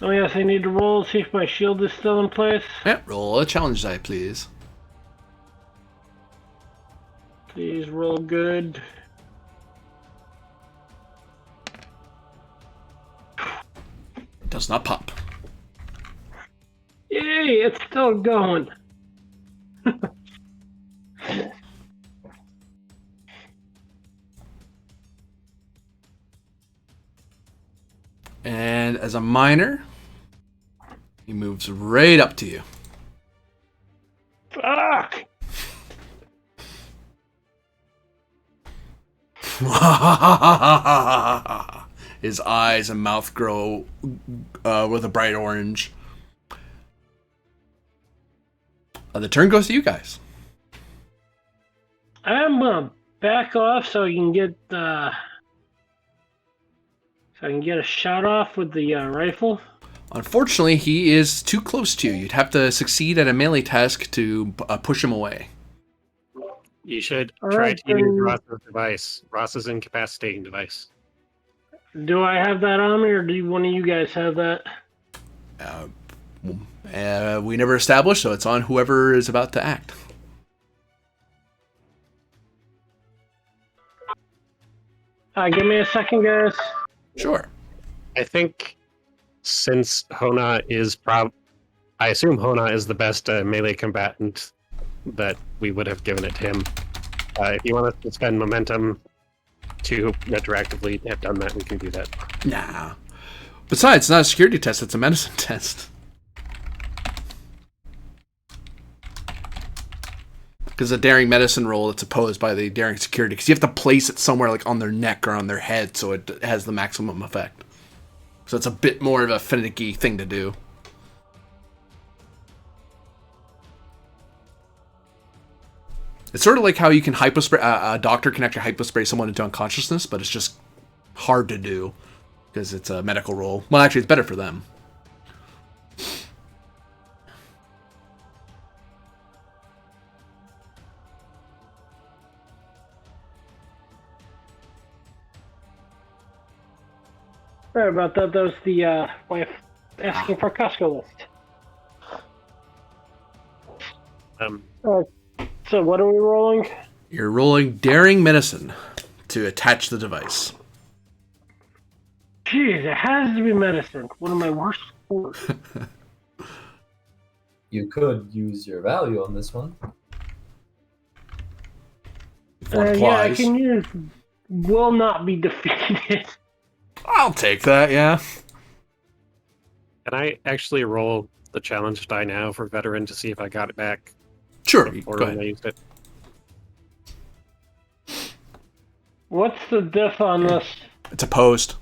Oh yes, I need to roll to see if my shield is still in place. Yeah, roll a challenge die, please. Please roll good. It does not pop. Yay, it's still going. And as a minor, he moves right up to you. Fuck! His eyes and mouth grow with a bright orange. The turn goes to you guys. I'm gonna back off so you can get a shot off with the rifle. Unfortunately, he is too close to you. You'd have to succeed at a melee task to push him away. You should All try right, to use then. Ross's device. Ross's incapacitating device. Do I have that on me, or do one of you guys have that? We never established, so it's on whoever is about to act. Give me a second, guys. Sure. I think since Hona is I assume Hona is the best melee combatant that we would have given it to him. If you want us to spend momentum to retroactively have done that, we can do that. Nah. Besides, it's not a security test, it's a medicine test. Because a daring medicine roll that's opposed by the daring security. Because you have to place it somewhere like on their neck or on their head so it has the maximum effect. So it's a bit more of a finicky thing to do. It's sort of like how you can hypospray, a doctor can actually hypospray someone into unconsciousness, but it's just hard to do because it's a medical role. Well, actually, it's better for them. Sorry about that. That was the wife asking for a Costco list. So what are we rolling? You're rolling daring medicine to attach the device. Jeez, it has to be medicine. One of my worst scores. You could use your value on this one. If one Yeah, I applies. can use will not be defeated. I'll take that, yeah. Can I actually roll the challenge die now for veteran to see if I got it back Sure, before go I ahead. used it? What's the diff on this It's opposed.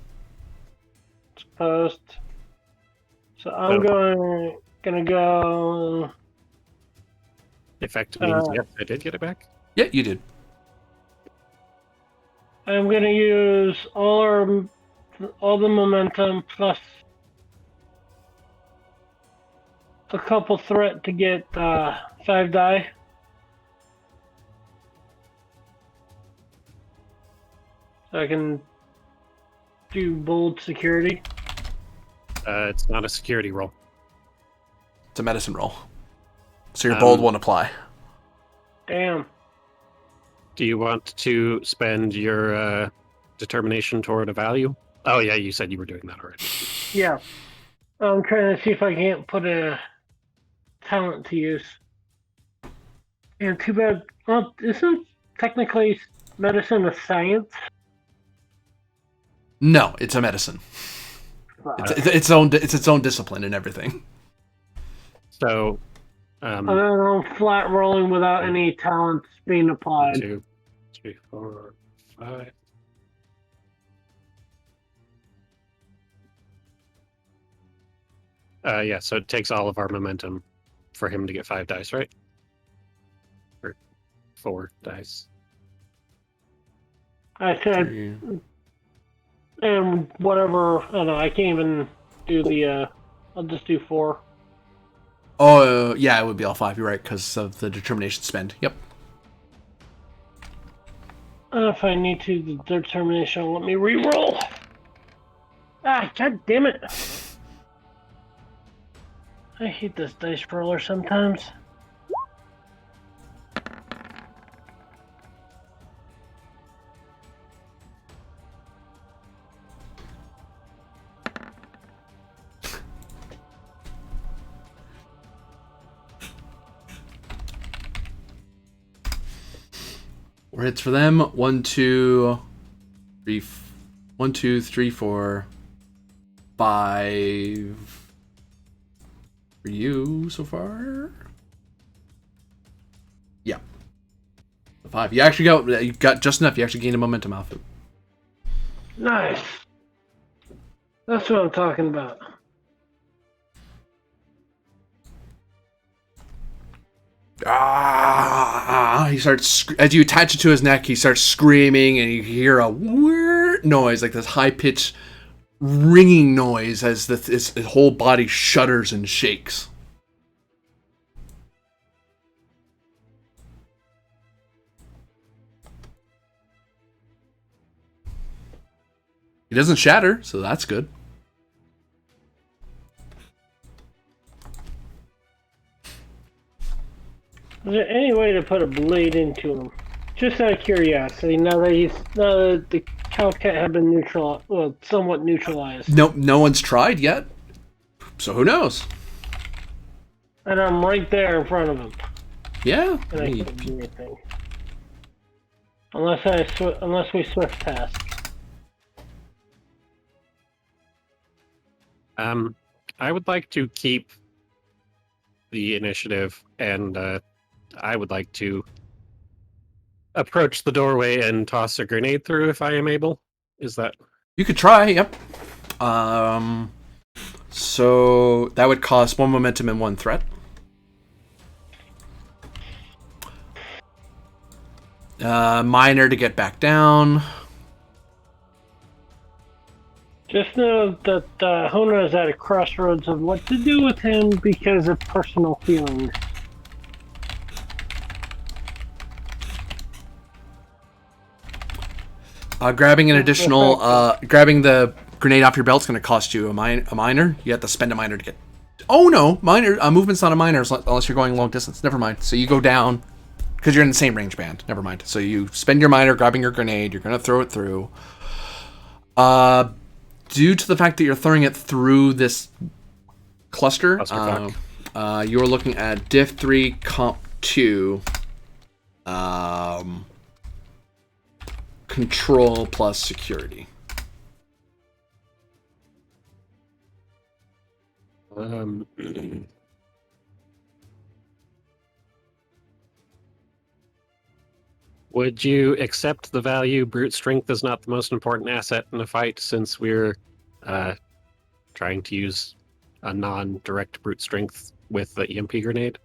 post? So I'm gonna go. Effect means, yep, I did get it back. Yeah, you did. I'm gonna use all the momentum plus a couple threat to get 5 die. So I can do bold security. It's not a security roll. It's a medicine roll. So your bold won't apply. Damn. Do you want to spend your determination toward a value? Oh yeah, you said you were doing that already. Yeah. I'm trying to see if I can't put a talent to use. And too bad. Well, isn't technically medicine a science? No, it's a medicine. It's its own discipline and everything. So, I'm flat rolling without any talents being applied. 2, 3, 4, 5. Yeah, so it takes all of our momentum for him to get 5 dice, right? Or 4 dice. I said, and whatever. I don't know. I can't even do the. I'll just do 4. Oh, yeah, it would be all 5. You're right, because of the determination spend. Yep. If I need to, the determination will let me re-roll. Ah, god damn it! I hate this dice roller sometimes. Four hits for them. 1, 2, 3, 1, 2, 3, 4, 5 for you so far. Yeah, 5. You got just enough. You actually gained a momentum off it. Nice. That's what I'm talking about. He starts, as you attach it to his neck, he starts screaming, and you hear a weird noise, like this high-pitched ringing noise as his whole body shudders and shakes. He doesn't shatter, so that's good. Is there any way to put a blade into him? Just out of curiosity, now that the Calcat have been somewhat neutralized. No one's tried yet, so who knows? And I'm right there in front of him. Yeah. And I can't do anything. Unless we swift past. I would like to keep the initiative, and I would like to approach the doorway and toss a grenade through if I am able. Is that? You could try, yep. So that would cost 1 momentum and 1 threat. Minor to get back down. Just know that Hona is at a crossroads of what to do with him because of personal feelings. Grabbing an additional, grabbing the grenade off your belt is going to cost you a minor. You have to spend a minor to get. Oh no, minor movement's not a minor unless you're going long distance. Never mind. So you go down because you're in the same range band. Never mind. So you spend your minor, grabbing your grenade. You're going to throw it through. Due to the fact that you're throwing it through this cluster, you're looking at diff 3, comp 2. Control plus security. Would you accept the value brute strength is not the most important asset in a fight since we're trying to use a non-direct brute strength with the EMP grenade?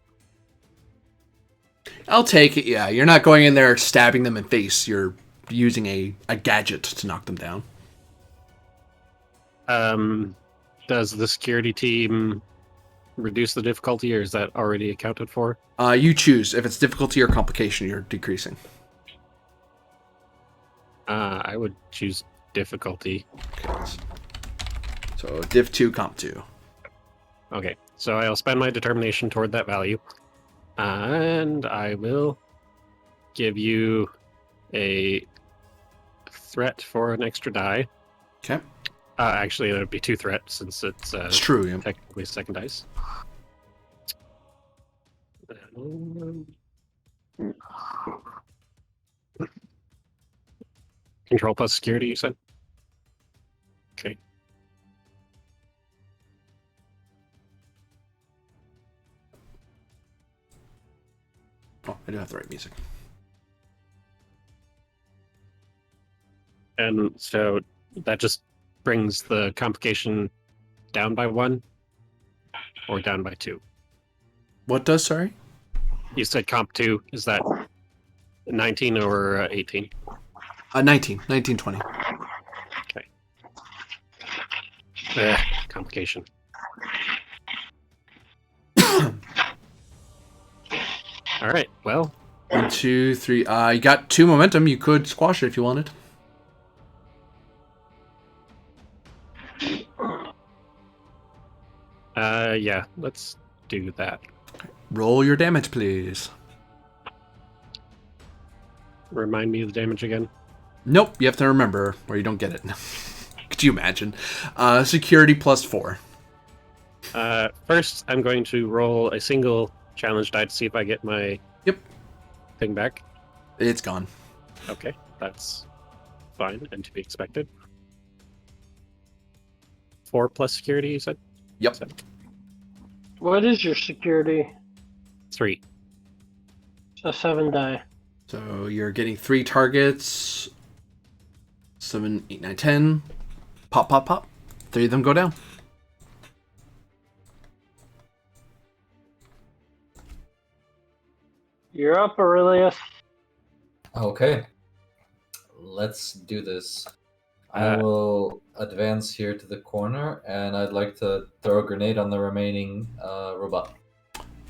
I'll take it, yeah. You're not going in there stabbing them in face. You're using a gadget to knock them down. Does the security team reduce the difficulty, or is that already accounted for? You choose. If it's difficulty or complication, you're decreasing. I would choose difficulty. Okay. So div 2, comp 2. Okay, so I'll spend my determination toward that value. And I will give you a threat for an extra die. Okay. Actually, that would be 2 threats since it's It's true, yeah. technically second dice. Control plus security, you said? Okay. Oh, I do have the right music. And so that just brings the complication down by 1 or down by 2. What does, sorry? You said comp 2. Is that 19 or 18? 19. 1920. Okay. Complication. All right. Well, 1, 2, 3. You got 2 momentum. You could squash it if you wanted. yeah. Let's do that. Roll your damage, please. Remind me of the damage again. Nope, you have to remember, or you don't get it. Could you imagine? Security plus 4. First, I'm going to roll a single challenge die to see if I get my thing back. It's gone. Okay, that's fine and to be expected. 4 plus security, you said? Yep. So, What is your security? 3. So 7 die. So you're getting 3 targets. 7, 8, 9, 10. Pop, pop, pop. 3 of them go down. You're up, Aurelius. Okay. Let's do this. I will advance here to the corner, and I'd like to throw a grenade on the remaining robot.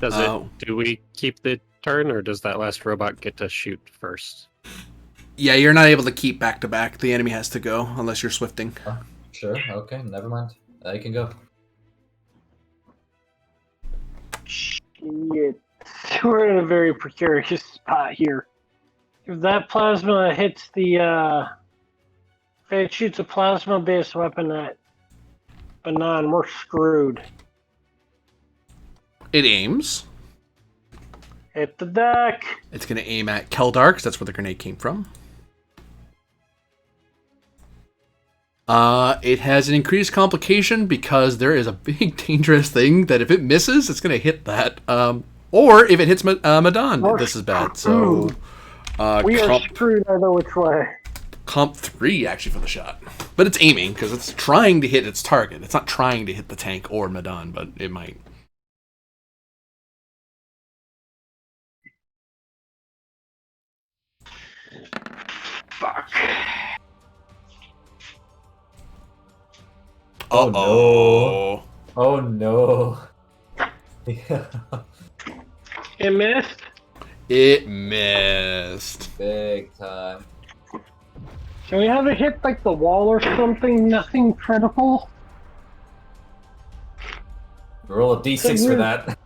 Does it? Do we keep the turn, or does that last robot get to shoot first? Yeah, you're not able to keep back to back. The enemy has to go, unless you're swifting. Sure, okay, never mind. You can go. Shit. We're in a very precarious spot here. If that plasma hits the, if it shoots a plasma-based weapon at Banan, we're screwed. It aims. Hit the deck. It's going to aim at Keldar, because that's where the grenade came from. It has an increased complication because there is a big dangerous thing that if it misses, it's going to hit that. Or if it hits Madan, this is bad. So we are screwed either which way. Comp 3 actually for the shot. But it's aiming because it's trying to hit its target. It's not trying to hit the tank or Madan, but it might. Fuck. Uh-oh. Oh no. It missed? It missed. Big time. Can we have it hit like the wall or something? Nothing critical? Roll a d6 for that.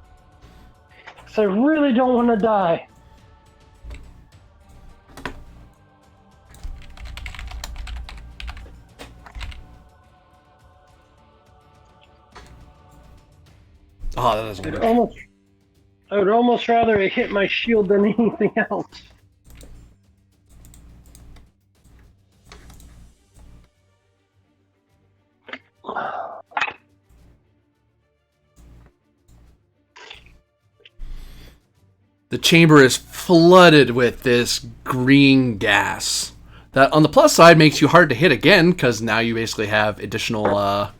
So I really don't want to die. Oh, that doesn't work. I would almost rather it hit my shield than anything else. The chamber is flooded with this green gas. That, on the plus side, makes you hard to hit again, because now you basically have additional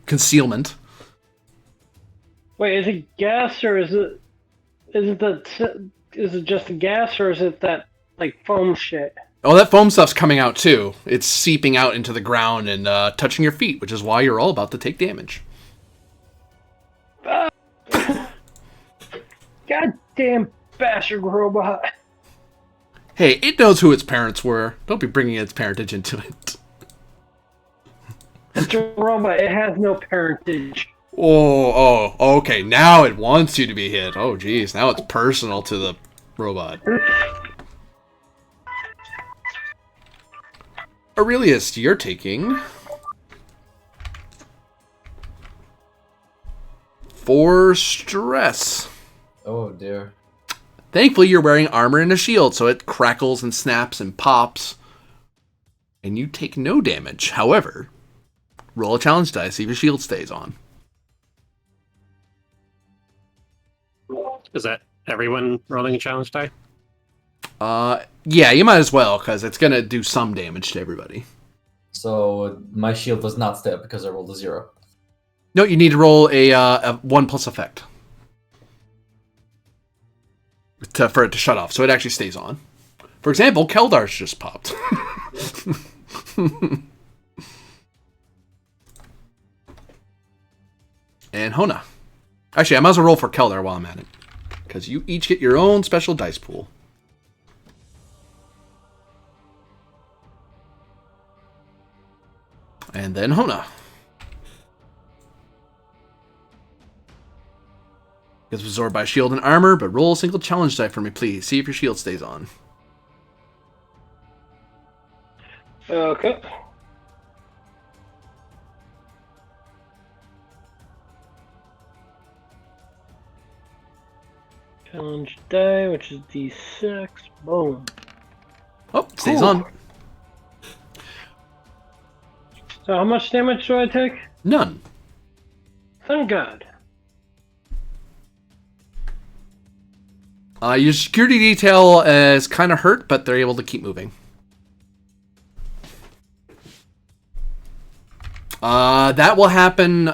concealment. Wait, is it gas or is it just gas or is it that like foam shit? Oh, that foam stuff's coming out too. It's seeping out into the ground and touching your feet, which is why you're all about to take damage. Goddamn bastard robot. Hey, it knows who its parents were. Don't be bringing its parentage into it. It's a robot. It has no parentage. Oh, okay. Now it wants you to be hit. Oh, geez. Now it's personal to the robot. Aurelius, you're taking 4 stress. Oh dear. Thankfully, you're wearing armor and a shield, so it crackles and snaps and pops. And you take no damage. However, roll a challenge die, see if your shield stays on. Is that everyone rolling a challenge die? Yeah, you might as well, because it's going to do some damage to everybody. So my shield does not stay up because I rolled a 0. No, you need to roll a 1+ effect. For it to shut off, so it actually stays on. For example, Keldar's just popped. And Hona. Actually, I might as well roll for Keldar while I'm at it. Because you each get your own special dice pool. And then Hona. Gets absorbed by shield and armor, but roll a single challenge die for me, please. See if your shield stays on. Okay. Challenge die, which is D6. Boom. Oh, stays Cool. on. So how much damage do I take? None. Thank God. Your security detail is kind of hurt, but they're able to keep moving. That will happen.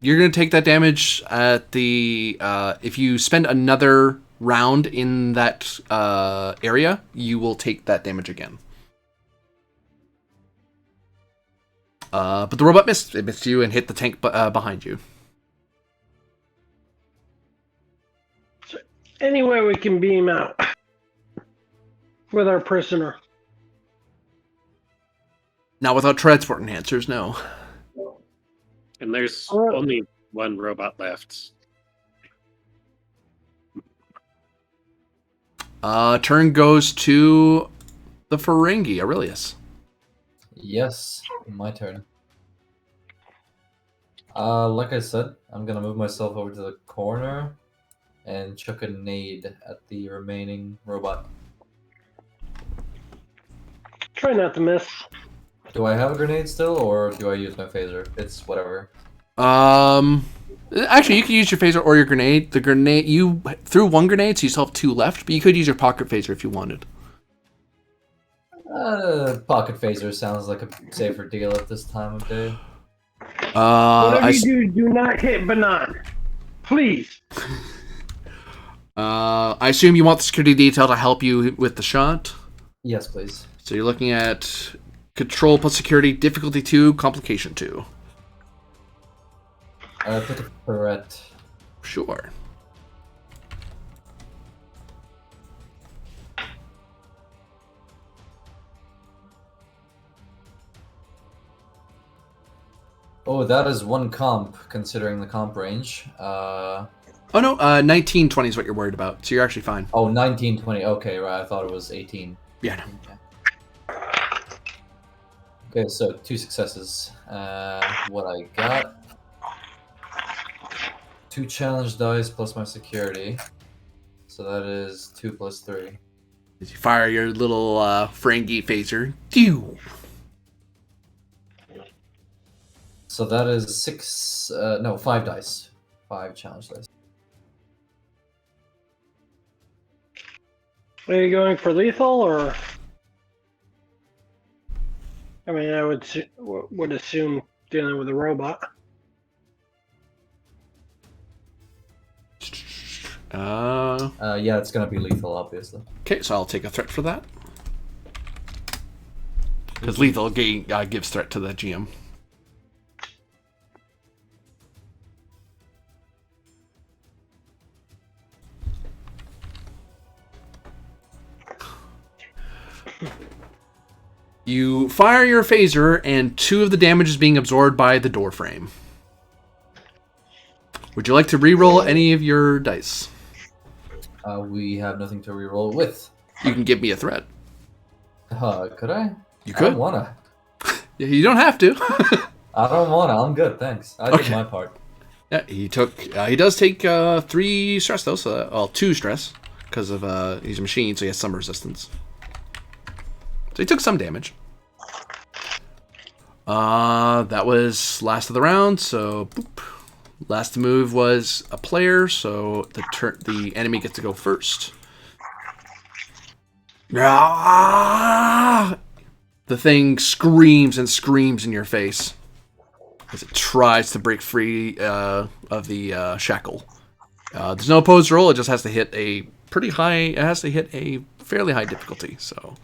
You're going to take that damage at the... if you spend another round in that area, you will take that damage again. But the robot missed. It missed you and hit the tank behind you. Anyway, we can beam out with our prisoner. Not without transport enhancers, no. And there's Oh. only one robot left. Turn goes to the Ferengi, Aurelius. Yes, my turn. Like I said, I'm gonna move myself over to the corner and chuck a nade at the remaining robot. Try not to miss. Do I have a grenade still, or do I use my phaser? It's whatever. Actually, you could use your phaser or your grenade. The grenade, you threw one grenade, so you still have 2 left, but you could use your pocket phaser if you wanted. Pocket phaser sounds like a safer deal at this time of day. Whatever you do not hit Banan. Please. I assume you want the security detail to help you with the shot. Yes, please. So you're looking at control plus security, difficulty 2, complication 2. Pick a threat. Sure. Oh, that is 1 comp, considering the comp range. Oh no, 1920 is what you're worried about, so you're actually fine. Oh, 19, 20. Okay, right. I thought it was 18. Yeah, no. Okay, so 2 successes. What I got? 2 challenge dice plus my security. So that is 2 plus 3. As you fire your little Ferengi phaser. Pew! So that is 5 dice. 5 challenge dice. Are you going for lethal or? I mean, I would assume dealing with a robot. Yeah, it's gonna be lethal, obviously. Okay, so I'll take a threat for that. Because lethal gives threat to the GM. You fire your phaser, and 2 of the damage is being absorbed by the door frame. Would you like to re-roll any of your dice? We have nothing to reroll with. You can give me a threat. Could I? You I could. don't wanna. Yeah, you don't have to. I don't wanna. I'm good, thanks. I did Okay. my part. Yeah, he does take 3 stress though, so 2 stress because of he's a machine, so he has some resistance. So he took some damage. That was last of the round, so boop. Last move was a player, so the enemy gets to go first. Ah! The thing screams and screams in your face as it tries to break free of the shackle. There's no opposed roll; it just has to hit a pretty high. It has to hit a fairly high difficulty. So,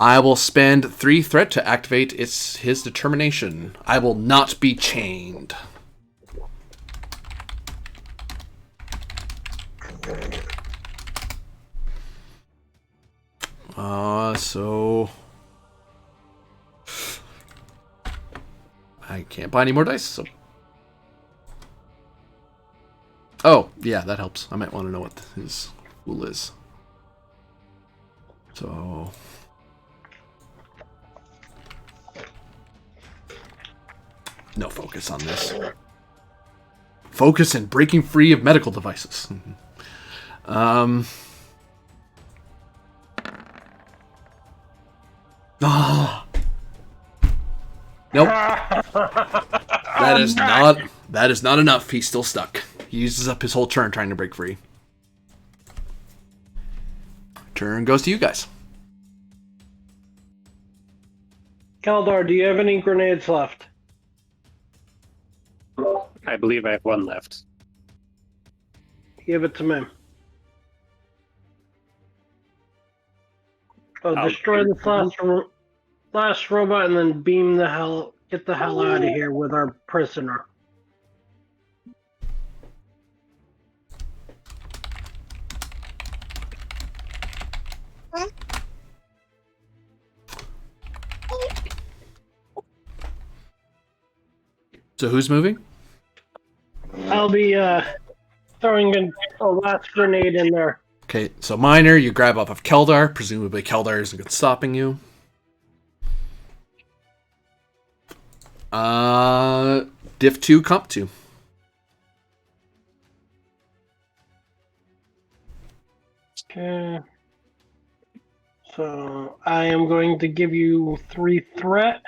I will spend 3 threat to activate his determination. I will not be chained. So I can't buy any more dice. So, oh yeah, that helps. I might want to know what his rule is. So. No focus on this. Focus in breaking free of medical devices. Nope. That is not enough. He's still stuck. He uses up his whole turn trying to break free. Turn goes to you guys. Kaldar, do you have any grenades left? I believe I have 1 left. Give it to me. I'll Destroy this last robot and then get the hell out of here with our prisoner. So who's moving? I'll be throwing a last grenade in there. Okay, so Minor, you grab off of Keldar. Presumably Keldar isn't good stopping you. Diff 2, Comp 2. Okay. So I am going to give you 3 threat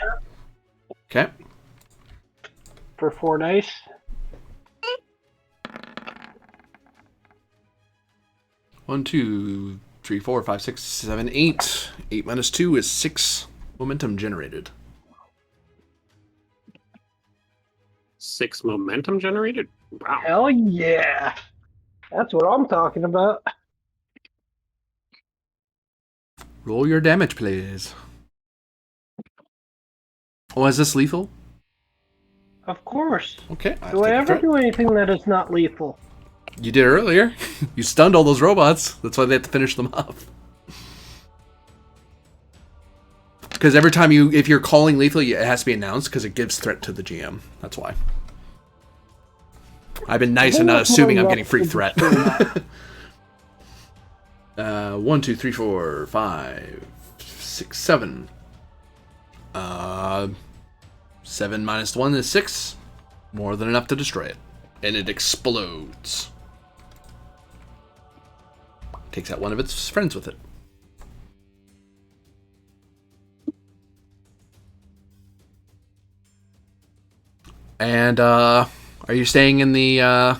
Okay. for 4 dice. One, 2, 3, 4, 5, 6, 7, 8. 8 minus 2 is 6 momentum generated. 6 momentum generated? Wow. Hell yeah! That's what I'm talking about. Roll your damage, please. Oh, is this lethal? Of course. Okay. Do I ever do anything that is not lethal? You did earlier. You stunned all those robots. That's why they have to finish them off. Because every time if you're calling lethal, it has to be announced because it gives threat to the GM. That's why. I've been nice and not assuming I'm getting free threat. 1, 2, 3, 4, 5, 6, 7. 7 minus 1 is 6. More than enough to destroy it. And it explodes. Takes out one of its friends with it. And, are you staying in the,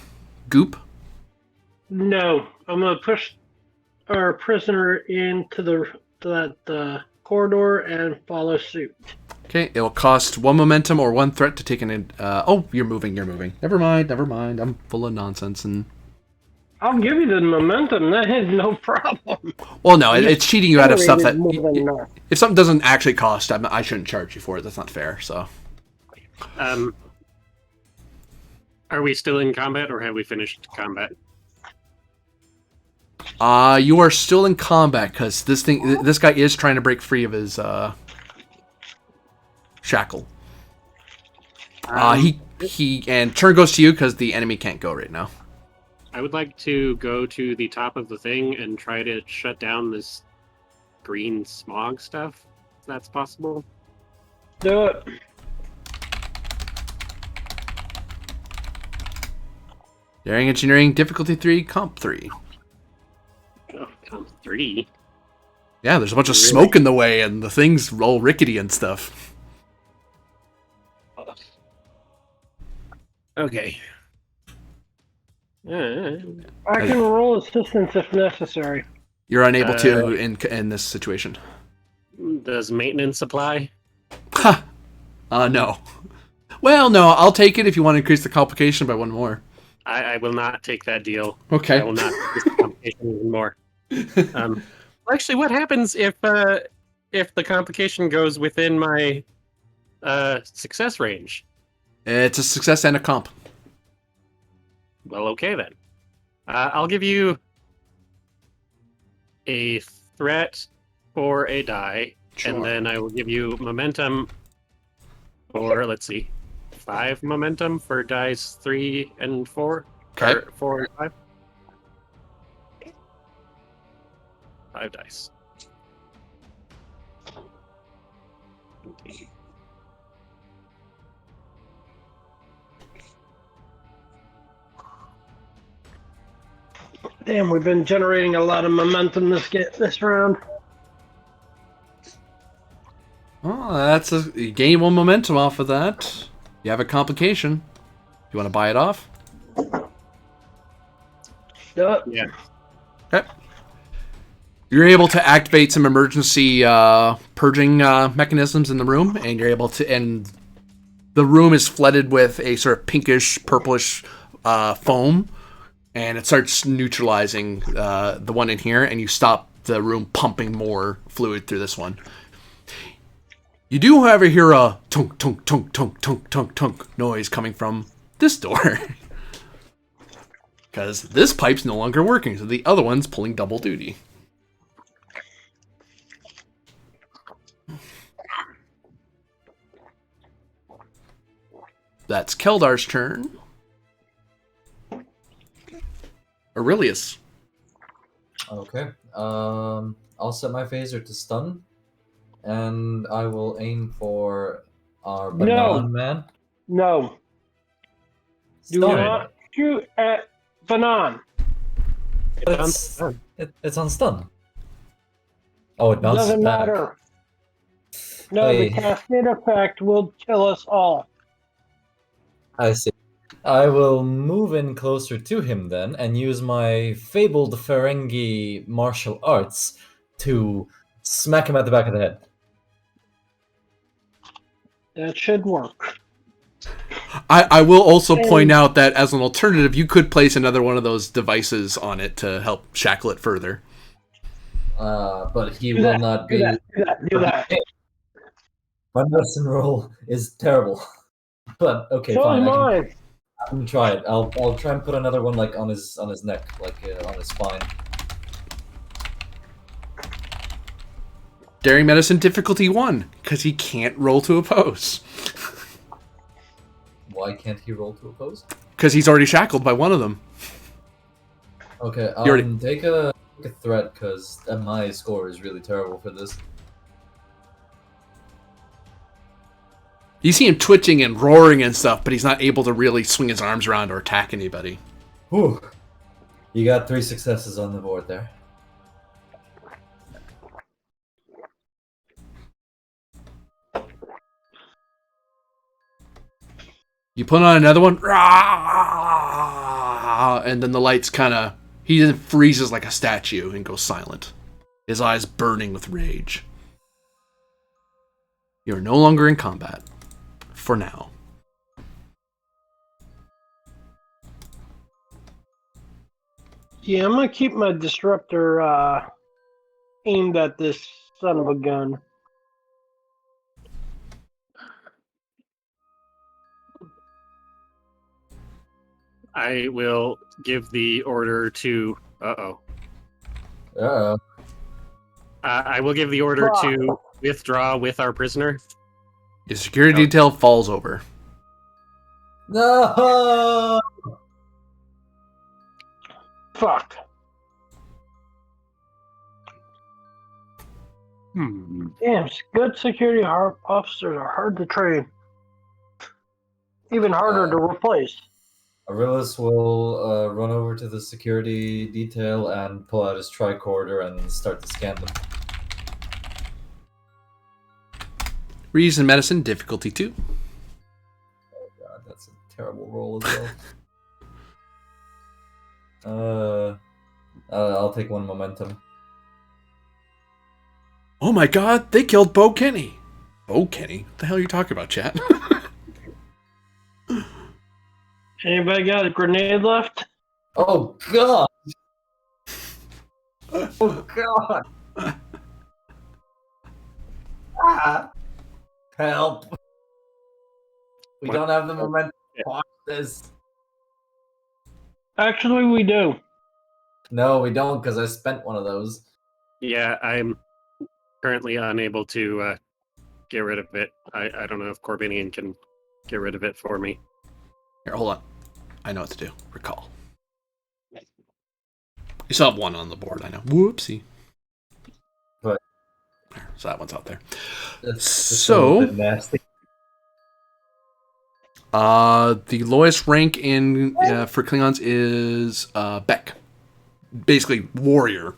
goop? No, I'm gonna push our prisoner into that corridor and follow suit. Okay, it will cost 1 momentum or 1 threat to take an... oh, you're moving. Never mind. I'm full of nonsense. And I'll give you the momentum. That is no problem. well, no, it's cheating you out of stuff that... More than enough. If something doesn't actually cost, I shouldn't charge you for it. That's not fair, so... Are we still in combat, or have we finished combat? You are still in combat, because this guy is trying to break free of his, shackle. And turn goes to you, because the enemy can't go right now. I would like to go to the top of the thing and try to shut down this green smog stuff, if that's possible. Do it. Daring Engineering, difficulty 3, comp 3. Oh, comp 3. Yeah, there's a bunch of smoke in the way, and the thing's all rickety and stuff. Okay. I can roll assistance if necessary. You're unable to in this situation. Does maintenance apply? Ha! No. Well, no, I'll take it if you want to increase the complication by 1 more. I will not take that deal. Okay. I will not increase the complication even more. Actually, what happens if the complication goes within my success range? It's a success and a comp. Well, okay then. I'll give you a threat for a die, Sure. and then I will give you momentum, or let's see, 5 momentum for dice 3 and 4. Okay. Or 4 and 5. 5 dice. Damn, we've been generating a lot of momentum this round. Oh, you gain 1 momentum off of that. You have a complication. You want to buy it off? Do it. Yeah. Okay. You're able to activate some emergency purging mechanisms in the room, and you're able to. And the room is flooded with a sort of pinkish, purplish foam, and it starts neutralizing the one in here, and you stop the room pumping more fluid through this one. You do, however, hear a tunk, tunk, tunk, tunk, tunk, tunk, tunk noise coming from this door. Because this pipe's no longer working, so the other one's pulling double duty. That's Keldar's turn. Aurelius. Okay. I'll set my phaser to stun, and I will aim for our banana man. No. Do Stun. not shoot at Banan. It's on stun. Oh, it bounces Doesn't back. matter. No, Hey. the cascade effect will kill us all. I see. I will move in closer to him then and use my fabled Ferengi martial arts to smack him at the back of the head. That should work. I will also point out that as an alternative, you could place another one of those devices on it to help shackle it further. But he Do will that, not do be. Do that. My medicine roll is terrible. But okay, So fine. is I mine. can try it. I'll try and put another one like on his neck, like on his spine. Daring Medicine difficulty 1, because he can't roll to oppose. Why can't he roll to oppose? Because he's already shackled by one of them. Okay, You already- take a threat because my score is really terrible for this. You see him twitching and roaring and stuff, but he's not able to really swing his arms around or attack anybody. Whew. You got 3 successes on the board there. You put on another one, and then the lights kind of He then freezes like a statue and goes silent, his eyes burning with rage. You're no longer in combat. For now. Yeah, I'm gonna keep my disruptor aimed at this son of a gun. I will give the order to. Uh-oh. I will give the order to withdraw with our prisoner. Your security detail falls over. No! Fuck. Damn, good security officers are hard to train. Even harder to replace. Arillis will run over to the security detail and pull out his tricorder and start to scan them. Reason medicine, difficulty 2. Oh god, that's a terrible roll as well. I'll take 1 momentum. Oh my god, they killed Bo Kenny. Bo Kenny? What the hell are you talking about, chat? Anybody got a grenade left? Oh god! Oh god! Help! We What? don't have the momentum to watch this. Actually, we do. No, we don't, because I spent one of those. Yeah, I'm currently unable to get rid of it. I don't know if Corbinian can get rid of it for me. Here, hold on. I know what to do. Recall. You still have 1 on the board, I know. Whoopsie. But There, so that one's out there. it's just a So, little bit nasty. the lowest rank in for Klingons is Beck. Basically, warrior.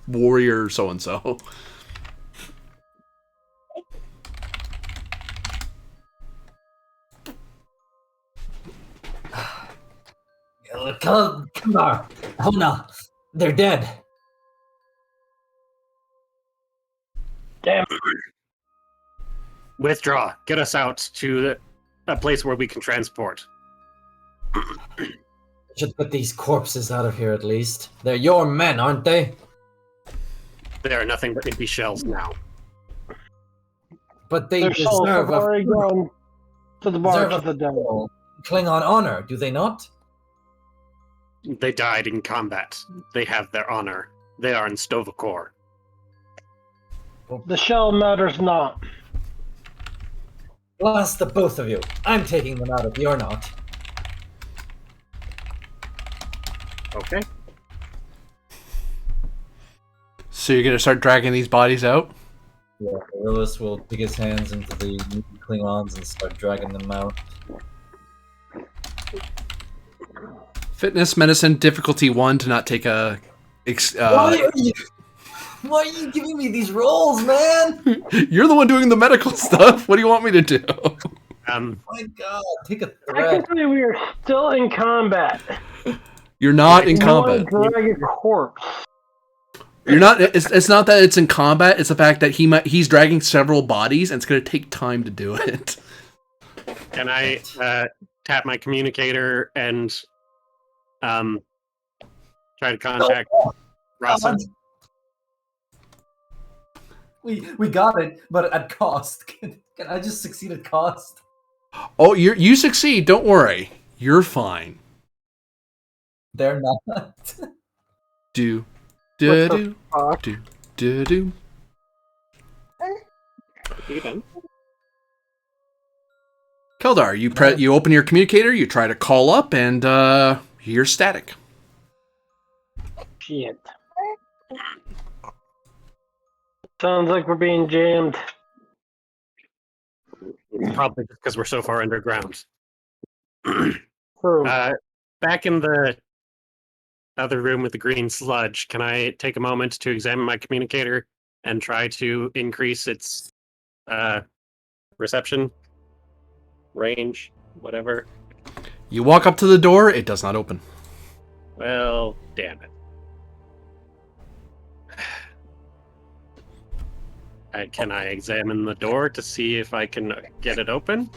Warrior so-and-so. Come on. Oh no. They're dead. Damn. Withdraw. Get us out to a place where we can transport. Should put these corpses out of here at least. They're your men, aren't they? They are nothing but empty shells now. But they Their souls deserve have already gone to the barge of the devil. Klingon honor, do they not? They died in combat. They have their honor. They are in Stovacor. The shell matters not. Blast the both of you. I'm taking them out if you're not. Okay. So you're going to start dragging these bodies out? Yeah, Arillis will dig his hands into the Klingons and start dragging them out. Fitness, medicine, difficulty 1 to not take a... Why are you giving me these rolls, man? You're the one doing the medical stuff. What do you want me to do? My god, take a threat. Technically, we are still in combat. You're not in You combat. want to drag a corpse. You're not. It's not that it's in combat. It's the fact that he's dragging several bodies, and it's going to take time to do it. Can I tap my communicator and try to contact Rasa? We got it, but at cost. Can I just succeed at cost? Oh, you succeed. Don't worry. You're fine. They're not. Do What do the fuck? do. You done? Keldar, you open your communicator. You try to call up, and you're static. Shit. Sounds like we're being jammed. Probably just because we're so far underground. True. Back in the other room with the green sludge, can I take a moment to examine my communicator and try to increase its reception, range, whatever? You walk up to the door. It does not open. Well, damn it. Can I examine the door to see if I can get it open?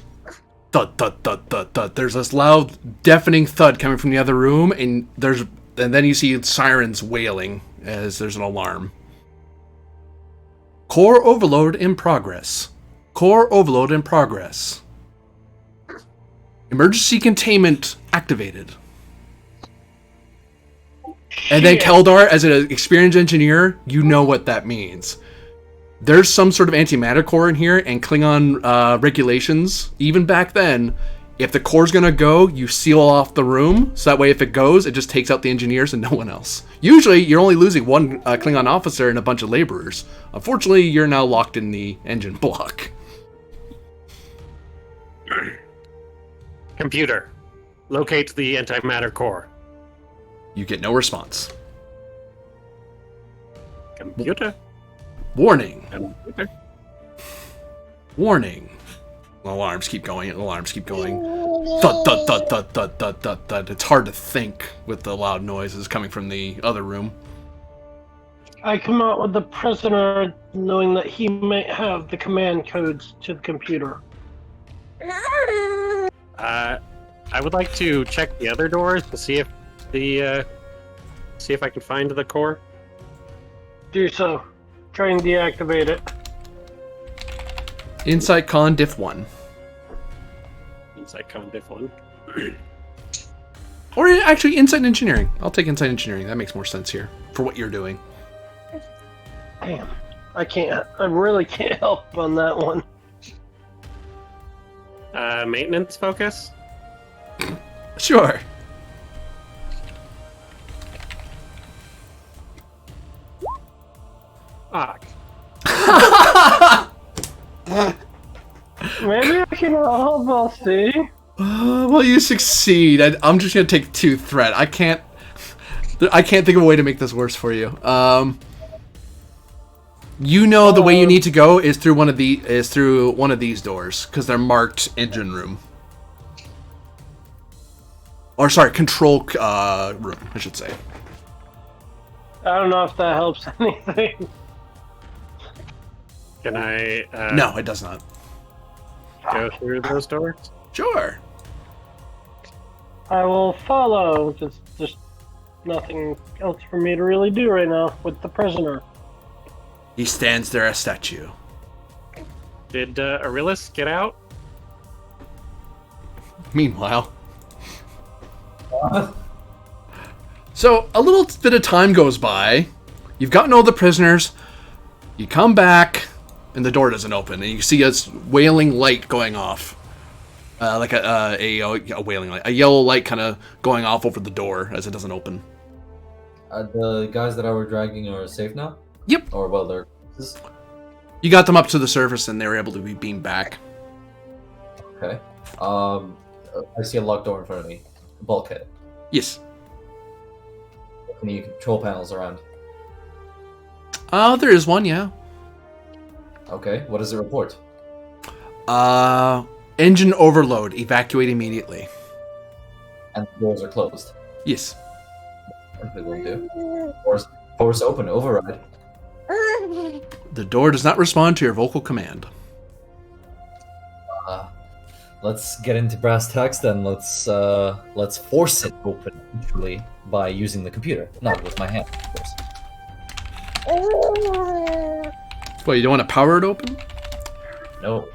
Thud, thud, thud, thud, thud. There's this loud, deafening thud coming from the other room, and then you see sirens wailing as there's an alarm. Core overload in progress. Core overload in progress. Emergency containment activated. And then Shit. Keldar, as an experienced engineer, you know what that means. There's some sort of antimatter core in here, and Klingon regulations, even back then, if the core's gonna go, you seal off the room, so that way if it goes, it just takes out the engineers and no one else. Usually, you're only losing one Klingon officer and a bunch of laborers. Unfortunately, you're now locked in the engine block. Computer, locate the antimatter core. You get no response. Computer? Warning. Computer? Warning. Alarms keep going. Alarms keep going. Thud, thud, thud, thud, thud, thud, thud, thud. It's hard to think with the loud noises coming from the other room. I come out with the prisoner, knowing that he might have the command codes to the computer. I would like to check the other doors to see if see if I can find the core. Do so. Try and deactivate it. Insight Con Diff 1. Insight Con Diff 1. Or actually, Insight Engineering. I'll take Insight Engineering. That makes more sense here for what you're doing. Damn. I can't. I really can't help on that one. Maintenance focus? Sure. Fuck. Maybe I can help, I'll see. Well, you succeed. I'm just gonna take 2 threat. I can't think of a way to make this worse for you. You know the way you need to go is through one of these doors because they're marked engine room. Or sorry, control room, I should say. I don't know if that helps anything. Can I No, it does not. go through those doors? Sure. I will follow. There's nothing else for me to really do right now with the prisoner. He stands there a statue. Did Arillis get out? Meanwhile. So, a little bit of time goes by. You've gotten all the prisoners. You come back, and the door doesn't open. And you see a wailing light going off. Like a wailing light. A yellow light kind of going off over the door as it doesn't open. The guys that I were dragging are safe now? Yep. Or, well, they're... You got them up to the surface, and they were able to be beamed back. Okay. I see a locked door in front of me. Bulkhead. Yes. Any control panels around? There is one, yeah. Okay, what does it report? Engine overload. Evacuate immediately. And the doors are closed. Yes. They will do. Force open, override. The door does not respond to your vocal command. Let's get into brass tacks then. Let's force it open, actually, by using the computer. Not with my hand, of course. What, you don't want to power it open? No.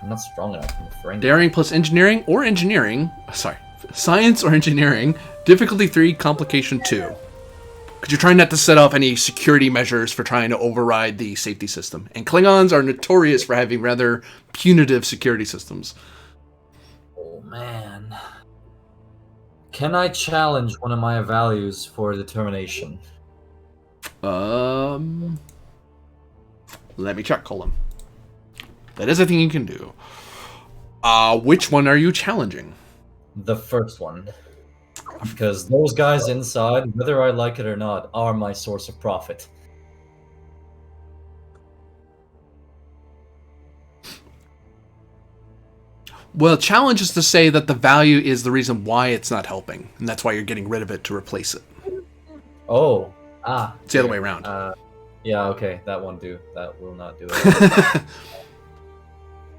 I'm not strong enough. I'm afraid. Daring plus engineering or engineering. Sorry. Science or engineering. Difficulty 3, complication 2. Because you're trying not to set off any security measures for trying to override the safety system. And Klingons are notorious for having rather punitive security systems. Oh, man. Can I challenge one of my values for determination? Let me check, Colin. That is a thing you can do. Which one are you challenging? The first one. Because those guys inside, whether I like it or not, are my source of profit. Well, challenge is to say that the value is the reason why it's not helping, and that's why you're getting rid of it to replace it. Oh, It's the other way around. Yeah, okay, that won't do. That will not do it.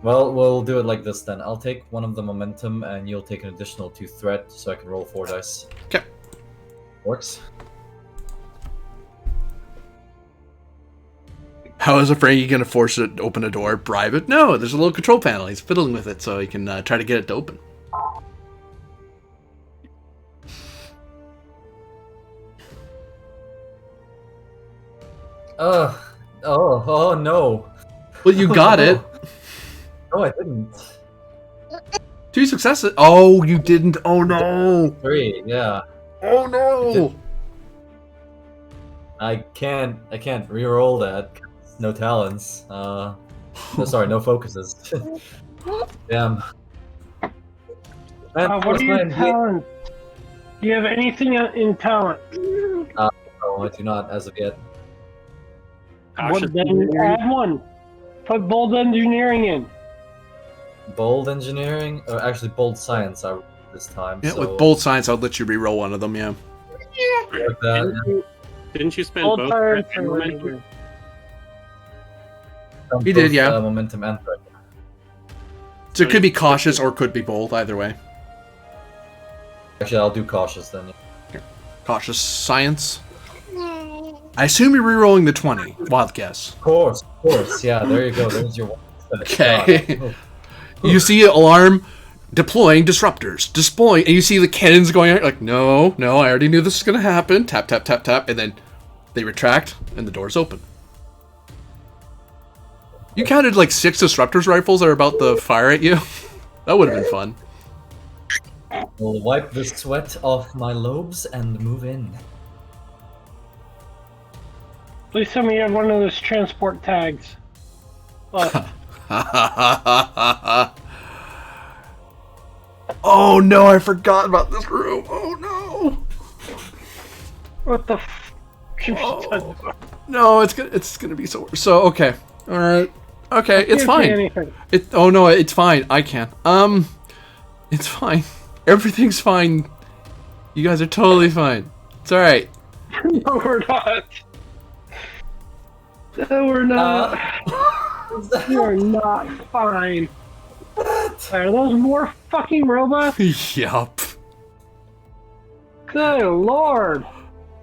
Well, we'll do it like this then. I'll take one of the momentum, and you'll take an additional 2 threat, so I can roll 4 dice. Okay. Works. How is a Frankie going to force it to open a door? Bribe it? No, there's a little control panel. He's fiddling with it so he can try to get it to open. Oh no. Well, you got it. No, I didn't. 2 successes. Oh, you didn't. Oh, no. 3, yeah. Oh, no. I can't reroll that. No talents. No, sorry, no focuses. Damn. Man, What are your man, talents? Do you have anything in talent? no, I do not as of yet. Cautious Then engineering. add one. Put bold engineering in. Bold engineering, or actually bold science. I this time. Yeah, so with bold science, I'll let you re-roll one of them, yeah. like that. Didn't you spend Bold both science threat and and momentum? engineering. He did, Both, yeah. momentum and threat. So it could be cautious or could be bold, either way. Actually, I'll do cautious then. Cautious science. I assume you're re-rolling the 20. Wild guess. Of course. Yeah, there you go. There's your one. Okay. God. You see an alarm deploying disruptors. Deploying, and you see the cannons going out. Like, no, I already knew this was going to happen. Tap, tap, tap, tap. And then they retract, and the doors open. You counted like 6 disruptors rifles that are about to fire at you. That would have been fun. We'll wipe the sweat off my lobes and move in. Please tell me you have one of those transport tags. But Oh no, I forgot about this room. Oh no. what the f? Oh. No, it's gonna be so. So okay, all right, okay, it's Can't say fine. anything. Oh no, it's fine. I can. It's fine. Everything's fine. You guys are totally fine. It's all right. No, we're not. No, we're not. You're not fine. Are those more fucking robots? Yup. Good lord.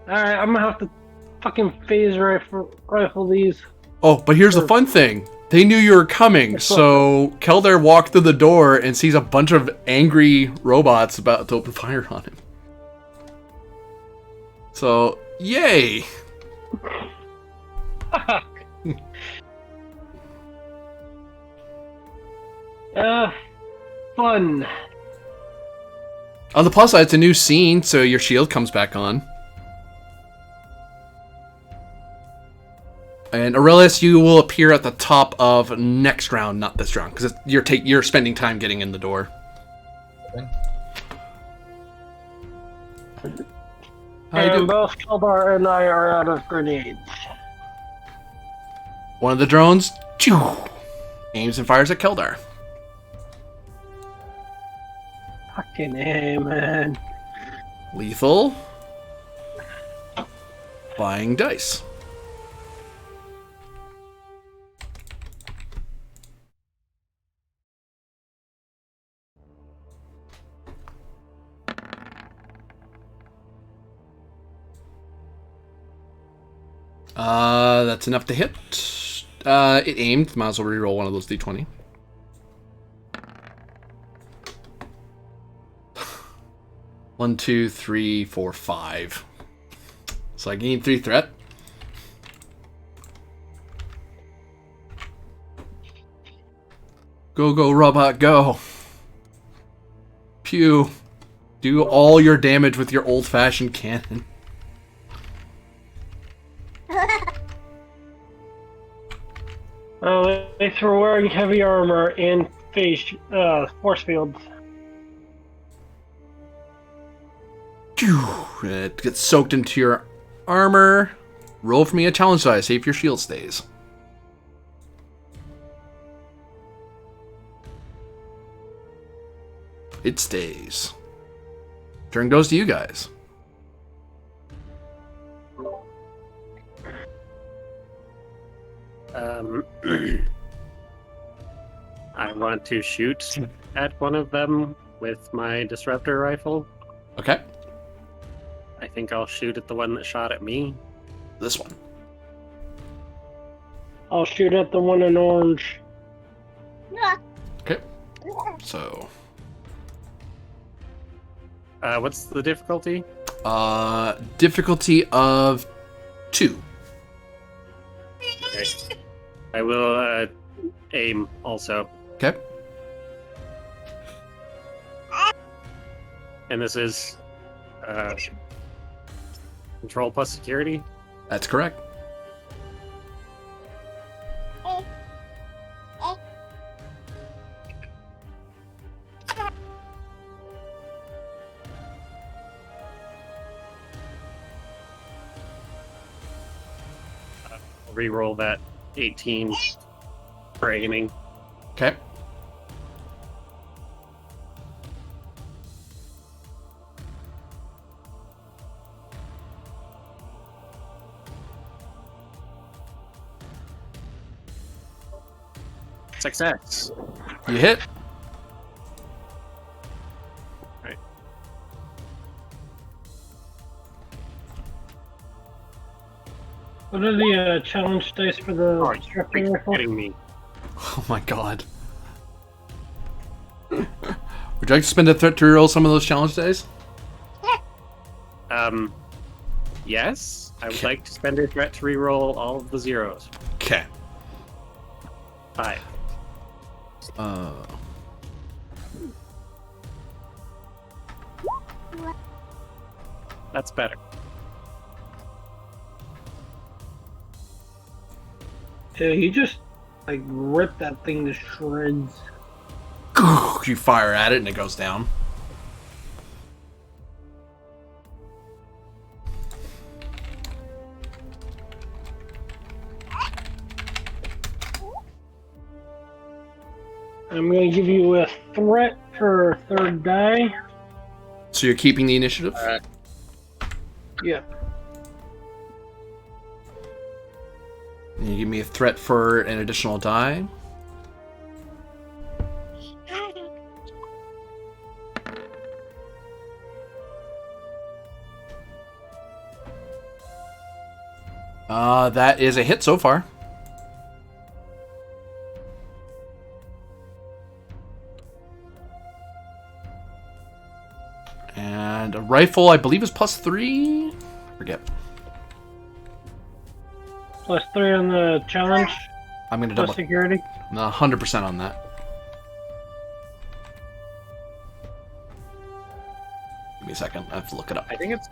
Alright, I'm gonna have to fucking phase rifle these. Oh, but here's the fun thing. They knew you were coming, so Keldar walked through the door and sees a bunch of angry robots about to open fire on him. So, yay! Fun. On the plus side, it's a new scene, so your shield comes back on. And Aurelius, you will appear at the top of next round, not this round, because you're spending time getting in the door. How you And doing? both Keldar and I are out of grenades. One of the drones aims and fires at Keldar. Fucking A, man. Lethal. Buying dice. That's enough to hit. It aimed. Might as well reroll one of those d20. One, two, three, four, 5. So I gained 3 threat. Go, go, robot, go. Pew. Do all your damage with your old-fashioned cannon. They were wearing heavy armor and force fields. It gets soaked into your armor. Roll for me a challenge die. See if your shield stays. It stays. Turn goes to you guys. I want to shoot at one of them with my disruptor rifle. Okay. I think I'll shoot at the one that shot at me. This one. I'll shoot at the one in orange. Okay. So, What's the difficulty? difficulty of 2. Okay. I will aim also. Okay. And this is control plus security. That's correct. I'll re-roll that 18 for aiming. Okay. Success. You hit. Right. What are the challenge dice for the Oh, you're disruptor rifle? kidding me. Oh my god. Would you like to spend a threat to reroll some of those challenge days? Yes. I would Okay. like to spend a threat to re-roll all of the zeros. Okay. 5. That's better. Yeah, he just like ripped that thing to shreds. You fire at it and it goes down. I'm gonna give you a threat for a third die. So you're keeping the initiative? Yeah. And you give me a threat for an additional die. That is a hit so far. And a rifle, I believe, is +3. Forget. +3 on the challenge. I'm gonna Plus double. security. I'm 100% on that. Give me a second. I have to look it up. I think it's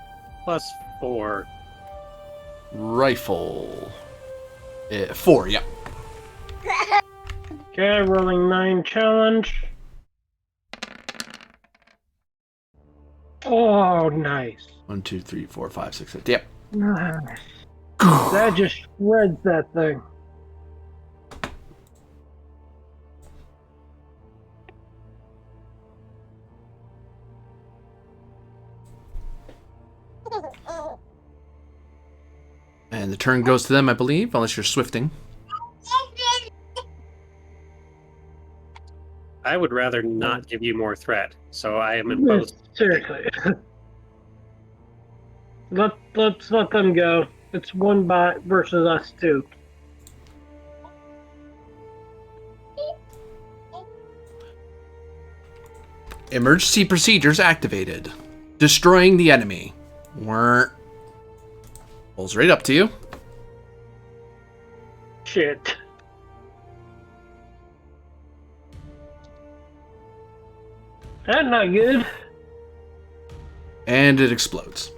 +4. Rifle. 4, yeah. Okay, rolling 9 challenge. Oh, nice. 1, 2, 3, 4, 5, 6, 7. Yep. Nice. That just shreds that thing. And the turn goes to them, I believe, unless you're swifting. I would rather not give you more threat, so I am imposed. Seriously. Let's let them go. It's one bot versus us two. Emergency procedures activated. Destroying the enemy. Rolls right up to you. Shit. That's not good. And it explodes.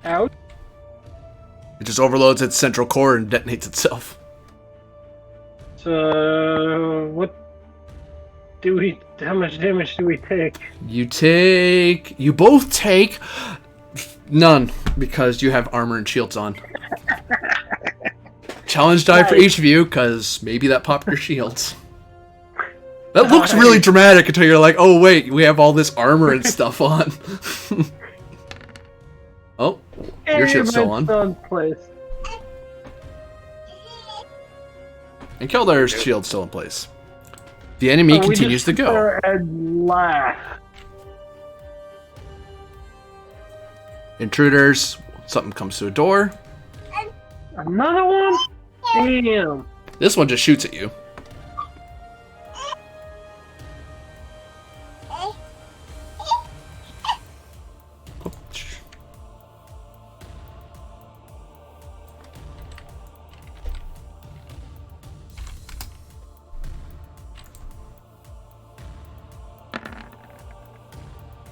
Out. It just overloads its central core and detonates itself. So what do we? How much damage do we take? You both take none because you have armor and shields on. Challenge die for Nice. each of you because maybe that popped your shields. That looks really dramatic until you're like, oh wait, we have all this armor and stuff on. Oh, your ship's still on. Place. And Keldar's shield's still in place. The enemy continues to go. And laugh. Intruders. Something comes to a door. Another one? Damn. This one just shoots at you.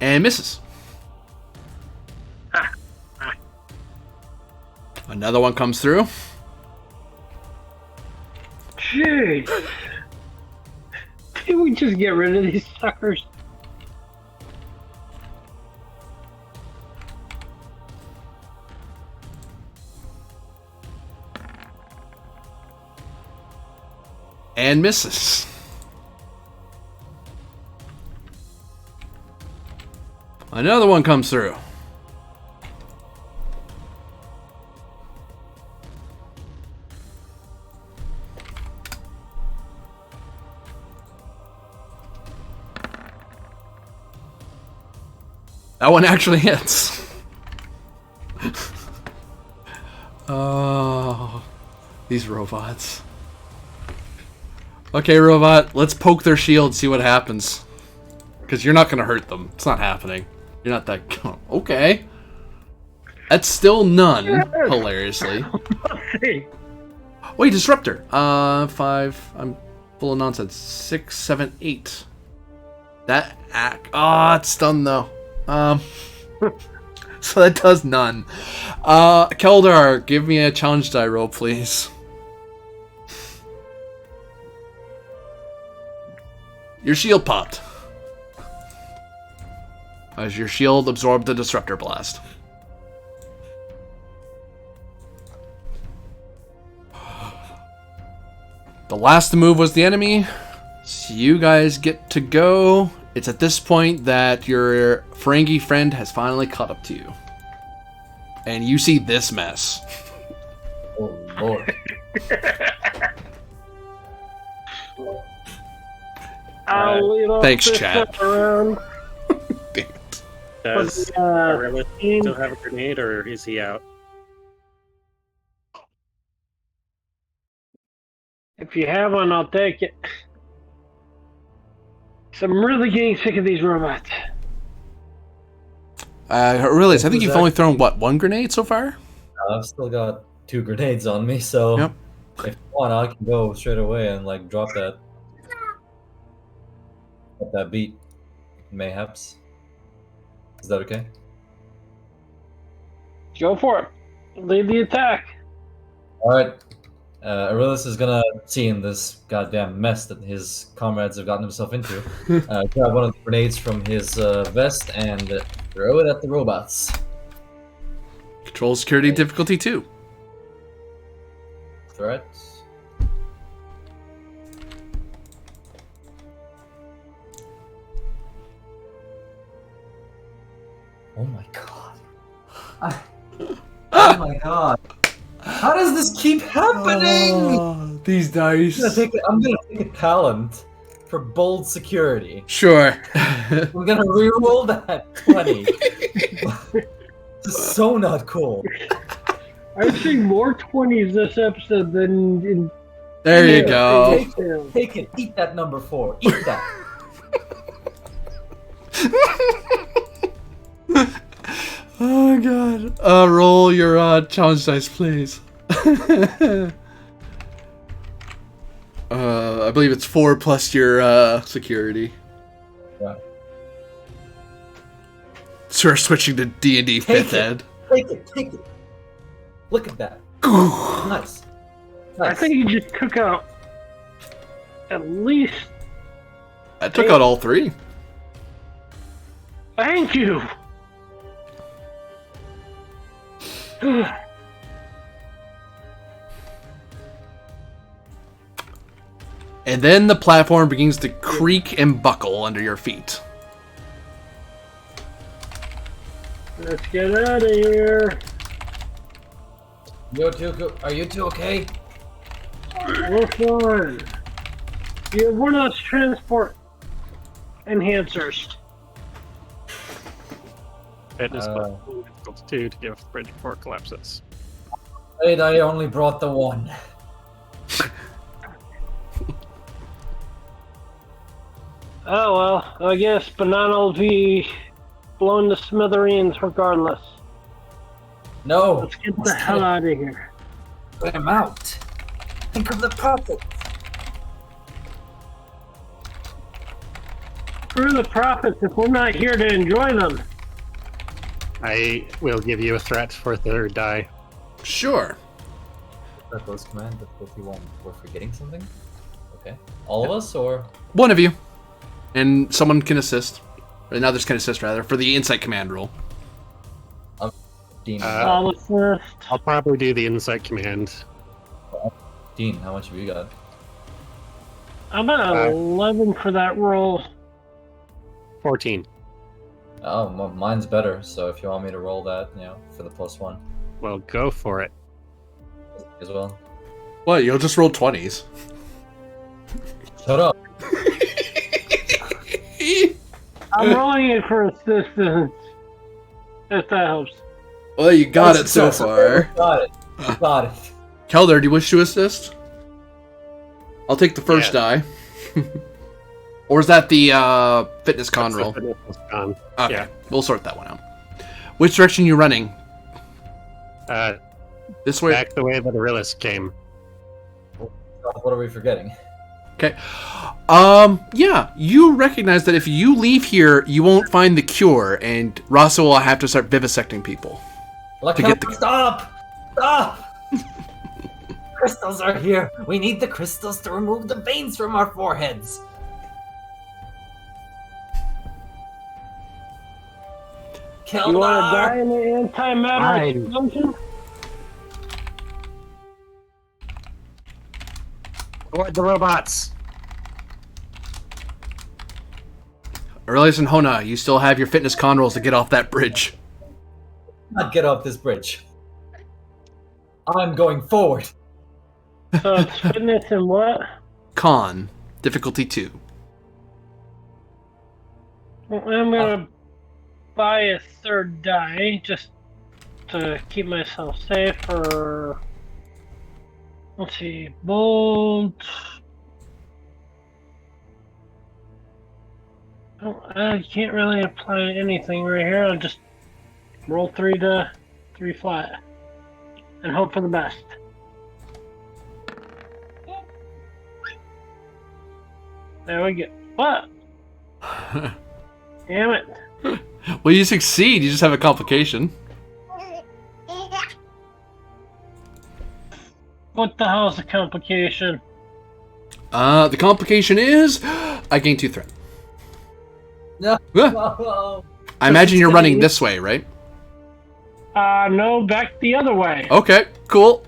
And misses. Another one comes through. Jeez. Can we just get rid of these suckers? And misses. Another one comes through. That one actually hits. Oh, these robots. Okay, robot, let's poke their shield, see what happens. Because you're not going to hurt them. It's not happening. You're not that... Okay. That's still none, hilariously. Wait, disruptor. 5. I'm full of nonsense. 6, 7, 8. That act... Ah, it's stunned, though. So that does none. Keldar, give me a challenge die roll, please. Your shield popped. As your shield absorbed the disruptor blast. The last to move was the enemy. So you guys get to go. It's at this point that your Ferengi friend has finally caught up to you. And you see this mess. Oh, Lord. I'll leave off Thanks, this chat. stuff around. Damn it. Does Aurelius still have a grenade, or is he out? If you have one, I'll take it. So I'm really getting sick of these robots. Really, I think you've only thrown, what, 1 grenade so far? I've still got 2 grenades on me, so Yep. if you want, I can go straight away and like drop that beat, mayhaps. Is that okay? Go for it. Lead the attack. All right. Aurelius is gonna see in this goddamn mess that his comrades have gotten himself into. Grab one of the grenades from his vest and throw it at the robots. Control security difficulty 2. Threat. Oh my god. Oh my god. How does this keep happening? Oh, these dice. I'm gonna take a talent for bold security. Sure. I'm gonna reroll that 20. This is so not cool. I've seen more 20s this episode than in. There you go. Take it. Eat that number 4. Eat that. Oh god. Roll your challenge dice, please. I believe it's 4 plus your security. Yeah. So we're switching to D&D 5th ed. Take it. Look at that. Nice. I think you just took out at least. I took out all 3. Thank you. And then the platform begins to creak and buckle under your feet. Let's get out of here. Are you two okay? We're fine. Yeah, we're not transport enhancers. Fitness difficult to give bridge before it collapses. Wait, I only brought the one. Oh well, I guess Banana will be blown to smithereens regardless. No. Let's get the hell out of here. Let him out. Think of the profit. Screw the profits if we're not here to enjoy them. I will give you a threat for third die. Sure. That was command difficulty 1. We're forgetting something? Okay. All of us, or? One of you. And someone can assist. Or others can assist, rather, for the insight command rule. Dean, All assist. I'll probably do the insight command. Dean, how much have you got? I'm at 11 for that roll. 14. Oh, mine's better, so if you want me to roll that, for the +1 Well, go for it. as well. What, you'll just roll 20s? Shut up! I'm rolling it for assistance. If that helps. Well, you got it That's so successful. far. Got it. Got it. Kelder, do you wish to assist? I'll take the first die. Or is that the fitness con roll? Fitness con. Okay, Yeah. we'll sort that one out. Which direction are you running? This way? Back the way that Arillis came. What are we forgetting? Okay. Yeah, you recognize that if you leave here, you won't find the cure, and Rasa will have to start vivisecting people. To get the- Stop! Stop! Crystals are here. We need the crystals to remove the veins from our foreheads. You want to die Keldar! in the antimatter Fine. explosion? Avoid the robots! Aurelius and Hona, you still have your fitness con rolls to get off that bridge. Not get off this bridge. I'm going forward. So it's fitness and what? Con. Difficulty 2. Well, I'm gonna buy a third die just to keep myself safe for. Let's see, bolt. Oh, I can't really apply anything right here. I'll just roll 3 flat and hope for the best. There we go. What? Damn it. Well, you succeed, you just have a complication. What the hell's the complication? The complication is I gain 2 threat. No. Ah, I imagine you're running this way, right? No, back the other way. Okay, cool.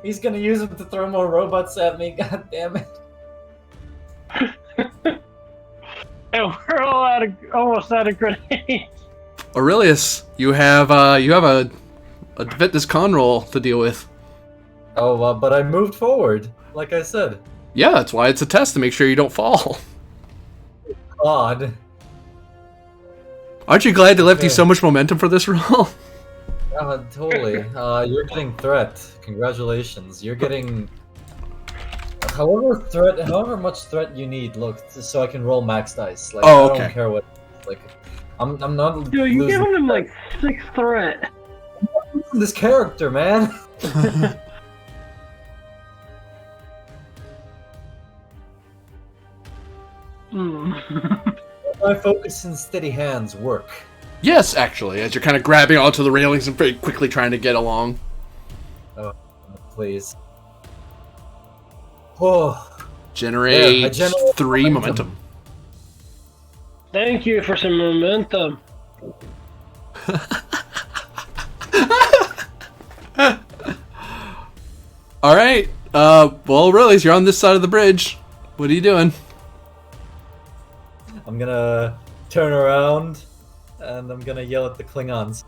He's gonna use them to throw more robots at me. God damn it. And we're all almost out of grenades. Aurelius, you have a fitness con roll to deal with. Oh, but I moved forward, like I said. Yeah, that's why it's a test to make sure you don't fall. God. Aren't you glad they left you so much momentum for this roll? Totally. You're getting threat. Congratulations. You're getting however much threat you need. Look, so I can roll max dice. Like, Oh, I okay. don't care what. Like, I'm not. Dude, you losing giving him like 6 threat. this character, man. My focus and steady hands work. Yes, actually, as you're kind of grabbing onto the railings and very quickly trying to get along. Please. Oh, Generate Yeah, I generate 3 momentum. momentum. Thank you for some momentum. All right. Well, really, you're on this side of the bridge. What are you doing? I'm gonna turn around and I'm gonna yell at the Klingons.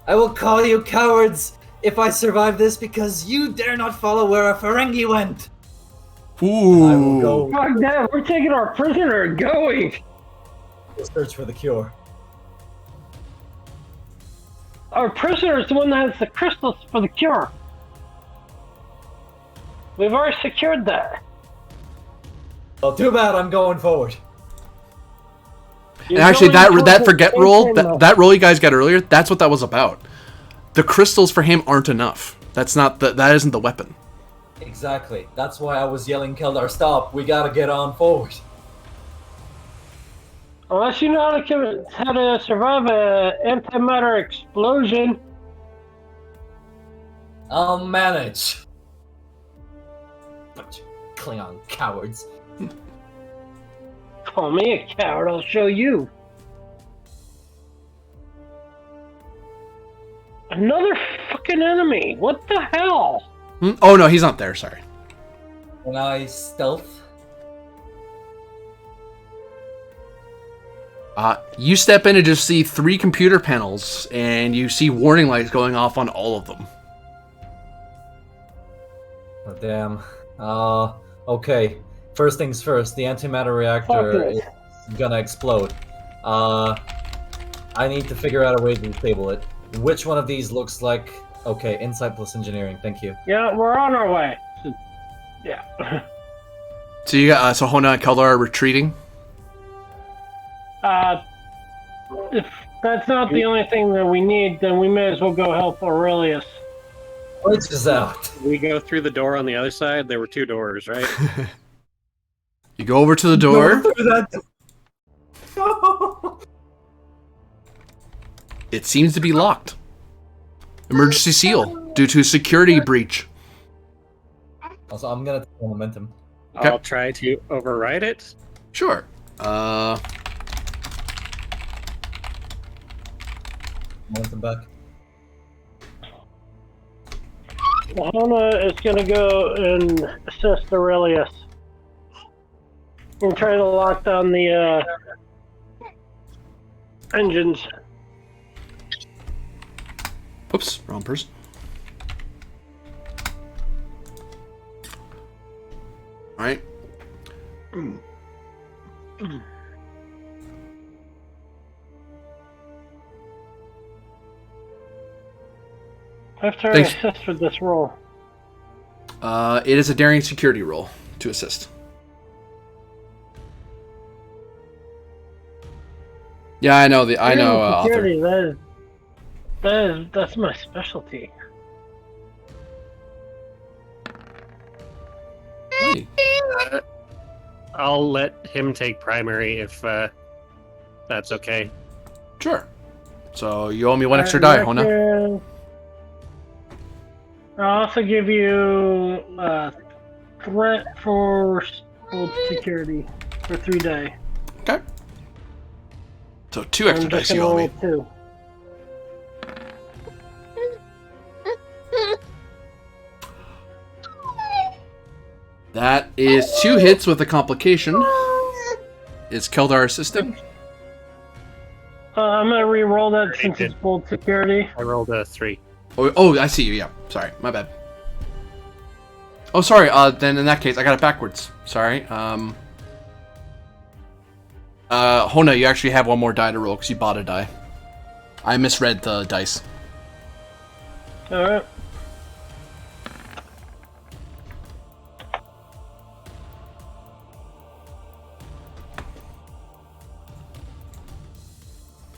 I will call you cowards if I survive this because you dare not follow where a Ferengi went. Ooh. I will go Fuck that, we're taking our prisoner and going! search for the cure. Our prisoner is the one that has the crystals for the cure. We've already secured that. Well, too bad I'm going forward. And actually, that forget roll, that roll you guys got earlier, that's what that was about. The crystals for him aren't enough. That isn't the weapon. Exactly. That's why I was yelling, Keldar, stop. We gotta get on forward. Unless you know how to survive an antimatter explosion. I'll manage. Bunch of Klingon cowards. Call me a coward, I'll show you. Another fucking enemy. What the hell? Oh no, he's not there. Sorry. Can I stealth? You step in and just see 3 computer panels, and you see warning lights going off on all of them. Oh, damn. Okay. First things first, the antimatter reactor is gonna explode. I need to figure out a way to disable it. Which one of these looks like... Okay, insight plus engineering, thank you. Yeah, we're on our way. Yeah. So you got so Hona and Keldar are retreating. If that's not the only thing that we need, then we may as well go help Aurelius. Which is out. We go through the door on the other side. There were 2 doors, right? You go over to the door. It seems to be locked. Emergency seal due to security breach. Also, I'm gonna take momentum. Okay. I'll try to override it. Sure. Momentum back. Hona is gonna go and assist Aurelius. And try to lock down the engines. Oops, wrong person. All right. After Thanks. I assist with this roll. It is a daring security roll to assist. Yeah, I know I know. Author. Security, that's my specialty. Hey. I'll let him take primary if that's okay. Sure. So you owe me 1 extra die, Hona. I'll also give you a threat for full security for 3 days. Okay. So 2 extra dice you owe me. 2. That is 2 hits with a complication. Is Keldar assisting? I'm gonna re-roll that since it's full security. I rolled a 3. Oh, I see you. Yeah, sorry, my bad. Oh, sorry. Then in that case, I got it backwards. Sorry. Hona, you actually have 1 more die to roll because you bought a die. I misread the dice. All right.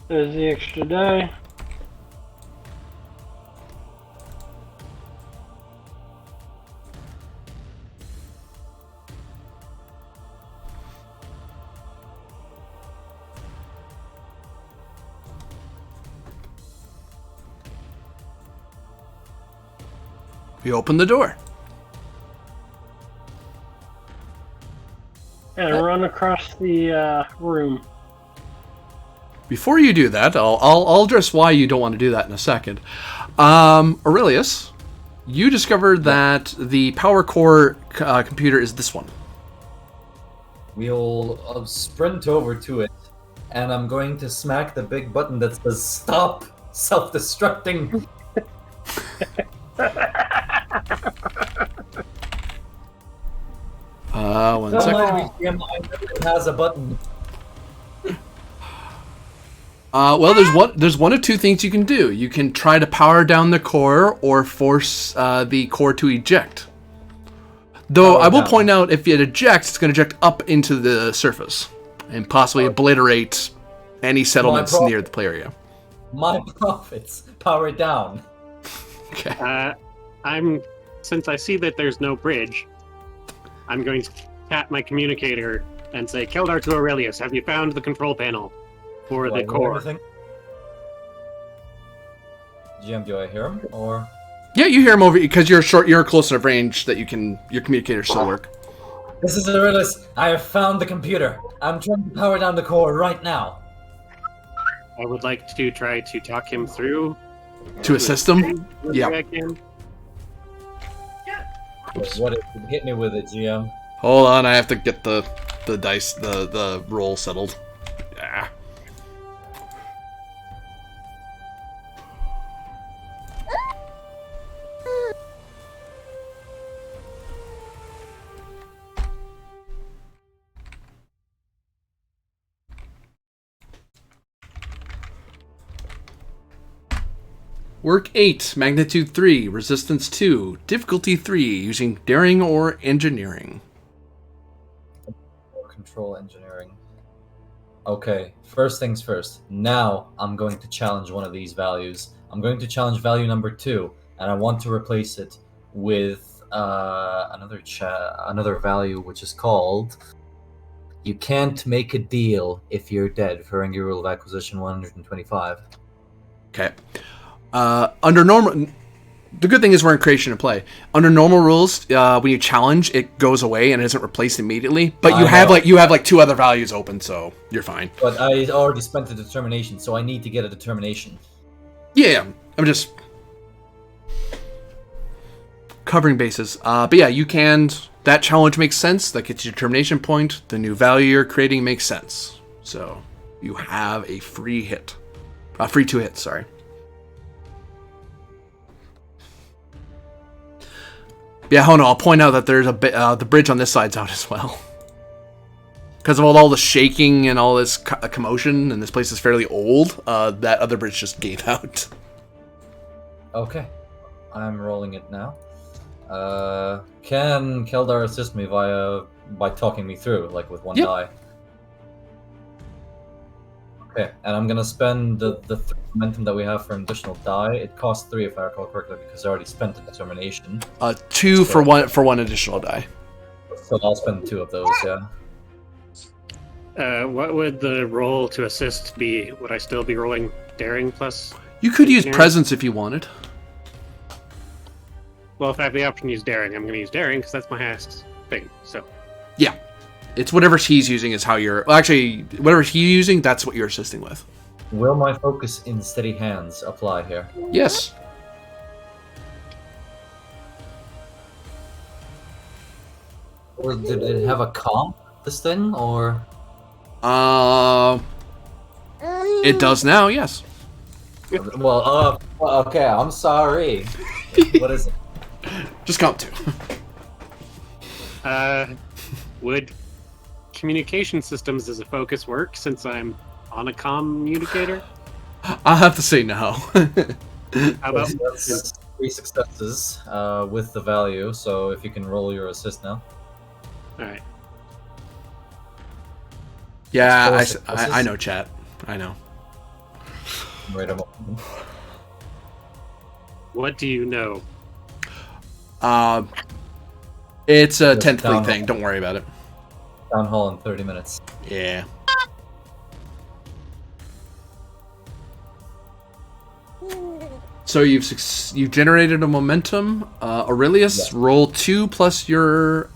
There's the extra die. We open the door. And run across the room. Before you do that, I'll address why you don't want to do that in a second. Aurelius, You discover that the power core computer is this one. We'll sprint over to it, and I'm going to smack the big button that says "Stop self-destructing." One Don't second. mind me, GM, I know it has a button. Well, there's one of two things you can do. You can try to power down the core or force the core to eject. Though Power I will down. point out, if it ejects, it's going to eject up into the surface and possibly obliterate any settlements pro- near the play area. My profits, power down. Okay. Since I see that there's no bridge, I'm going to tap my communicator and say, Keldar to Aurelius, have you found the control panel for Do I the hear core? anything? GM, do I hear him or? Yeah, you hear him over because you're close enough range that your communicator still work. This is Aurelius. I have found the computer. I'm trying to power down the core right now. I would like to try to talk him through. To assist him? Maybe Yeah. I can. What if you hit me with it, GM? Hold on, I have to get the dice, the roll settled. Ah. Work 8, magnitude 3, resistance 2, difficulty 3, using daring or engineering. Or control engineering. Okay, first things first. Now I'm going to challenge one of these values. I'm going to challenge value number 2, and I want to replace it with another value, which is called "You can't make a deal if you're dead" for Engi Rule of Acquisition 125. Okay. Under normal, the good thing is we're in creation and play. Under normal rules, when you challenge, it goes away and isn't replaced immediately. But you have like 2 other values open, so you're fine. But I already spent a determination, so I need to get a determination. Yeah, I'm just covering bases. But yeah, you can. That challenge makes sense. That gets your determination point. The new value you're creating makes sense. So you have a free hit, free 2 hits. Sorry. Yeah, hold on. I'll point out that there's a bit. The bridge on this side's out as well, because of all the shaking and all this commotion, and this place is fairly old. That other bridge just gave out. Okay, I'm rolling it now. Can Keldar assist me by talking me through, like with one Yep. die? Okay, and I'm gonna spend the 3 momentum that we have for an additional die. It costs 3 if I recall correctly, because I already spent the determination. 2 for one additional die. So I'll spend 2 of those. Yeah. What would the roll to assist be? Would I still be rolling daring plus? You could use Engineering? presence if you wanted. Well, if I have the option to use daring, I'm going to use daring because that's my highest thing. So Yeah. It's whatever he's using is how you're... Well, actually, whatever he's using, that's what you're assisting with. Will my focus in steady hands apply here? Yes. Or did it have a comp, this thing, or? It does now, yes. Well, okay, I'm sorry. What is it? Just count 2. would communication systems as a focus work since I'm on a communicator? I'll have to say no. How about That's 3 successes with the value, so if you can roll your assist now. all right? Yeah, That's 4 successes. I know, chat. I know. Wait a moment. What do you know? It's a Just 10th down. thing. Don't worry about it. Town hall in 30 minutes. Yeah. So you've generated a momentum. Aurelius, Yeah. roll 2 plus your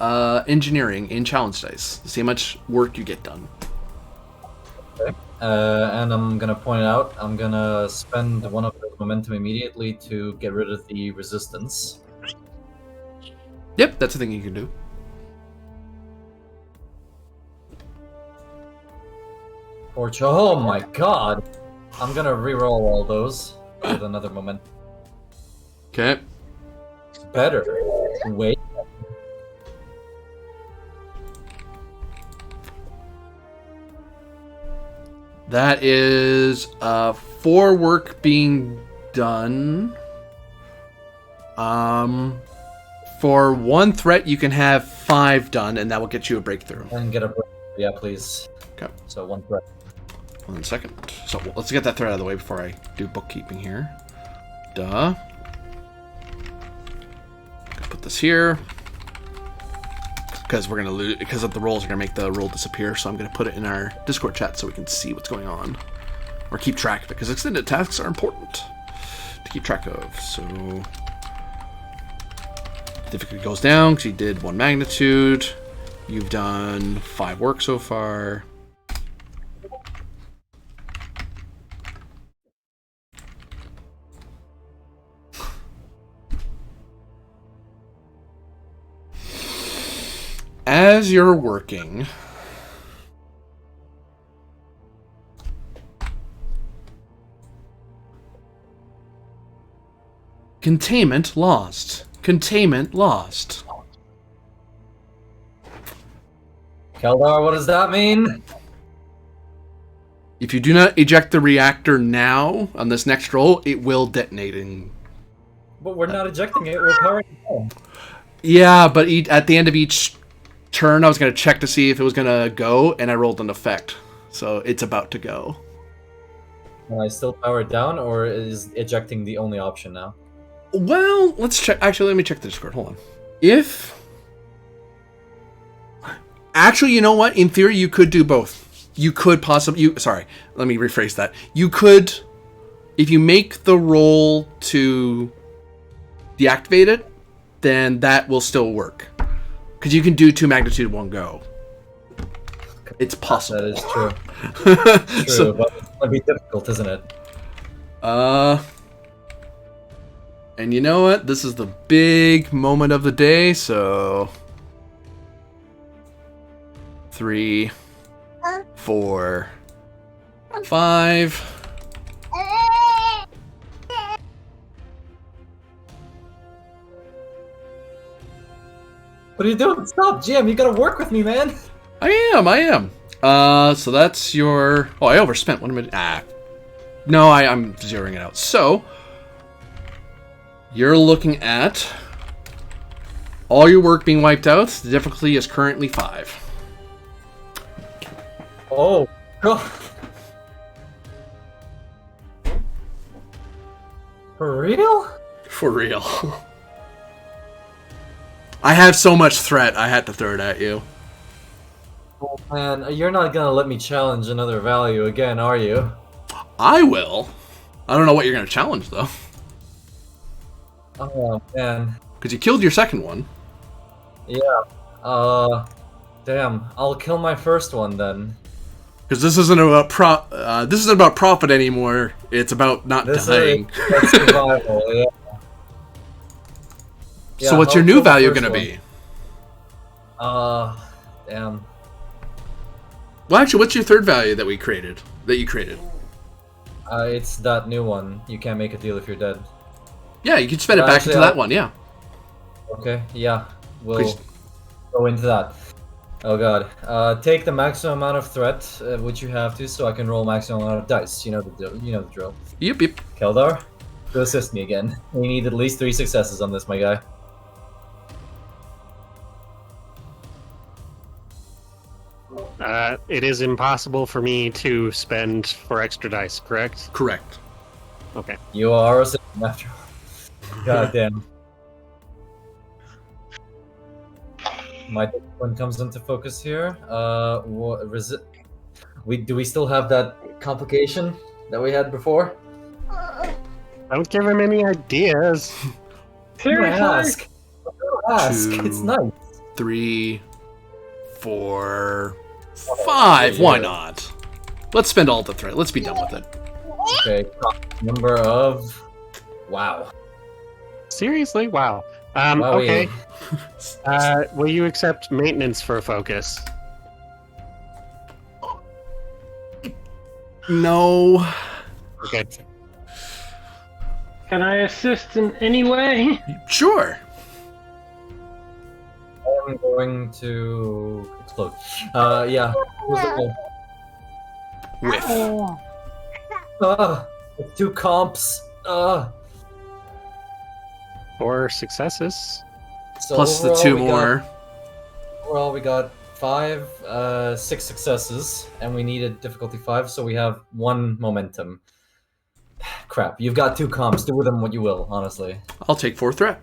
engineering in challenge dice. See how much work you get done. And I'm gonna point out, I'm gonna spend one of the momentum immediately to get rid of the resistance. Yep, that's a thing you can do. Oh my god! I'm gonna reroll all those with another moment. Okay. Better. Wait. That is 4 work being done. For 1 threat, you can have 5 done, and that will get you a breakthrough. And get a break. Yeah, please. Okay. So 1 threat. 1 second. So let's get that threat out of the way before I do bookkeeping here. Duh. Put this here. Because we're gonna lose, because of the rolls are gonna make the roll disappear, so I'm gonna put it in our Discord chat so we can see what's going on, or keep track of it, because extended tasks are important to keep track of. So difficulty goes down because you did 1 magnitude. You've done 5 work so far. As you're working, containment lost. Containment lost. Keldar, what does that mean? If you do not eject the reactor now on this next roll, it will detonate. But we're not ejecting it, we're powering it down. Yeah, but at the end of each turn, I was going to check to see if it was going to go, and I rolled an effect. So it's about to go. Can I still power it down, or is ejecting the only option now? Well, let's check. Actually, let me check the Discord. Hold on. If... Actually, you know what? In theory, you could do both. You could possibly... Sorry, let me rephrase that. You could... If you make the roll to deactivate it, then that will still work. Because you can do 2 magnitude 1 go. It's possible. That is true. True, So, but it's gonna be difficult, isn't it? And you know what? This is the big moment of the day, so... 3, 4, 5... What are you doing? Stop, Jim! You gotta work with me, man! I am. So that's your... Oh, I overspent. What am I... No, I'm zeroing it out. So, you're looking at all your work being wiped out. The difficulty is currently 5. Oh, God. For real? For real. I have so much threat, I had to throw it at you. Oh, man, you're not gonna let me challenge another value again, are you? I will. I don't know what you're going to challenge, though. Oh, man. Because you killed your second one. Yeah. Damn. I'll kill my first one, then. Because this isn't about profit anymore. It's about not dying. That's survival, yeah. So what's your new value going to be? Damn. Well, actually, what's your third value that you created? It's that new one. You can't make a deal if you're dead. Yeah, you can spend it back Actually, into that one, yeah. Okay, yeah. We'll Please. go into that. Oh god. Take the maximum amount of threat, which you have to, so I can roll maximum amount of dice. You know the drill. Yep. Keldar, to assist me again. We need at least 3 successes on this, my guy. It is impossible for me to spend for extra dice, correct? Correct. Okay. You are assisting after all. God damn. My discipline comes into focus here. Do we still have that complication that we had before? Don't give him any ideas. Ask. Ask. 2, It's nice. 3, 4, 5. Why not? Let's spend all the threat. Let's be done with it. Okay. Number of. Wow. Seriously? Wow. Okay. Will you accept maintenance for a focus? No. Okay. Can I assist in any way? Sure. I'm going to explode. Yeah. Whiff. With 2 comps. 4 successes. So Plus the overall 2 we more. We got 6 successes, and we needed difficulty 5, so we have 1 momentum. Crap, you've got 2 comps. Do with them what you will, honestly. I'll take 4 threat.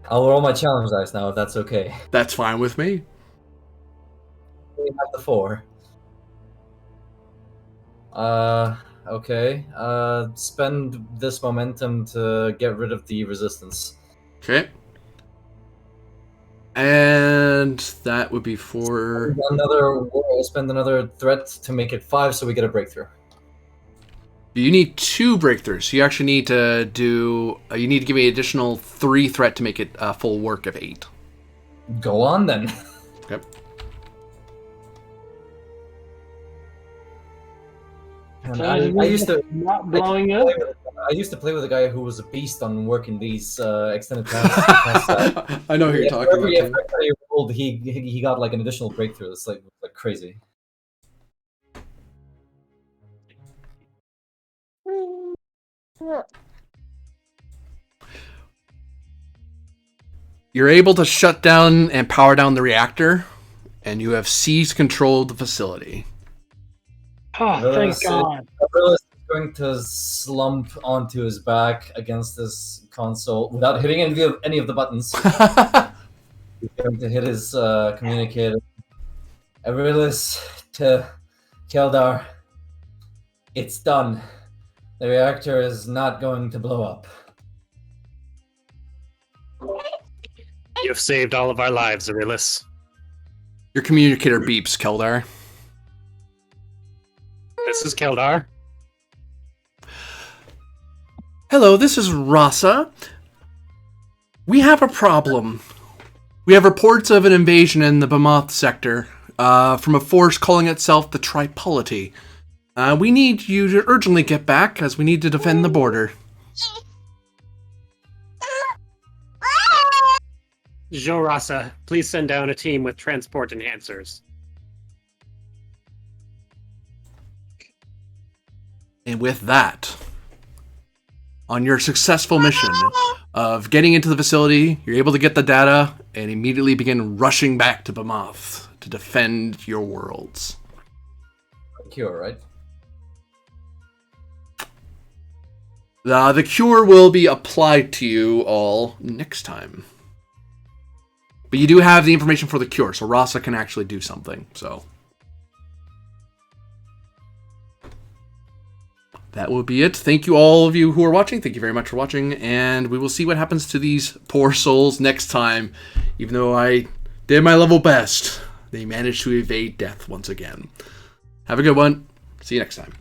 I'll roll my challenge dice now, if that's okay. That's fine with me. We have the 4. Okay. Spend this momentum to get rid of the resistance. Okay. And that would be for... We'll spend another threat to make it 5, so we get a breakthrough. You need 2 breakthroughs. You actually need to do... you need to give me an additional 3 threat to make it a full work of 8. Go on, then. Yep. And I used to not blowing up. I used to play with a guy who was a beast on working these extended tasks. I know who you're talking every about. effect that he rolled, he got like an additional breakthrough. It's like crazy. You're able to shut down and power down the reactor, and you have seized control of the facility. Oh, thank God. Abrilis is going to slump onto his back against this console without hitting any of the buttons. He's going to hit his communicator. Abrilis to Keldar. It's done. The reactor is not going to blow up. You have saved all of our lives, Aurilis. Your communicator beeps, Keldar. This is Keldar. Hello, this is Rasa. We have a problem. We have reports of an invasion in the Bemoth sector from a force calling itself the Tripolity. We need you to urgently get back, as we need to defend the border. Jo Rasa, please send down a team with transport enhancers. And with that, on your successful mission of getting into the facility, you're able to get the data and immediately begin rushing back to Bemoth to defend your worlds. Cure, right? The cure will be applied to you all next time. But you do have the information for the cure, so Rasa can actually do something. So that will be it. Thank you all of you who are watching. Thank you very much for watching, and we will see what happens to these poor souls next time. Even though I did my level best, they managed to evade death once again. Have a good one. See you next time.